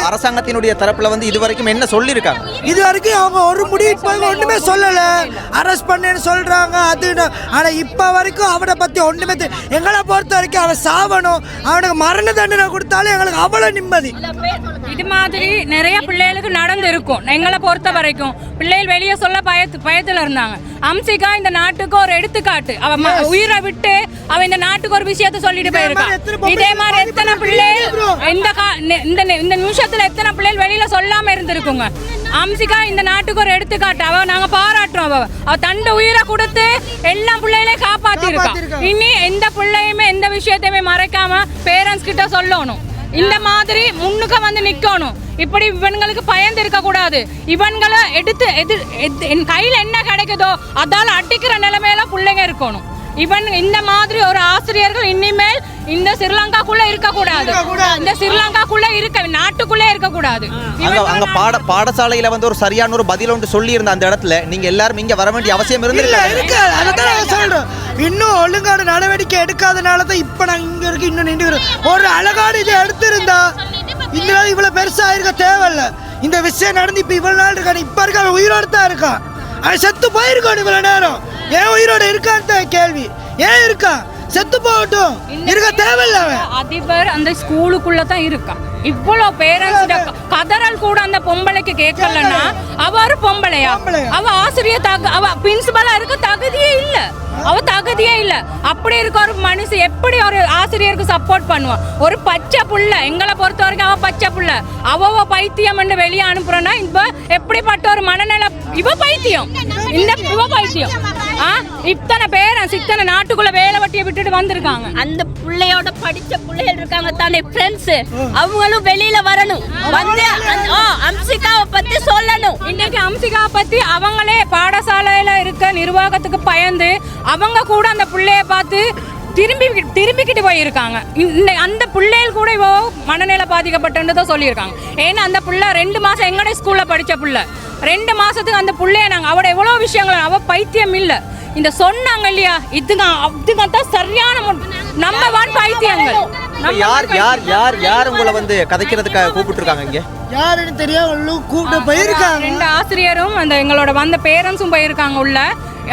அரசாங்கத்தினுடைய தரப்புல வந்து இதுவரைக்கும் என்ன சொல்லியிருக்காங்க? இது வரைக்கும் அவங்க ஒரு முடிவு ஒண்ணுமே சொல்லல. அரெஸ்ட் பண்ணேன்னு சொல்றாங்க அது. ஆனா இப்ப வரைக்கும் அவனை பத்தி ஒண்ணுமே எங்களை பொறுத்த வரைக்கும் அவன் சாவணும். அவனுக்கு மரண தண்டனை கொடுத்தாலும் எங்களுக்கு அவ்வளவு நிம்மதி. இது மாதிரி நிறைய பிள்ளைகளுக்கு நடந்து பயந்து இருக்கும். எங்களை பொறுத்த வரைக்கும் பிள்ளைகள் வெளியே சொல்ல பயத்துல இருந்தாங்க. அம்சிகா இந்த நாட்டுக்கு ஒரு எடுத்துக்காட்டு. அவ உயிரை விட்டு அவ இந்த நாட்டுக்கு ஒரு விஷயத்த சொல்லிட்டு போயிருக்கா. இதே மாதிரி எத்தனை பிள்ளைகள் இந்த நிமிஷத்துல எத்தனை பிள்ளைகள் வெளியில சொல்லாம இருந்திருக்குங்க. அம்சிகா இந்த நாட்டுக்கு ஒரு எடுத்துக்காட்டு. அவ நாங்க பாராட்டுறோம். அவ தண்ட உயிரை கொடுத்து எல்லா பிள்ளைகளையும் காப்பாத்தி இருக்கா. இனி எந்த பிள்ளையுமே எந்த விஷயத்தையுமே மறைக்காம பேரண்ட்ஸ் கிட்ட சொல்லணும். இந்த மாதிரி முன்னுக்கு வந்து நிக்கணும். இப்படி இவங்களுக்கு பயந்து இருக்க கூடாது. இவங்களை என் கையில என்ன கிடைக்குதோ அதால அடிக்கிற நிலைமையில பிள்ளைங்க இருக்கணும். இந்த மாதிரி ஒரு ஆசிரியர்கள் இனிமேல் இந்த ஸ்ரீலங்காக்குள்ள இருக்க கூடாது. இந்த ஸ்ரீலங்காக்குள்ள நாட்டுக்குள்ள இருக்க கூடாது. அங்க பாடசாலையில வந்து ஒரு சரியான ஒரு பதில் ஒன்று சொல்லி இருந்த அந்த இடத்துல நீங்க எல்லாரும் இங்க வர வேண்டிய அவசியம் இருந்திருக்கு. சொல்றோம் இன்னும் ஒழுங்கான நடவடிக்கை எடுக்காதனால தான் இப்ப நாங்க இங்க இருக்கு. இன்னும் நின்று ஒரு அழகான இதை எடுத்திருந்தா இந்த இவ்வளவு பெருசா இருக்க தேவையில்ல. இந்த விஷயம் நடந்து இப்ப இவ்வளவு நாள் இருக்காது. இப்ப இருக்க உயிரோடு தான் இருக்கான். அவன் செத்து போயிருக்கான் இவ்வளவு நேரம். ஏன் உயிரோட இருக்கான்னு கேள்வி. ஏன் இருக்கா? செத்து போகட்டும். இருக்க தேவையில்ல. அதிபர் அந்த ஸ்கூலுக்குள்ள தான் இருக்கான். இவ்வளவு பேரண்ட்ஸ் கதறல் கூட அந்த பொம்பளைக்கு கேட்கலன்னா அவ ஒரு பொம்பளையா? அவ ஆசிரியர் அவ பிரின்சிபலா இருக்க தகுதியே இல்ல. அவ தகுதியே இல்ல. அப்படி இருக்க ஒரு மனுஷன் எப்படி ஒரு ஆசிரியருக்கு சப்போர்ட் பண்ணுவான்? ஒரு பச்சை புள்ள. எங்களை பொறுத்த வரைக்கும் அவ பச்சை புள்ள. அவ பைத்தியம் வெளியே அனுப்புறோன்னா இப்ப எப்படிப்பட்ட ஒரு மனநிலை? இவ பைத்தியம். இவ பைத்தியம். இத்தனை பேரண்ட்ஸ் இத்தனை நாட்டுக்குள்ள வேலை வட்டியை விட்டுட்டு வந்திருக்காங்க. அந்த பிள்ளையோட படிச்ச பிள்ளைகள் இருக்காங்க தானே ஃப்ரெண்ட்ஸ், அவங்களும் வெளியில வரணும். வந்து அம்சிகாவை பத்தி சொல்லணும். இன்னைக்கு அம்சிகாவை பத்தி அவங்களே பாடசாலையில இருக்க நிர்வாகத்துக்கு பயந்து அவங்க கூட அந்த பிள்ளைய பார்த்து திரும்பிக்கிட்டு போயிருக்காங்க. அந்த பிள்ளைகள் கூட இவோ மனநிலை பாதிக்கப்பட்டதான் சொல்லியிருக்காங்க. ஏன்னா அந்த பிள்ளை 2 மாசம் எங்கடைய ஸ்கூல்ல படிச்ச பிள்ளை. 2 மாசத்துக்கு அந்த பிள்ளைய நாங்க அவட எவ்வளவு விஷயங்கள் அவ பைத்தியம் இல்ல. இந்த சொன்னாங்க இல்லையா, இதுதான் சரியான நம்பர் 1 பைத்தியங்கள். யார் உங்களை வந்து கதைக்கிறதுக்காக கூப்பிட்டு இருக்காங்க? இங்க யாருன்னு தெரியாம கூப்பிட்டு போயிருக்காங்க. 2 ஆசிரியரும் அந்த எங்களோட வந்த பேரண்ட்ஸும் போயிருக்காங்க உள்ள.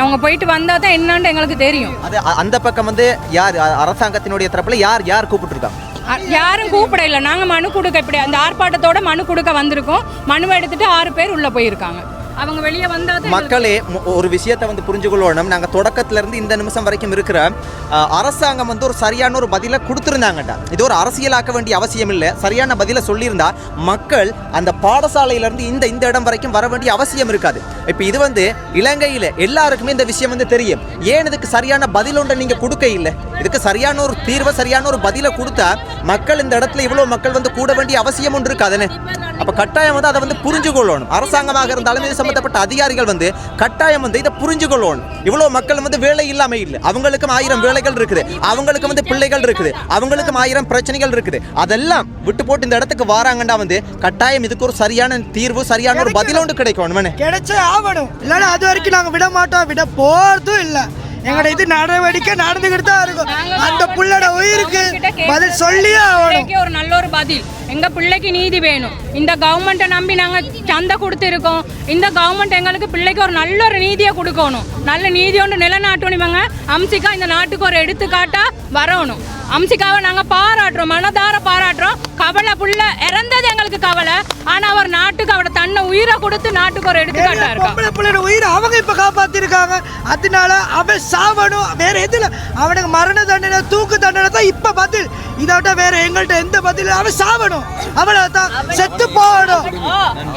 அவங்க போயிட்டு வந்தா தான் என்னன்னு எங்களுக்கு தெரியும். அது அந்த பக்கம் வந்து யார் அரசாங்கத்தினுடைய தரப்புல யார் கூப்பிட்டு இருக்காங்க? யாரும் கூப்பிட இல்லை. நாங்கள் மனு கொடுக்க இப்படி அந்த ஆர்ப்பாட்டத்தோட மனு கொடுக்க வந்திருக்கோம். மனுவை எடுத்துட்டு 6 பேர் உள்ள போயிருக்காங்க. அவங்க வெளியே வந்தால் மக்களே ஒரு விஷயத்தை வந்து புரிஞ்சுக்கொள்ளணும். நாங்கள் தொடக்கத்துல இருந்து இந்த நிமிஷம் வரைக்கும் இருக்கிற அரசாங்கம் வந்து ஒரு சரியான ஒரு பதிலை கொடுத்துருந்தாங்கட்டா. இது ஒரு அரசியலாக்க வேண்டிய அவசியம் இல்லை. சரியான பதிலை சொல்லியிருந்தா மக்கள் அந்த பாடசாலையிலேருந்து இந்த இடம் வரைக்கும் வர வேண்டிய அவசியம் இருக்காது. இப்போ இது வந்து இலங்கையில் எல்லாருக்குமே இந்த விஷயம் வந்து தெரியும். ஏன் இதுக்கு சரியான பதில் ஒன்றை நீங்கள் கொடுக்க இல்லை? இதுக்கு சரியான ஒரு தீர்வை சரியான ஒரு பதிலை கொடுத்தா மக்கள் இந்த இடத்துல இவ்வளோ மக்கள் வந்து கூட வேண்டிய அவசியம் ஒன்று இருக்காதுன்னு. அப்போ கட்டாயம் வந்து அதை வந்து புரிஞ்சுக்கொள்ளணும். அரசாங்கமாக இருந்தாலும் இது சம்பந்தப்பட்ட அதிகாரிகள் வந்து கட்டாயம் வந்து இதை புரிஞ்சுக்கொள்ளணும். இவ்வளோ மக்கள் வந்து வேலை இல்லாமல் இல்லை. அவங்களுக்கும் 1000 வேலைகள் இருக்குது. அவங்களுக்கும் வந்து பிள்ளைகள் இருக்குது. அவங்களுக்கும் 1000 பிரச்சனைகள் இருக்குது. அதெல்லாம் விட்டு போட்டு இந்த இடத்துக்கு வராங்கண்டா வந்து கட்டாயம் இதுக்கு ஒரு சரியான தீர்வு சரியான ஒரு பதில் ஒன்று கிடைக்கணும். கிடைச்சே ஆகணும். இல்லைன்னா அது வரைக்கும் நாங்கள் விட மாட்டோம். விட போறதும் இல்லை. எங்கட இது நடவடிக்கை நடந்துகிட்டு தான் இருக்கும். அந்த புள்ளோட உயிருக்கு பதில் சொல்லியே ஆகணும். ஒரு நல்ல ஒரு பதில். எங்க பிள்ளைக்கு நீதி வேணும். இந்த கவர்மெண்ட்டை நம்பி நாங்க சந்தை கொடுத்துருக்கோம். இந்த கவர்மெண்ட் எங்களுக்கு பிள்ளைக்கு ஒரு நல்ல ஒரு நீதியை கொடுக்கணும். நல்ல நீதி ஒன்று நிலநாட்டணும். இவங்க அம்சிகா இந்த நாட்டுக்கு ஒரு எடுத்துக்காட்டா வரணும். அம்சிகாவை நாங்க பாராட்டுறோம், மனதார பாராட்டுறோம். கவலை புள்ள இறந்தது எங்களுக்கு கவலை. ஆனா அவர் நாட்டுக்கு அவட தன்னை உயிரை கொடுத்து நாட்டுக்கு ஒரு எடுத்துக்காட்டா இருக்கா. உயிரை அவங்க இப்ப காப்பாத்திருக்காங்க. அதனால அவன் சாவணும். வேற எதுல அவனுக்கு மரண தண்டனை தூக்கு தண்டனை தான் இப்ப பதில். இதோட வேற எங்கள்கிட்ட எந்த பதில்? அவன் சாவணும். அவ்வளவுதான். செத்து போகணும்.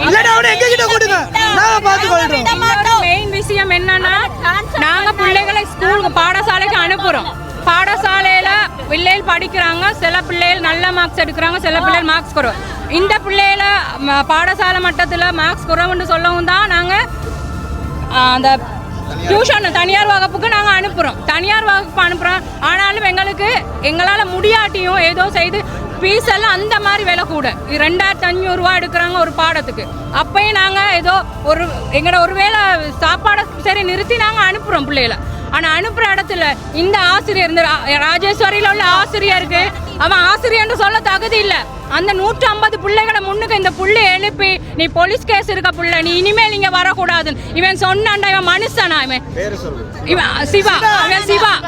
இல்லைன்னா அவனை எங்க கிட்ட கொடுங்க, நாங்க பார்த்துக்கொள்றோம். மெயின் விஷயம் என்னன்னா நாங்க பிள்ளைகளை ஸ்கூலுக்கு பாடசாலைக்கு அனுப்புறோம். பாடசாலையில பிள்ளைகள் படிக்கிறாங்க. சில பிள்ளைகள் நல்ல மார்க்ஸ் எடுக்கிறாங்க, சில பிள்ளைகள் மார்க்ஸ் குறைவு. இந்த பிள்ளைகள பாடசாலை மட்டத்தில் மார்க்ஸ் குறைவுன்னு சொல்லவும் தான் நாங்கள் அந்த டியூஷன் தனியார் வகுப்புக்கு நாங்கள் அனுப்புகிறோம். தனியார் வகுப்பு அனுப்புகிறோம். ஆனாலும் எங்களால் முடியாட்டியும் ஏதோ செய்து ஃபீஸ் எல்லாம் அந்த மாதிரி விலை கூட 2500 ரூபா எடுக்கிறாங்க ஒரு பாடத்துக்கு. அப்பயும் நாங்கள் ஏதோ எங்களோட ஒரு வேளை சாப்பாடை சரி நிறுத்தி நாங்கள் அனுப்புகிறோம் பிள்ளைகளை. ஆனா அனுப்புற இடத்துல இந்த ஆசிரியர் இந்த ராஜேஸ்வரியில உள்ள ஆசிரியருக்கு அவன் ஆசிரியர்னு சொல்ல தகுதி இல்லை. அந்த 150 பிள்ளைகளை முன்னுக்கு இந்த புள்ளை எழுப்பி நீ போலீஸ் கேஸ் இருக்க புள்ள நீ இனிமேல் இங்க வரக்கூடாதுன்னு இவன் சொன்னான்டா. இவன் மனுஷனா? இவன் சிவா, அவன்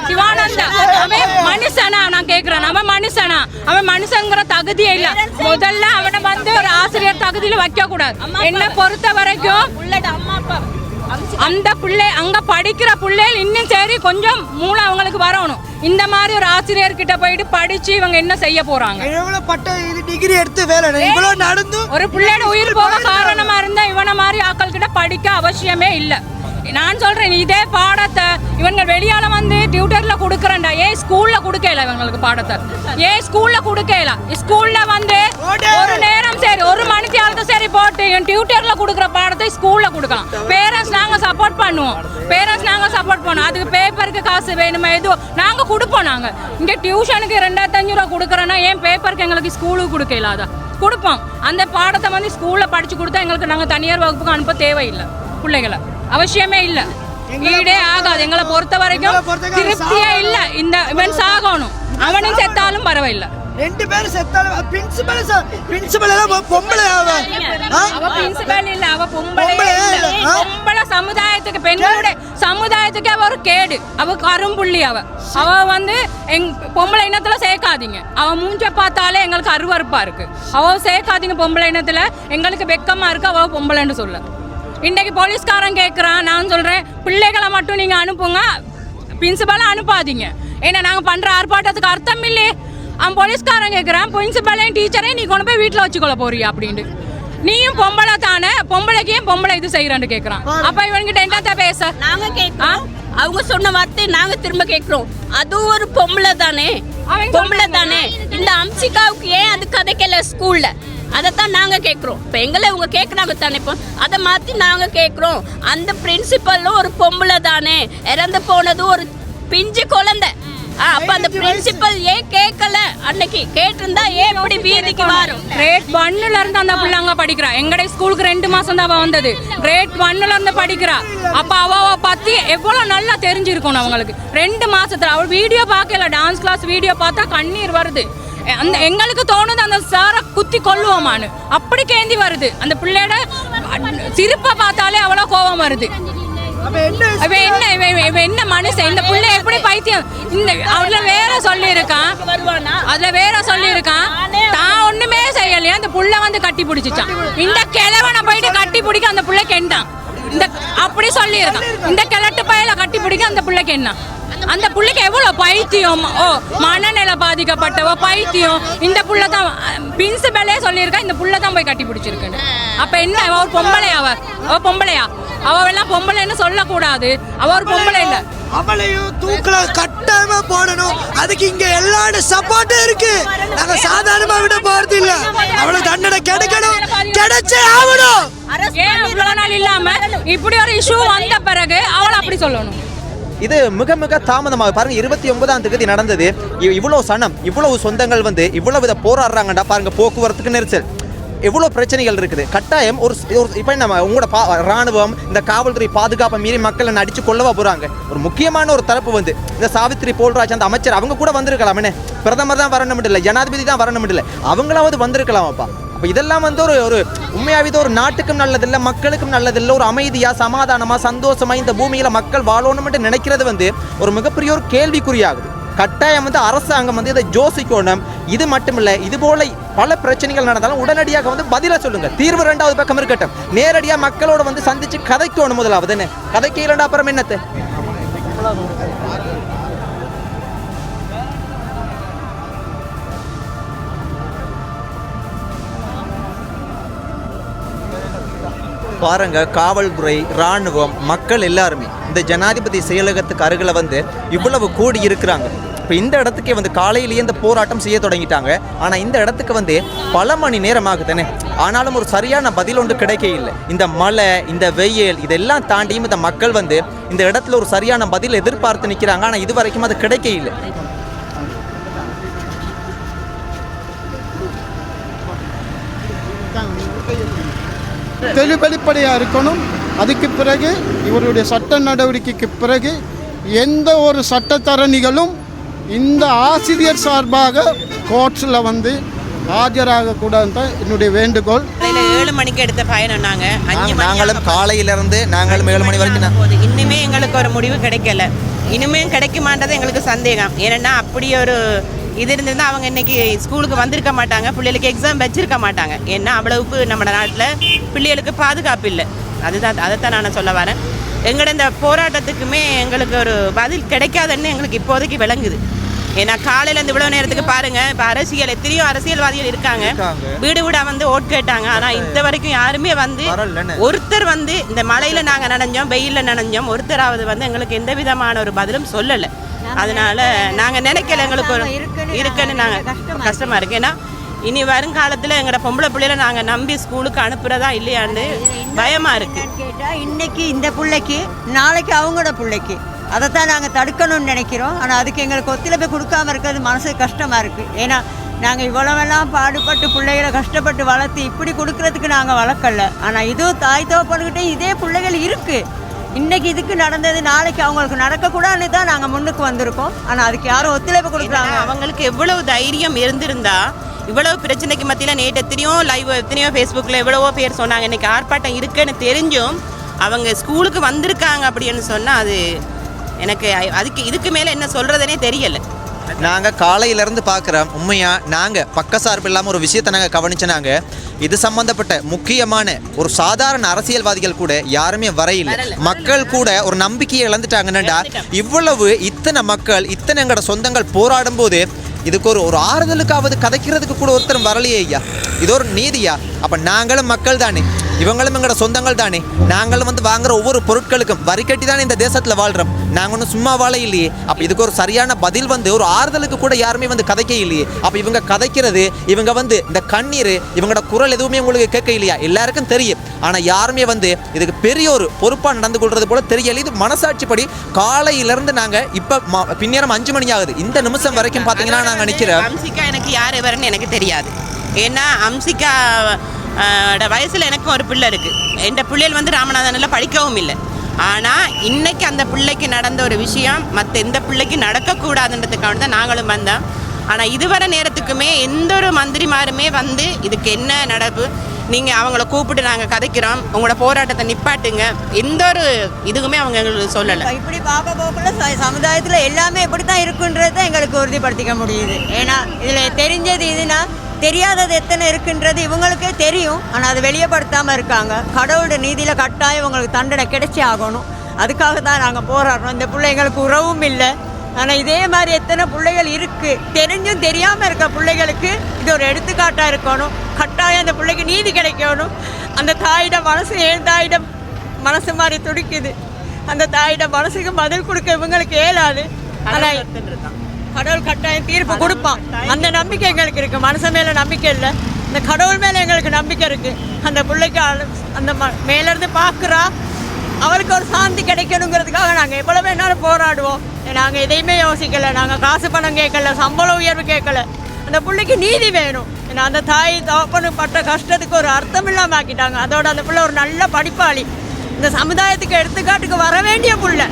சிவானந்தா, அவன் மனுஷனா? நான் கேக்குறேன், அவன் மனுஷனா? அவன் மனுஷங்கிற தகுதியே இல்ல. முதல்ல அவனை வந்து ஒரு ஆசிரியர் தகுதியில வைக்க கூடாது. என்ன பொறுத்த வரைக்கும் அந்த பிள்ளை அங்க படிக்கிற பிள்ளைகள் இன்னும் சரி கொஞ்சம் மூளை அவங்களுக்கு வரணும். இந்த மாதிரி ஒரு ஆசிரியர் கிட்ட போயிட்டு படிச்சு இவங்க என்ன செய்ய போறாங்க? டிகிரி எடுத்து வேலை இவ்வளவு நடந்து ஒரு பிள்ளையோட உயிர் போக காரணமா இருந்தா இவன மாதிரி ஆட்கள் கிட்ட படிக்க அவசியமே இல்ல. நான் சொல்றேன், இதே பாடத்தை இவங்க வெளியால வந்து டியூட்டர்ல கொடுக்கறேன்டா. ஏன் ஸ்கூல்ல கொடுக்கல இவங்களுக்கு பாடத்தை? ஏன் ஸ்கூல்ல கொடுக்கல? ஸ்கூல்ல வந்து ஒரு நேரம் சரி ஒரு மணித்தியாலத்தை சரி போட்டு டியூட்டர்ல கொடுக்குற பாடத்தை ஸ்கூல்ல கொடுக்கலாம். பேரண்ட்ஸ் நாங்க சப்போர்ட் பண்ணுவோம். அதுக்கு பேப்பருக்கு காசு வேணுமா எதுவும் நாங்க கொடுப்போம். நாங்க இங்க டியூஷனுக்கு 2500 ரூபா கொடுக்குறோன்னா ஏன் பேப்பருக்கு எங்களுக்கு ஸ்கூலுக்கு கொடுக்கல? அதான் கொடுப்போம். அந்த பாடத்தை வந்து ஸ்கூல்ல படிச்சு கொடுத்தா எங்களுக்கு நாங்க தனியார் வகுப்புக்கு அனுப்ப தேவையில்லை. பிள்ளைகளை அவசியமே இல்லை, ஈடே ஆகாது. எங்களை பொறுத்த வரைக்கும் திருப்தியே இல்லை. இந்த இவன் சாகணும், அவனும் செத்தாலும் பரவாயில்லை. 2 பேரும் செத்தாலும் பிரின்சிபல் எல்லாம் பொம்பளை. அவ பிரின்சிபல் இல்ல, அவ பொம்பளை சமுதாயத்துக்கு பெண்களுடைய சமுதாயத்துக்கு அவ ஒரு கேடு. அவ கரும்புள்ளி. அவ வந்து பொம்பளை இனத்துல சேர்க்காதீங்க. அவ மூஞ்ச பார்த்தாலே எங்களுக்கு அருவருப்பா இருக்கு. அவ சேர்க்காதீங்க பொம்பளை இனத்துல. எங்களுக்கு வெக்கமா இருக்கு அவ பொம்பளைன்னு சொல்ல. இன்றைக்கு போலீஸ்காரன் கேட்குறான், நான் சொல்கிறேன் பிள்ளைகளை மட்டும் நீங்கள் அனுப்புங்க, பிரின்சிபலை அனுப்பாதீங்க. ஏன்னா நாங்கள் பண்ணுற ஆர்ப்பாட்டத்துக்கு அர்த்தம் இல்லையே. அவன் போலீஸ்காரன் கேட்குறான், பிரின்சிபலையும் டீச்சரையும் நீ கொண்டு போய் வீட்டில் வச்சுக்கொள்ள போறியா அப்படின்ட்டு. நீயும் பொம்பளை தானே, பொம்பளைக்கு ஏன் பொம்பளை இது செய்யறான்னு கேட்குறான். அப்போ இவன்கிட்ட என்னத்த பேச? நாங்கள் கேட்குறோம், அவங்க சொன்ன வார்த்தை நாங்கள் திரும்ப கேட்குறோம். அதுவும் ஒரு பொம்பளை தானே, இந்த அம்சிகாவுக்கு ஏன் அது கதைக்கல ஸ்கூலில்? அதைத்தான் நாங்கள் கேட்குறோம். இப்போ எங்களை இவங்க கேட்குறாங்க தானே, இப்போ அதை மாற்றி நாங்கள் கேட்குறோம். அந்த பிரின்சிபலும் ஒரு பொம்பளை தானே, இறந்து போனது ஒரு பிஞ்சு குழந்தை. அப்போ அந்த பிரின்சிபல் ஏன் கேட்கல? அன்னைக்கு கேட்டிருந்தா ஏன் இப்படி வீதிக்கு வரும்? கிரேட் 1ல இருந்து அந்த பிள்ளை அங்கே படிக்கிறா. எங்களுடைய ஸ்கூலுக்கு 2 மாசம் தான் அவள் வந்தது. கிரேட் 1ல இருந்து படிக்கிறா. அப்போ அவ பற்றி எவ்வளோ நல்லா தெரிஞ்சிருக்கணும் அவங்களுக்கு. 2 மாசத்துல அவள் வீடியோ பார்க்கல, டான்ஸ் கிளாஸ் வீடியோ பார்த்தா கண்ணீர் வருது. அந்த எங்களுக்கு தோணுது அந்த சாரை குத்தி கொல்லுவோமான்னு. அப்படி கேந்தி வருது. அந்த பிள்ளையோட சிரிப்பை பார்த்தாலே அவ்வளோ கோபம் வருது. என்ன மனுஷன் இந்த பிள்ளை எப்படி பைத்தியம்? இந்த அதுல வேற சொல்லியிருக்கான், தான் ஒண்ணுமே செய்யலையா, அந்த புள்ள வந்து கட்டி பிடிச்சிச்சான். இந்த கிழவனை போயிட்டு கட்டி பிடிக்க அந்த பிள்ளைக்கு என்ன? இந்த அப்படி சொல்லியிருக்கான், இந்த கிழட்டு பையில கட்டி பிடிக்க அந்த பிள்ளைக்கு என்ன? அந்த பிள்ளைக்கு எவ்வளவு பைத்தியம், மனநிலை பாதிக்கப்பட்டவ பைத்தியம். இந்த புள்ள தான் பிரின்சிபலே சொல்லியிருக்கா, இந்த புள்ள தான் போய் கட்டி பிடிச்சிருக்கு. அப்ப என்ன அவ ஒரு பொம்பளையா? அவ பொம்பளையா? அவெல்லாம் பொம்பளைன்னு சொல்லக்கூடாது. அவ ஒரு பொம்பளை இல்ல. அவளையும் தூக்கல கட்டாயமா போடணும். அதுக்கு இங்க எல்லாரும் சப்போர்ட்டும் இருக்கு. நாங்க சாதாரணமா விட போறது இல்ல. அவளுக்கு தண்டனை கிடைக்கணும், கிடைச்சே ஆகணும். ஏன் இவ்வளவு நாள் இல்லாம இப்படி ஒரு இஷ்யூ வந்த பிறகு அவளை அப்படி சொல்லணும்? இது மிக மிக தாமதமாக பாருங்க. 29ஆம் தேதி நடந்தது. இவ்வளவு சனம், இவ்வளவு சொந்தங்கள் வந்து இவ்வளவு வித போராடுறாங்கடா பாருங்க. போக்குவரத்துக்கு நெரிசல், எவ்வளோ பிரச்சனைகள் இருக்குது. கட்டாயம் ஒரு இப்போ நம்ம உங்களோட ராணுவம் இந்த காவல்துறை பாதுகாப்பை மீறி மக்களை அடிச்சு கொள்ளவா போகிறாங்க. ஒரு முக்கியமான ஒரு தரப்பு வந்து இந்த சாவித்ரி போல்ராஜ் அந்த அமைச்சர் அவங்க கூட வந்திருக்கலாம். என்ன பிரதமர் தான் வரணும் இல்லை, ஜனாதிபதி தான் வரணும் இல்லை, அவங்களாவது வந்திருக்கலாமாப்பா. அப்போ இதெல்லாம் வந்து ஒரு உண்மையாகவே ஒரு நாட்டுக்கும் நல்லதில்லை, மக்களுக்கும் நல்லதில்லை. ஒரு அமைதியாக சமாதானமாக சந்தோஷமாக இந்த பூமியில் மக்கள் வாழணும்னு நினைக்கிறது வந்து ஒரு மிகப்பெரிய ஒரு கேள்விக்குறியாகுது. கட்டாயம் வந்து அரசாங்கம் வந்து இதை யோசிக்கணும். இது மட்டுமில்லை, இது போல பல பிரச்சனைகள் நடந்தாலும் உடனடியாக வந்து பதில சொல்லுங்க. தீர்வு 2வது பக்கம் இருக்கட்டும். நேரடியாக மக்களோட வந்து சந்திச்சு கதைக்கணும். முதலாவது என்ன கதைக்கு இல்லைண்டா அப்புறம் என்னத்தை? பாருங்க, காவல்துறை, இராணுவம், மக்கள் எல்லாருமே இந்த ஜனாதிபதி செயலகத்துக்கு அருகில் வந்து இவ்வளவு கூடி இருக்கிறாங்க. இப்போ இந்த இடத்துக்கே வந்து காலையிலேயே இந்த போராட்டம் செய்ய தொடங்கிட்டாங்க. ஆனால் இந்த இடத்துக்கு வந்து பல மணி நேரம் ஆகுதானே. ஆனாலும் ஒரு சரியான பதில் ஒன்று கிடைக்க இல்லை. இந்த மழை, இந்த வெயில், இதெல்லாம் தாண்டியும் இந்த மக்கள் வந்து இந்த இடத்துல ஒரு சரியான பதில் எதிர்பார்த்து நிற்கிறாங்க. ஆனால் இது வரைக்கும் அது கிடைக்க இல்லை. வெளிப்படையாக இருக்கணும். அதுக்கு பிறகு இவருடைய சட்ட நடவடிக்கைக்கு பிறகு எந்த ஒரு சட்டத்தரணிகளும் இந்த ஆசிரியர் சார்பாக கோர்ட்ஸில் வந்து ஆஜராகக்கூடாது தான் என்னுடைய வேண்டுகோள். 7 மணிக்கு எடுத்த பயணம் நாங்களும் காலையிலிருந்து நாங்களும் 7 மணி வரைக்கும் இன்னுமே எங்களுக்கு ஒரு முடிவு கிடைக்கல. இனிமே கிடைக்குமான்றது எங்களுக்கு சந்தேகம். ஏன்னா அப்படி ஒரு இது இருந்திருந்தால் அவங்க இன்னைக்கு ஸ்கூலுக்கு வந்திருக்க மாட்டாங்க, பிள்ளைகளுக்கு எக்ஸாம் வச்சிருக்க மாட்டாங்க. ஏன்னா அவ்வளவுக்கு நம்ம நாட்டில் பிள்ளைகளுக்கு பாதுகாப்பு இல்லை. அதைத்தான் நான் சொல்ல வரேன். எங்களோட இந்த போராட்டத்துக்குமே எங்களுக்கு ஒரு பதில் கிடைக்காதுன்னு எங்களுக்கு இப்போதைக்கு விளங்குது. ஏன்னா காலையிலேருந்து இவ்வளோ நேரத்துக்கு பாருங்க, இப்போ எத்தனையோ அரசியல்வாதிகள் இருக்காங்க, வீடு வீடாக வந்து ஓட் கேட்டாங்க. ஆனால் இந்த வரைக்கும் யாருமே வந்து ஒருத்தர் வந்து இந்த மழையில் நாங்கள் நனைஞ்சோம், வெயிலில் நனைஞ்சோம், ஒருத்தராவது வந்து எங்களுக்கு எந்த விதமான ஒரு பதிலும் சொல்லலை. அதனால நாங்கள் நினைக்கல எங்களுக்கு ஒரு இருக்குன்னு நாங்கள் கஷ்டமாக இருக்கு. ஏன்னா இனி வருங்காலத்தில் எங்களோட பொம்பளை பிள்ளைகளை நாங்கள் நம்பி ஸ்கூலுக்கு அனுப்புறதா இல்லையான்னு பயமாக இருக்குது. கேட்டால் இன்னைக்கு இந்த பிள்ளைக்கு நாளைக்கு அவங்களோட பிள்ளைக்கு அதைத்தான் நாங்கள் தடுக்கணும்னு நினைக்கிறோம். ஆனால் அதுக்கு எங்களுக்கு ஒத்துழைப்பு கொடுக்காம இருக்கிறது மனசுக்கு கஷ்டமாக இருக்குது. ஏன்னா நாங்கள் இவ்வளவெல்லாம் பாடுபட்டு பிள்ளைகளை கஷ்டப்பட்டு வளர்த்து இப்படி கொடுக்கறதுக்கு நாங்கள் வளர்க்கல. ஆனால் இதுவும் தாய் தகப்பன்கிட்டே இதே பிள்ளைகள் இருக்குது. இன்னைக்கு இதுக்கு நடந்தது நாளைக்கு அவங்களுக்கு நடக்கக்கூடாதுன்னு தான் நாங்கள் முன்னுக்கு வந்திருக்கோம். ஆனால் அதுக்கு யாரும் ஒத்துழைப்பு கொடுக்குறாங்க. அவங்களுக்கு எவ்வளவு தைரியம் இருந்திருந்தா இவ்வளவு பிரச்சனைக்கு மத்தியில் நேற்று எத்தனையோ ஃபேஸ்புக்கில் எவ்வளவோ பேர் சொன்னாங்க இன்னைக்கு ஆர்ப்பாட்டம் இருக்குன்னு தெரிஞ்சும் அவங்க ஸ்கூலுக்கு வந்திருக்காங்க அப்படின்னு சொன்னால் அது எனக்கு இதுக்கு மேலே என்ன சொல்கிறதுனே தெரியலை. நாங்கள் காலையிலேருந்து பார்க்குறோம். உண்மையாக நாங்கள் பக்கசார்பு இல்லாமல் ஒரு விஷயத்தை நாங்கள் கவனிச்சனாங்க. இது சம்பந்தப்பட்ட முக்கியமான ஒரு சாதாரண அரசியல்வாதிகள் கூட யாருமே வரையில்லை. மக்கள் கூட ஒரு நம்பிக்கையை இழந்துட்டாங்கன்னா இத்தனை மக்கள் இத்தனை எங்களோட சொந்தங்கள் போராடும் போது இதுக்கு ஒரு ஆறுதலுக்காவது கதைக்கிறதுக்கு கூட ஒருத்தரும் வரலையே ஐயா. இது ஒரு நீதியா? அப்போ நாங்களும் மக்கள் தானே, இவங்களும் எங்களோட சொந்தங்கள் தானே. நாங்களும் வந்து வாங்குற ஒவ்வொரு பொருட்களுக்கும் வரி கட்டி தானே இந்த தேசத்தில் வாழ்கிறோம். நாங்கள் ஒன்றும் சும்மா வாழ இல்லையே. அப்போ இதுக்கு ஒரு சரியான பதில் வந்து ஒரு ஆறுதலுக்கு கூட யாருமே வந்து கதைக்க இல்லையே. அப்போ இவங்க கதைக்கிறது, இவங்க வந்து இந்த கண்ணீர், இவங்களோட குரல் எதுவுமே உங்களுக்கு கேட்க இல்லையா? எல்லாருக்கும் தெரியும். ஆனால் யாருமே வந்து இதுக்கு பெரிய ஒரு பொறுப்பாக நடந்து கொள்வது போல தெரியல. இது மனசாட்சிப்படி காலையிலேருந்து நாங்கள் இப்போ பின்னேரம் 5 மணி ஆகுது. இந்த நிமிஷம் வரைக்கும் பார்த்தீங்கன்னா நாங்கள் நிற்கிறோம். அம்சிகா எனக்கு யார் எவருன்னு எனக்கு தெரியாது. ஏன்னா அம்சிகா வயசில் எனக்கும் ஒரு பிள்ளை இருக்குது. என் பிள்ளைகள் வந்து ராமநாதனில் படிக்கவும் இல்லை. ஆனால் இன்னைக்கு அந்த பிள்ளைக்கு நடந்த ஒரு விஷயம் மற்ற எந்த பிள்ளைக்கு நடக்கக்கூடாதுன்றதுக்காக தான் நாங்களும் வந்தோம். ஆனால் இதுவரை நேரத்துக்குமே எந்த ஒரு மந்திரிமாருமே வந்து இதுக்கு என்ன நடப்பு, நீங்கள் அவங்கள கூப்பிட்டு நாங்கள் கதைக்கிறோம், உங்களோட போராட்டத்தை நிப்பாட்டுங்க, எந்த ஒரு இதுக்குமே அவங்க எங்களுக்கு சொல்லலை. இப்படி பார்க்க போக்குள்ள சமுதாயத்தில் எல்லாமே எப்படி தான் இருக்குன்றதை எங்களுக்கு உறுதிப்படுத்திக்க முடியுது. ஏன்னா இதில் தெரிஞ்சது இதுனா தெரியாதது எத்தனை இருக்குன்றது இவங்களுக்கே தெரியும். ஆனால் அது வெளியப்படுத்தாமல் இருக்காங்க. கடவுளோட நீதியில் கட்டாயம் இவங்களுக்கு தண்டனை கிடைச்சி ஆகணும். அதுக்காக தான் நாங்கள் போராடுறோம். இந்த பிள்ளை எங்களுக்கு உறவும் இல்லை. ஆனால் இதே மாதிரி எத்தனை பிள்ளைகள் இருக்குது, தெரிஞ்சும் தெரியாமல் இருக்க பிள்ளைகளுக்கு இது ஒரு எடுத்துக்காட்டாக இருக்கணும். கட்டாயம் அந்த பிள்ளைக்கு நீதி கிடைக்கணும். அந்த தாயிடம் மனசு ஏன் தாயிடம் மனசு மாதிரி துடிக்குது. அந்த தாயிடம் மனசுக்கு பதில் கொடுக்க இவங்களுக்கு இயலாது. ஆனால் கடவுள் கட்டாயம் தீர்ப்பு கொடுப்பான். அந்த நம்பிக்கை எங்களுக்கு இருக்குது. மனசு மேலே நம்பிக்கை இல்லை, இந்த கடவுள் மேலே எங்களுக்கு நம்பிக்கை இருக்குது. அந்த பிள்ளைக்கு அந்த மேலேருந்து பார்க்குறா, அவளுக்கு ஒரு சாந்தி கிடைக்கணுங்கிறதுக்காக நாங்கள் எவ்வளோ வேணாலும் போராடுவோம். நாங்கள் எதையுமே யோசிக்கலை. நாங்கள் காசு பணம் கேட்கல, சம்பள உயர்வு கேட்கல. அந்த பிள்ளைக்கு நீதி வேணும். ஏன்னா அந்த தாய் தகப்பனு பட்ட கஷ்டத்துக்கு ஒரு அர்த்தம் இல்லாமல் ஆக்கிட்டாங்க. அதோட அந்த பிள்ளை ஒரு நல்ல படிப்பாளி, இந்த சமுதாயத்துக்கு எடுத்துக்காட்டுக்கு வர வேண்டிய பிள்ளை,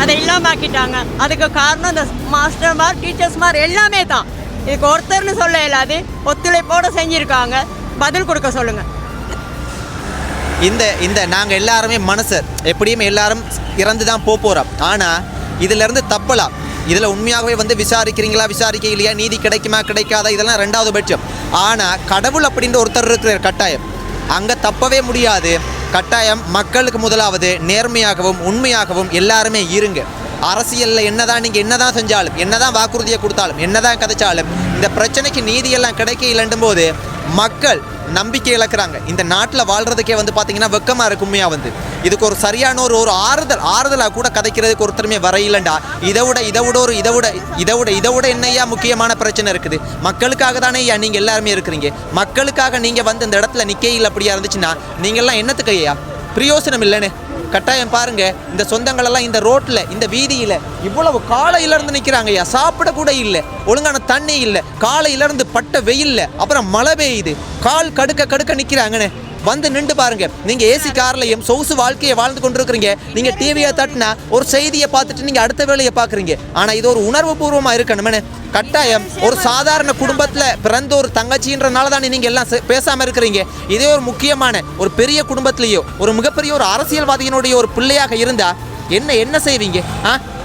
அதை இல்லாமல் ஆக்கிட்டாங்க. அதுக்கு காரணம் இந்த மாஸ்டர்மார், டீச்சர்ஸ்மார் எல்லாமே தான். இதுக்கு ஒருத்தர்னு சொல்ல இல்லாது ஒத்துழைப்போடு செஞ்சுருக்காங்க. பதில் கொடுக்க சொல்லுங்கள். இந்த நாங்கள் எல்லாருமே மனுஷர், எப்படியும் எல்லாரும் இறந்து தான் போகிறோம். ஆனால் இதிலேருந்து தப்பலாம். இதில் உண்மையாகவே வந்து விசாரிக்க இல்லையா, நீதி கிடைக்குமா கிடைக்காதா, இதெல்லாம் 2வது பட்சம். ஆனால் கடவுள் அப்படின்ற ஒருத்தர் இருக்கிற கட்டாயம் அங்கே தப்பவே முடியாது. கட்டாயம் மக்களுக்கு முதலாவது நேர்மையாகவும் உண்மையாகவும் எல்லாருமே இருங்க. அரசியலில் என்னதான் செஞ்சாலும், என்னதான் வாக்குறுதியை கொடுத்தாலும், என்னதான் கதைச்சாலும் இந்த பிரச்சனைக்கு நீதியெல்லாம் கிடைக்க இல்லைன்னும் போது மக்கள் நம்பிக்கை இழக்கிறாங்க. இந்த நாட்டில் வாழ்கிறதுக்கே வந்து பார்த்தீங்கன்னா வெக்கமாக இருக்கு. உண்மையாக வந்து இதுக்கு ஒரு சரியான ஒரு ஆறுதலாக கூட கதைக்கிறதுக்கு ஒருத்தருமே வரையிலண்டா. இதை விட என்னையா முக்கியமான பிரச்சனை இருக்குது? மக்களுக்காக தானே ஐயா நீங்கள் எல்லாருமே இருக்கிறீங்க. மக்களுக்காக நீங்கள் வந்து இந்த இடத்துல நிற்கையில் அப்படியா இருந்துச்சுன்னா நீங்கள்லாம் என்னத்துக்கு ஐயா பிரயோசனம் இல்லைன்னு கட்டாயம் பாருங்க. இந்த சொந்தங்களெல்லாம் இந்த ரோட்டில், இந்த வீதியில் இவ்வளவு காலையிலேருந்து நிற்கிறாங்க ஐயா. சாப்பிட கூட இல்லை, ஒழுங்கான தண்ணி இல்லை, காலையிலேருந்து பட்ட வெயில்ல, அப்புறம் மழை பெய்யுது, கால் கடுக்க நிற்கிறாங்கன்னு. வந்து நின்று பாருங்க. நீங்க ஏசி கார்லயும் சொகுசு வாழ்க்கையை வாழ்ந்து கொண்டிருக்கிறீங்க. நீங்க டிவியை தட்டினா ஒரு செய்தியை பார்த்துட்டு நீங்க அடுத்த வேலையை பார்க்குறீங்க. ஆனா இது ஒரு உணர்வு பூர்வமா இருக்கணுமே. கட்டாயம் ஒரு சாதாரண குடும்பத்துல பிறந்த ஒரு தங்கச்சின்றனால தானே நீங்க எல்லாம் பேசாம இருக்கிறீங்க. இதே ஒரு முக்கியமான ஒரு பெரிய குடும்பத்திலேயோ ஒரு மிகப்பெரிய ஒரு அரசியல்வாதியினுடைய ஒரு பிள்ளையாக இருந்தா என்ன செய்வீங்க?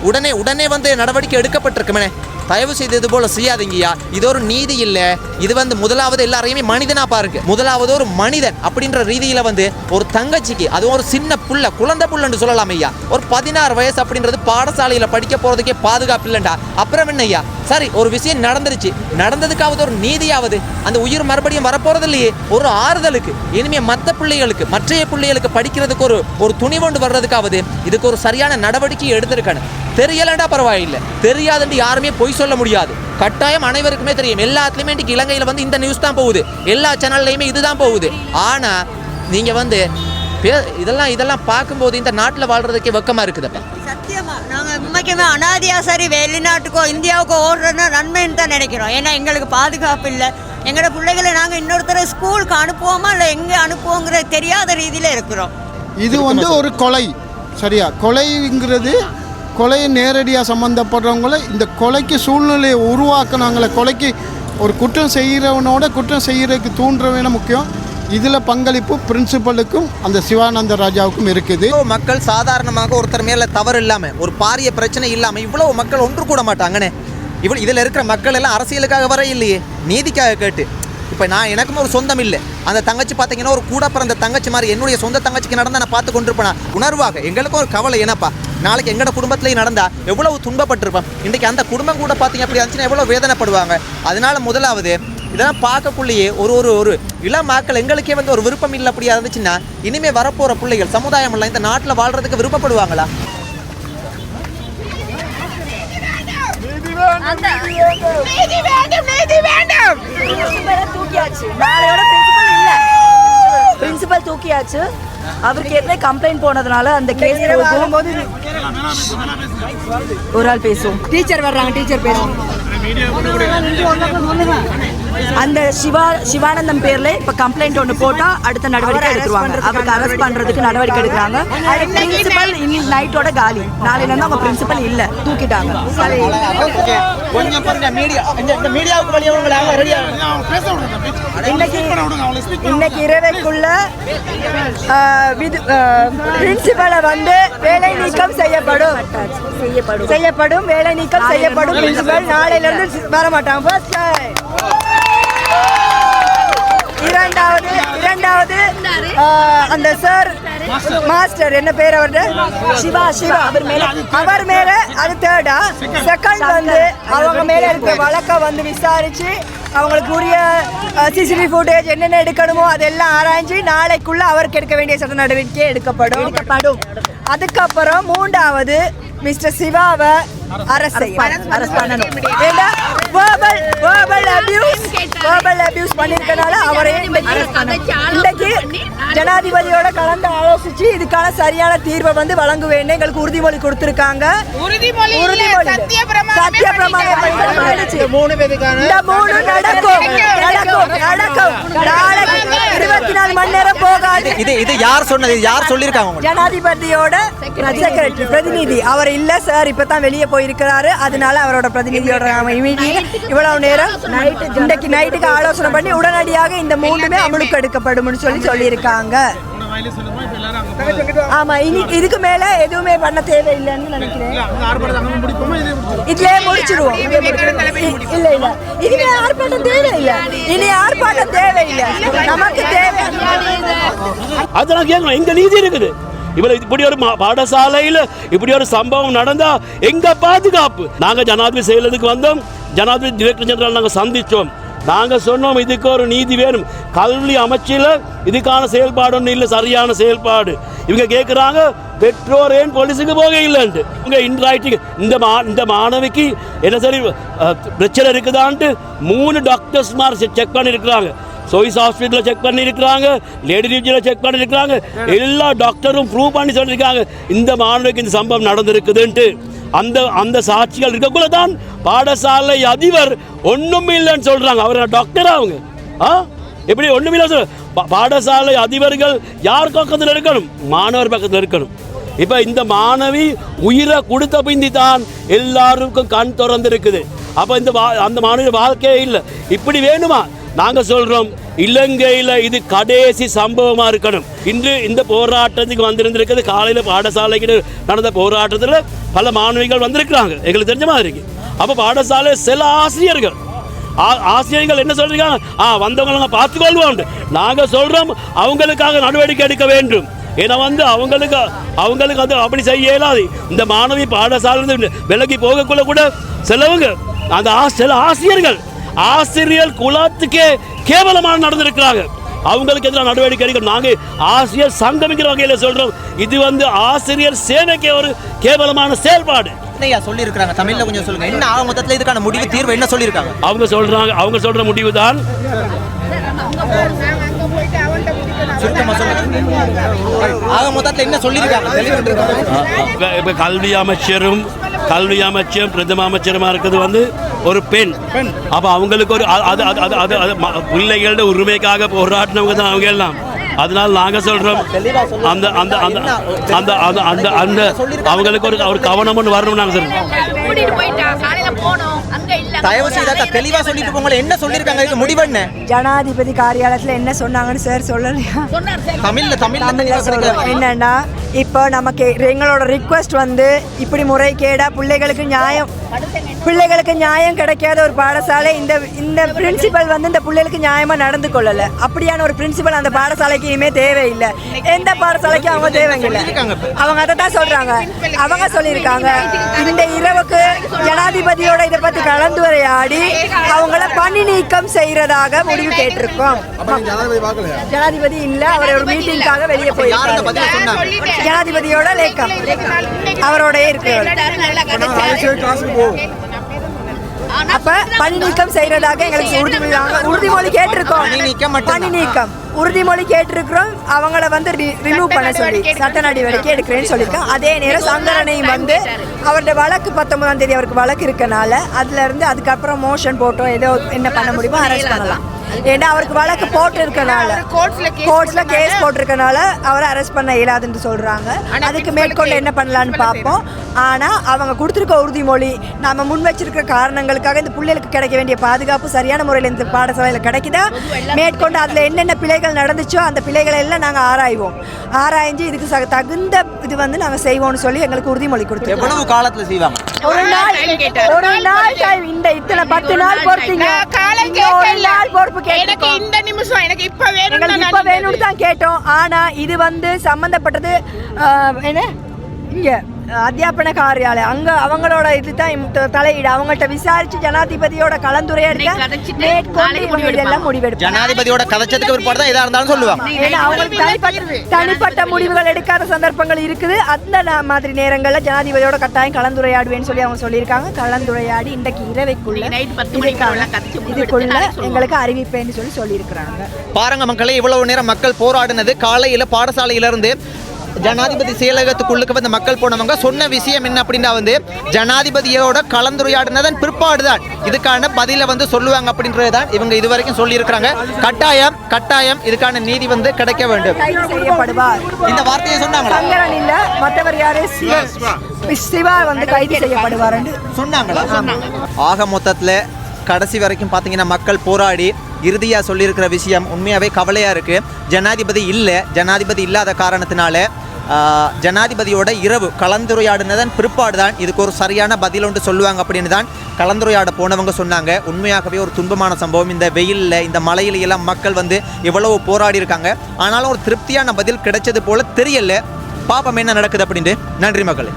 உடனே வந்து நடவடிக்கை எடுக்கப்பட்டிருக்குமே. தயவு செய்து இது போல செய்யாதீங்கய்யா. இது ஒரு நீதி இல்லை. இது வந்து முதலாவது எல்லாரையுமே மனிதனா பாருங்க. முதலாவது ஒரு மனிதன் அப்படின்ற ரீதியில வந்து ஒரு தங்கச்சிக்கு அதுவும் ஒரு சின்ன புள்ள குழந்தை புள்ளன்னு சொல்லலாம் ஐயா. ஒரு 16 வயசு அப்படின்றது பாடசாலையில படிக்க போறதுக்கே பாதுகாப்பு இல்லைண்டா. அப்புறம் என்ன ஐயா? சரி, ஒரு விஷயம் நடந்துருச்சு, நடந்ததுக்காவது ஒரு நீதியாவது. அந்த உயிர் மறுபடியும் வரப்போறது இல்லையே. ஒரு ஆறுதலுக்கு இனிமே மற்ற பிள்ளைகளுக்கு படிக்கிறதுக்கு ஒரு துணிவொண்டு வர்றதுக்காவது இதுக்கு ஒரு சரியான நடவடிக்கை எடுத்திருக்கணும். தெரியலண்டா பரவாயில்லை, தெரியாதுன்னு யாருமே பொய் சொல்ல முடியாது. கட்டாயம் அனைவருக்குமே தெரியும். எல்லாத்துலேயுமே இன்றைக்கு இலங்கையில் வந்து இந்த நியூஸ் தான் போகுது, எல்லா சேனல்லையுமே இதுதான் போகுது. ஆனால் நீங்கள் வந்து இதெல்லாம் பார்க்கும்போது இந்த நாட்டில் வாழ்றதுக்கே வெக்கமாக இருக்குதுப்பா. சத்தியமா நாங்கள் உண்மைக்குமே அனாதியா சரி வெளிநாட்டுக்கோ இந்தியாவுக்கோ ஓடுறோன்னா நன்மைன்னு தான் நினைக்கிறோம். ஏன்னா எங்களுக்கு பாதுகாப்பு இல்லை. எங்களோட பிள்ளைகளை நாங்கள் இன்னொருத்தர ஸ்கூலுக்கு அனுப்புவோமா இல்லை எங்கே அனுப்புவோங்கிற தெரியாத ரீதியில் இருக்கிறோம். இது வந்து ஒரு கொலை, சரியா? கொலைங்கிறது கொலை நேரடியாக சம்மந்தப்படுறவங்கள இந்த கொலைக்கு சூழ்நிலையை உருவாக்குனாங்களே. கொலைக்கு ஒரு குற்றம் செய்கிறவனோட குற்றம் செய்கிறதுக்கு தூண்டுறவன முக்கியம். இதில் பங்களிப்பு பிரின்சிபலுக்கும் அந்த சிவானந்த ராஜாவுக்கும் இருக்குது. மக்கள் சாதாரணமாக ஒருத்தர் மேலே தவறு இல்லாமல் ஒரு பாரிய பிரச்சனை இல்லாமல் இவ்வளவு மக்கள் ஒன்று கூட மாட்டாங்கண்ணே. இதில் இருக்கிற மக்கள் எல்லாம் அரசியலுக்காக வர இல்லையே, நீதிக்காக கேட்டு. இப்போ எனக்கும் ஒரு சொந்தம் இல்லை. அந்த தங்கச்சி பார்த்தீங்கன்னா ஒரு கூட பிறந்த தங்கச்சி மாதிரி என்னுடைய சொந்த தங்கச்சிக்கு நடந்தால் நான் பார்த்து கொண்டிருப்பேனா உணர்வாக. எங்களுக்கும் ஒரு கவலை. ஏன்னாப்பா நாளைக்கு எங்களோட குடும்பத்திலேயே நடந்தால் எவ்வளவு துன்பப்பட்டிருப்பேன். இன்றைக்கி அந்த குடும்பம் கூட பார்த்தீங்க அப்படி இருந்துச்சுன்னா எவ்வளோ வேதனைப்படுவாங்க. அதனால முதலாவது இதெல்லாம் பார்க்கக்குள்ளேயே ஒரு இளமாக்கள் எங்களுக்கே வந்து ஒரு விருப்பம் இல்லை அப்படியா இருந்துச்சுன்னா இனிமேல் வரப்போகிற பிள்ளைகள் சமுதாயம் எல்லாம் இந்த நாட்டில் வாழ்றதுக்கு விருப்பப்படுவாங்களா? பிரின்சிபல் தூக்கியாச்சு. அவருக்கு ஏற்கனவே கம்ப்ளைண்ட் போனதுனால அந்த கேஸ் போகும்போது ஒரு ஆள் பேசுவோம். டீச்சர் வர்றாங்க, டீச்சர் பேசுவோம். அந்த சிவானந்தம் பேர்ல இப்ப கம்ப்ளைண்ட் ஒன்று போட்டா அடுத்த நடவடிக்கை எடுத்துருவாங்க. அவருக்கு அரெஸ்ட் பண்றதுக்கு நடவடிக்கை எடுக்கிறாங்க. பிரின்சிபல் இன்னைக்கு நைட்டோட காலி. நாளையில இருந்து அவங்க பிரின்சிபல் இல்ல, தூக்கிட்டாங்க. இன்னைக்கு இரவைக்குள்ள பிரின்சிபலை வந்து வேலை நீக்கம் செய்யப்படும். வேலை நீக்கம் செய்யப்படும். பிரின்சிபல் நாளையில இருந்து வர மாட்டாங்க. இரண்டாவது அந்த சார் மாஸ்டர் என்ன பேர் அவரு? சிவா அவர் மேல அது தேர்டா. செகண்ட் வந்து அவங்க மேல இருக்க வழக்க வந்து விசாரிச்சு அவங்களுக்கு உரிய சிசிடிவி ஃபுட்டேஜ் என்னென்ன எடுக்கணுமோ அதெல்லாம் ஆராய்ஞ்சு நாளைக்குள்ள அவருக்கு எடுக்க வேண்டிய சட்ட நடவடிக்கை எடுக்கப்படும். அதுக்கப்புறம் மூன்றாவது மிஸ்டர் சிவாவை அரஸ்ட் பண்ணணும். ஏன்னா verbal abuse பண்ணிருக்கனால அவரே இன்னைக்கு ஜனாதிபதியோட கலந்து ஆலோசிச்சு இதுக்கான சரியான தீர்வை வந்து வழங்குவேன்னு எங்களுக்கு உறுதிமொழி கொடுத்திருக்காங்க. நடக்கும் 24 மணி நேரம் போகாது. இது யார் சொன்னது? யார் சொல்லிருக்காங்க? ஜனாதிபதியோட செக்ரட்டரி பிரதிநிதி. அவர் இல்ல சார், இப்பதான் வெளியே போயிருக்கிறாரு. அதனால அவரோட பிரதிநிதியோட இவ்வளவு நேரம் இன்றைக்கு நைட்டுக்கு ஆலோசனை பண்ணி உடனடியாக இந்த மூணுமே அமலுக்கு எடுக்கப்படும் சொல்லியிருக்காங்க. ஆமா, இதுக்கு மேல எதுவுமே பண்ண தேவையில்லைன்னு நினைக்கிறேன். இதுலயே முடிச்சிருவோம். இல்ல இனிமே ஆர்ப்பாட்டம் தேவையில்லை. நமக்கு தேவை அதெல்லாம் கேட்கணும். எங்க நீதி இருக்குது. இவ்வளவு இப்படி ஒரு பாடசாலையில் இப்படி ஒரு சம்பவம் நடந்தா எங்க பாதுகாப்பு? நாங்க ஜனாதிபதி செயலத்துக்கு வந்தோம். ஜனாதிபதி டைரக்டர் ஜெனரல் நாங்கள் சந்திச்சோம். நாங்கள் சொன்னோம் இதுக்கு ஒரு நீதி வேணும். கல்வி அமைச்சில் இதுக்கான செயல்பாடு ஒன்றும் இல்லை, சரியான செயல்பாடு. இவங்க கேட்குறாங்க பெற்றோர் ஏன் போலீஸுக்கு போக இல்லைன்ட்டு. இவங்க இன்ரைட்டிங் இந்த மாணவிக்கு என்ன சரி பிரச்சனை இருக்குதான்ட்டு 3 டாக்டர்ஸ்மார் செக் பண்ணியிருக்கிறாங்க. சோயிஸ் ஹாஸ்பிட்டலில் செக் பண்ணியிருக்கிறாங்க, லேடி ரிஜியில் செக் பண்ணியிருக்கிறாங்க. எல்லா டாக்டரும் ப்ரூவ் பண்ணி சொல்லியிருக்காங்க இந்த மாணவிக்கு இந்த சம்பவம் நடந்திருக்குதுன்ட்டு. அந்த சாட்சிகள் இருக்கக்குள்ள தான் பாடசாலை அதிபர் ஒன்றும் இல்லைன்னு சொல்கிறாங்க. அவர் டாக்டரா அவங்க இப்படி ஒன்றுமில்ல. பாடசாலை அதிபர்கள் யார் பக்கத்தில் இருக்கணும்? மாணவர் பக்கத்தில் இருக்கணும். இப்போ இந்த மாணவி உயிரை கொடுத்த பிந்தி தான் எல்லாருக்கும் கண் திறந்திருக்குது. அப்போ அந்த மாணவி வாழ்க்கையே இல்லை. இப்படி வேணுமா? நாங்கள் சொல்கிறோம், இலங்கையில் இது கடைசி சம்பவமாக இருக்கணும். இன்று இந்த போராட்டத்துக்கு வந்திருந்திருக்கிறது. காலையில் பாடசாலைக்கு நடந்த போராட்டத்தில் பல மாணவிகள் வந்திருக்கிறாங்க, எங்களுக்கு தெரிஞ்ச மாதிரி இருக்கு. அப்போ பாடசாலை சில ஆசிரியர்கள் என்ன சொல்றீங்க? வந்தவங்க பார்த்துக்கொள்வோம். நாங்கள் சொல்கிறோம், அவங்களுக்காக நடவடிக்கை எடுக்க வேண்டும். ஏன்னா அவங்களுக்கு அது அப்படி செய்ய இயலாது. இந்த மாணவி பாடசாலை விலகி போகக்குள்ள கூட சிலவங்க சில ஆசிரியர் குலத்துக்கே கேவலமாக நடந்திருக்கிறாங்க. அவங்களுக்கு எதிராக நடவடிக்கை எடுக்கணும். நாங்கள் ஆசிரியர் சங்கமிக்கிற வகையில் சொல்கிறோம், இது ஆசிரியர் சேவைக்கே ஒரு கேவலமான செயல்பாடு. என்னையா சொல்லியிருக்காங்க? தமிழ்ல கொஞ்சம் சொல்லுங்க. என்ன ஆக மொத்தத்தில் இதுக்கான முடிவு தீர்வு என்ன சொல்லியிருக்காங்க? அவங்க சொல்ற முடிவு தான் ஆக மொத்தத்தில் என்ன சொல்லியிருக்காங்க? கல்வி அமைச்சரும் பிரதம அமைச்சருமா இருக்கிறது ஒரு பெண். அப்ப அவங்களுக்கு ஒரு பிள்ளைகளோட உரிமைக்காக போராடினவங்க தான் அவங்க எல்லாம். அதனால நாங்க சொல்றோம், அந்த அந்த அந்த அந்த அந்த அந்த அவங்களுக்கு ஒரு கவனம் ஒன்று வரணும். நாங்க சொல்றோம், தெளிவா சொல்லிட்டு போங்க. என்ன சொல்லிருக்காங்க? முடிவு என்ன? ஜனாதிபதி காரியாலயத்துல என்ன சொன்னாங்கன்னு சார் சொல்லலையா? என்னன்னா, இப்போ நமக்கு எங்களோட ரிக்வெஸ்ட் இப்படி முறைகேடா பிள்ளைகளுக்கு நியாயம் கிடைக்காத ஒரு பாடசாலை இந்த பிரின்சிபல் இந்த பிள்ளைகளுக்கு நியாயமா நடந்து கொள்ளல. அப்படியான ஒரு பிரின்சிபல் அந்த பாடசாலைக்கு இனிமே தேவையில்லை. எந்த பாடசாலைக்கும் அவங்க தேவையில்லை. அவங்க அதை தான் சொல்றாங்க. அவங்க சொல்லியிருக்காங்க, இந்த இரவுக்கு ஜனாதிபதியோட இதை பத்தி கலந்துரையாடி அவங்கள பணி நீக்கம் செய்யறதாக முடிவு கேட்டிருக்கோம். ஜனாதிபதி இல்ல, அவர் ஒரு மீட்டிங்காக வெளியே போயிருக்காரு. ஜனாதிபதியோட லேக்கம் அவரோட இருக்கிறார். அப்ப பணி நீக்கம் செய்யறதாக எங்களுக்கு உறுதிமொழி கேட்டிருக்கோம். பணி நீக்கம் உறுதிமொழி கேட்டிருக்கிறோம். அவங்கள ரிமூவ் பண்ண சொல்லி சட்ட நடவடிக்கை எடுக்கிறேன்னு சொல்லியிருக்கோம். அதே நேரம் சங்கரனையும் அவருடைய வழக்கு 19ஆம் தேதி அவருக்கு வழக்கு இருக்கனால அதுல இருந்து அதுக்கப்புறம் மோஷன் போட்டோம், ஏதோ என்ன பண்ண முடியுமோ அரெஸ்ட் பண்ணலாம். ஏன்னா அவருக்கு வழக்கு போட்டு இருக்கனால, கோர்ட்ஸ்ல கேஸ் போட்டிருக்கனால அவரை அரெஸ்ட் பண்ண இயலாதுன்னு சொல்றாங்க. அதுக்கு மேற்கொண்டு என்ன பண்ணலான்னு பார்ப்போம். ஆனா அவங்க கொடுத்துருக்க உறுதிமொழி, நாம முன் வச்சிருக்கிற காரணங்களுக்காக இந்த பிள்ளைகளுக்கு கிடைக்க வேண்டிய பாதுகாப்பு சரியான முறையில் இந்த பாடசாலையில் கிடைக்குதா, மேற்கொண்டு அதுல என்னென்ன பிழைகள் நடந்துச்சோ அந்த பிழைகளை எல்லாம் நாங்க ஆராய்ஞ்சு இதுக்கு தகுந்த இது நாங்க செய்வோம்னு சொல்லி எங்களுக்கு உறுதிமொழி கொடுத்து. எவ்வளவு காலத்துல செய்வாங்க? ஒரு நாள் டைம். இந்த இத்தனை 10 நாள் பொறுத்தீங்க. ஒரு நாள் பொறுப்பு கேட்டோம். இந்த நிமிஷம் எனக்கு இப்ப வேணும்னு தான் கேட்டோம். ஆனா இது சம்பந்தப்பட்டது என்ன, இங்க அத்தியாபன காரியாலயம், அங்க அவங்களோட இதுதான் தலையீடு. அவங்கள்ட்ட விசாரிச்சு ஜனாதிபதியோட கலந்துரையாடி முடிவெடுப்போம். ஜனாதிபதியோட கதைச்சதுக்கு பிற்பாடு தான் எதா இருந்தாலும் சொல்லுவாங்க. ஏன்னா அவங்களுக்கு தனிப்பட்ட முடிவுகள் எடுக்காத சந்தர்ப்பங்கள் இருக்குது. அந்த மாதிரி நேரங்களில் ஜனாதிபதியோட கட்டாயம் கலந்துரையாடுவேன்னு சொல்லி அவங்க சொல்லியிருக்காங்க. கலந்துரையாடி இன்றைக்கு இரவைக்குள்ள இதுக்குள்ள எங்களுக்கு அறிவிப்பேன்னு சொல்லியிருக்கிறாங்க. பாருங்க மக்களே, இவ்வளவு நேரம் மக்கள் போராடினது காலையில பாடசாலையிலிருந்து ஜனாதிபதி செயலகத்துக்குள்ளுக்கு வந்து மக்கள் போனவங்க சொன்ன விஷயம் என்ன அப்படின்னா ஜனாதிபதியோட கலந்துரையாடினதன் பிற்பாடுதான் இதுக்கான பதில சொல்லுவாங்க அப்படின்றதுதான் இவங்க இதுவரைக்கும் சொல்லி இருக்கிறாங்க. கட்டாயம் இதுக்கான நீதி கிடைக்க வேண்டும். செய்யப்படுவார் இந்த வார்த்தையை சொன்னாங்க. சங்கரன் இல்ல, மற்றவர் யாரு, சிவா கைது செய்யப்படுவார் சொன்னாங்களா? ஆக மொத்தத்துல கடைசி வரைக்கும் பார்த்தீங்கன்னா மக்கள் போராடி இறுதியாக சொல்லியிருக்கிற விஷயம் உண்மையாகவே கவலையாக இருக்குது. ஜனாதிபதி இல்லாத காரணத்தினால ஜனாதிபதியோட இரவு கலந்துரையாடினதன் பிற்பாடு தான் இதுக்கு ஒரு சரியான பதில் ஒன்று சொல்லுவாங்க அப்படின்னு தான் கலந்துரையாட போனவங்க சொன்னாங்க. உண்மையாகவே ஒரு துன்பமான சம்பவம். இந்த வெயிலில் இந்த மழையில எல்லாம் மக்கள் எவ்வளவு போராடி இருக்காங்க. ஆனாலும் ஒரு திருப்தியான பதில் கிடைச்சது போல தெரியல. பாப்பம் என்ன நடக்குது அப்படின்ட்டு. நன்றி மக்களே.